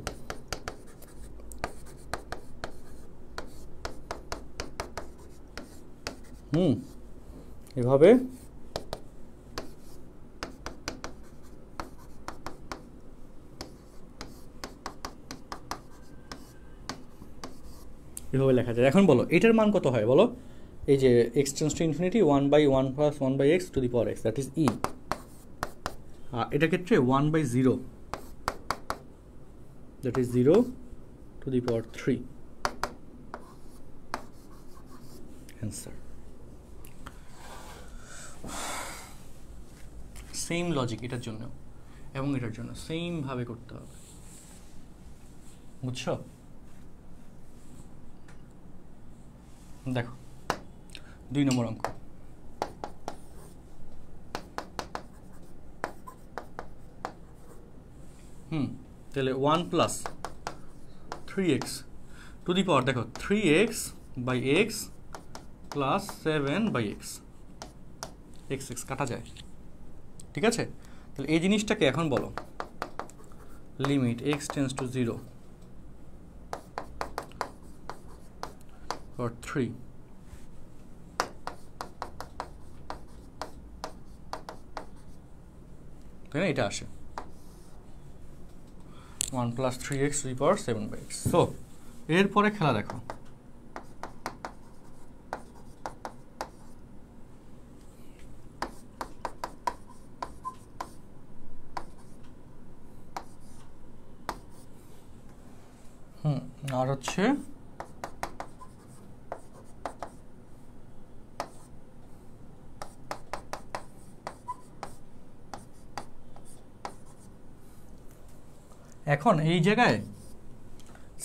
এভাবে এভাবে লেখা যায়। এখন বলো এটার মান কত হয় বলো, এই যে x tends to infinity 1 by 1 plus 1 by x to the power x that is e, আর এটার ক্ষেত্রে 1 by 0 that is 0 to the power 3 answer. Same logic এটার জন্য এবং এটার জন্য সেম ভাবে করতে হবে, বুঝছো। দেখো 2 নম্বর অঙ্ক, তাহলে 1 plus 3x two the power, দেখো 3x by x plus 7 by x, x x কাটা যায়, ঠিক আছে। তাহলে এই জিনিসটাকে এখন বলো, limit x tends to 0 or 3 তাই না, এটা আসে 1 + 3x to the power 7/x। So এরপরে খেলা দেখো, আর হচ্ছে এখন এই জায়গায়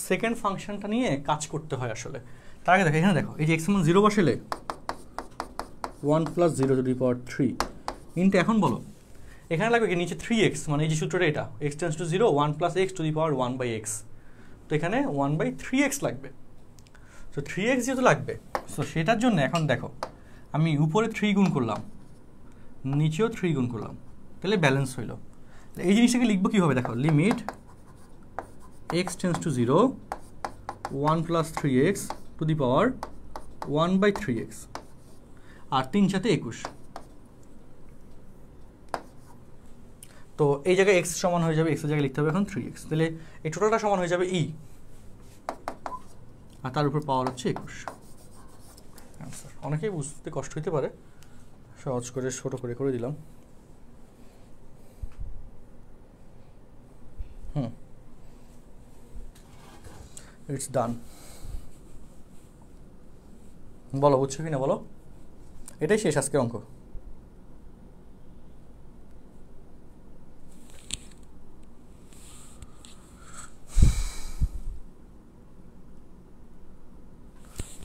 সেকেন্ড ফাংশনটা নিয়ে কাজ করতে হয় আসলে। তার আগে দেখো এখানে দেখো, এই যে x সমান 0 বসালে 1 + 0 to the power 3 ইনটু, এখন বলো এখানে লাগবে কি নিচে 3x, মানে এই যে সূত্রটা এটা x tends to 0 1 + x to the power 1/x, তো এখানে 1/3x লাগবে। সো 3x যেহেতু লাগবে, সো সেটার জন্য এখন দেখো আমি উপরে 3 গুণ করলাম, নিচেও 3 গুণ করলাম, তাহলে ব্যালেন্স হইল। এই জিনিসটাকে লিখবো কীভাবে দেখো, limit x tends to 0 1 + 3x to the power 1/3x, আর 3 × 7 = 21। তো এই জায়গায় x সমান হয়ে যাবে, x এর জায়গায় লিখতে হবে এখন 3x, তাহলে এই টোটালটা সমান হয়ে যাবে e, আর তার উপর পাওয়ার হচ্ছে 21। অ্যান্সার। অনেকেই বুঝতে কষ্ট হতে পারে, সহজ করে ছোট করে দিলাম। ইটস ডান। বলো বুঝছো কি না বলো, এটাই শেষ আজকের অঙ্ক।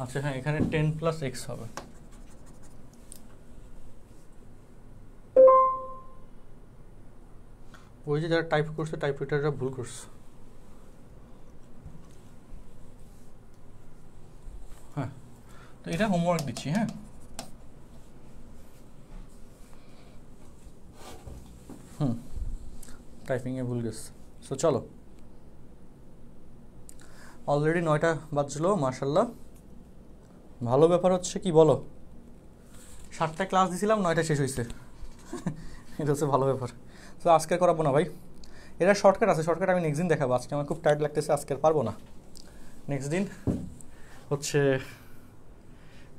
আচ্ছা হ্যাঁ, এখানে 10 + x হবে। ওই যে যারা টাইপ করছে, টাইপরাইটাররা ভুল করছে। হ্যাঁ, তো এটা হোমওয়ার্ক দিচ্ছি। হ্যাঁ, টাইপিংয়ে ভুল গেছে। সো চলো, অলরেডি 9টা বাজলো, মাশাল্লাহ ভালো ব্যাপার হচ্ছে কি বলো, 7টায় ক্লাস দিয়েছিলাম, 9টা শেষ হয়েছে, এটা হচ্ছে ভালো ব্যাপার। তো আজকে করাবো না ভাই, এটা শর্টকাট আছে, শর্টকাট আমি নেক্সট দিন দেখাবো। আজকে আমার খুব টায়ার্ড লাগতেছে, আজকে আর পারবো না। নেক্সট দিন হচ্ছে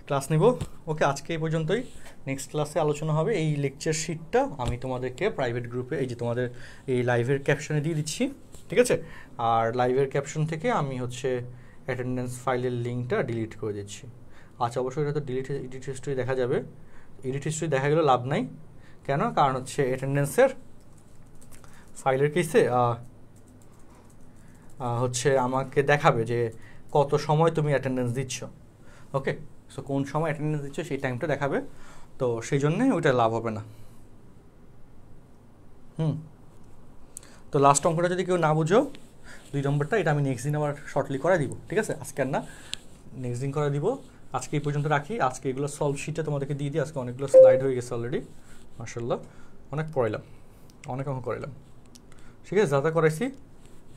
ক্লাস নিব। ওকে, আজকে এই পর্যন্তই। নেক্সট ক্লাসে আলোচনা হবে। এই লেকচার শিটটা আমি তোমাদেরকে প্রাইভেট গ্রুপে, এই যে তোমাদের এই লাইভের ক্যাপশনে দিয়ে দিচ্ছি, ঠিক আছে? আর লাইভের ক্যাপশন থেকে আমি হচ্ছে অ্যাটেন্ডেন্স ফাইলের লিঙ্কটা ডিলিট করে দিচ্ছি। আচ্ছা, অবশ্যই এটা তো এডিট হিস্ট্রি দেখা যাবে। এডিট হিস্ট্রি দেখা গেলেও লাভ নাই। কেন? কারণ হচ্ছে অ্যাটেন্ডেন্সের ফাইলের কেসে হচ্ছে আমাকে দেখাবে যে কত সময় তুমি অ্যাটেন্ডেন্স দিচ্ছ। ওকে, সো কোন সময় অ্যাটেন্ডেন্স দিচ্ছ সেই টাইমটা দেখাবে, তো সেই জন্যে ওইটা লাভ হবে না। তো লাস্ট অঙ্কটা যদি কেউ না বুঝো, 2 নম্বরটা, এটা আমি নেক্সট দিন আবার শর্টলি করে দিব, ঠিক আছে? আজকে আর না, নেক্সট দিন করে দিব। আজকে এই পর্যন্ত রাখি। আজকে এগুলো সলভ শিটটা তোমাদেরকে দিয়ে দিই। আজকে অনেকগুলো স্লাইড হয়ে গেছে অলরেডি, মাশাআল্লাহ অনেক পড়াইলাম, অনেক অঙ্ক করাইলাম, ঠিক আছে? যা যা করাইছি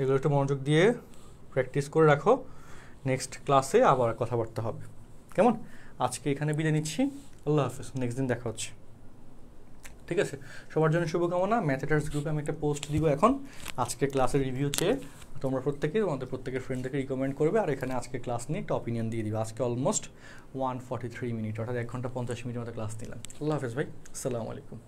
এগুলো একটু মনোযোগ দিয়ে প্র্যাকটিস করে রাখো। নেক্সট ক্লাসে আবার কথাবার্তা হবে, কেমন? আজকে এখানে বিদায় নিচ্ছি, আল্লাহ হাফেজ, নেক্সট দিন দেখা হচ্ছে, ঠিক আছে? সবার জন্য শুভকামনা। ম্যাথেটার্স গ্রুপে আমি একটা পোস্ট দিব এখন, আজকে ক্লাসের রিভিউ চেয়ে। তোমরা তোমাদের প্রত্যেকের ফ্রেন্ডদেরকে রিকমেন্ড করবে, আর এখানে আজকে ক্লাস নিয়ে একটা অপিনিয়ন দিয়ে দিবে। আজকে অলমোস্ট 143 মিনিট, অর্থাৎ 1 ঘন্টা 50 মিনিটের মতো ক্লাস নিলাম। আল্লাহ হাফেজ ভাই, আসসালামু আলাইকুম।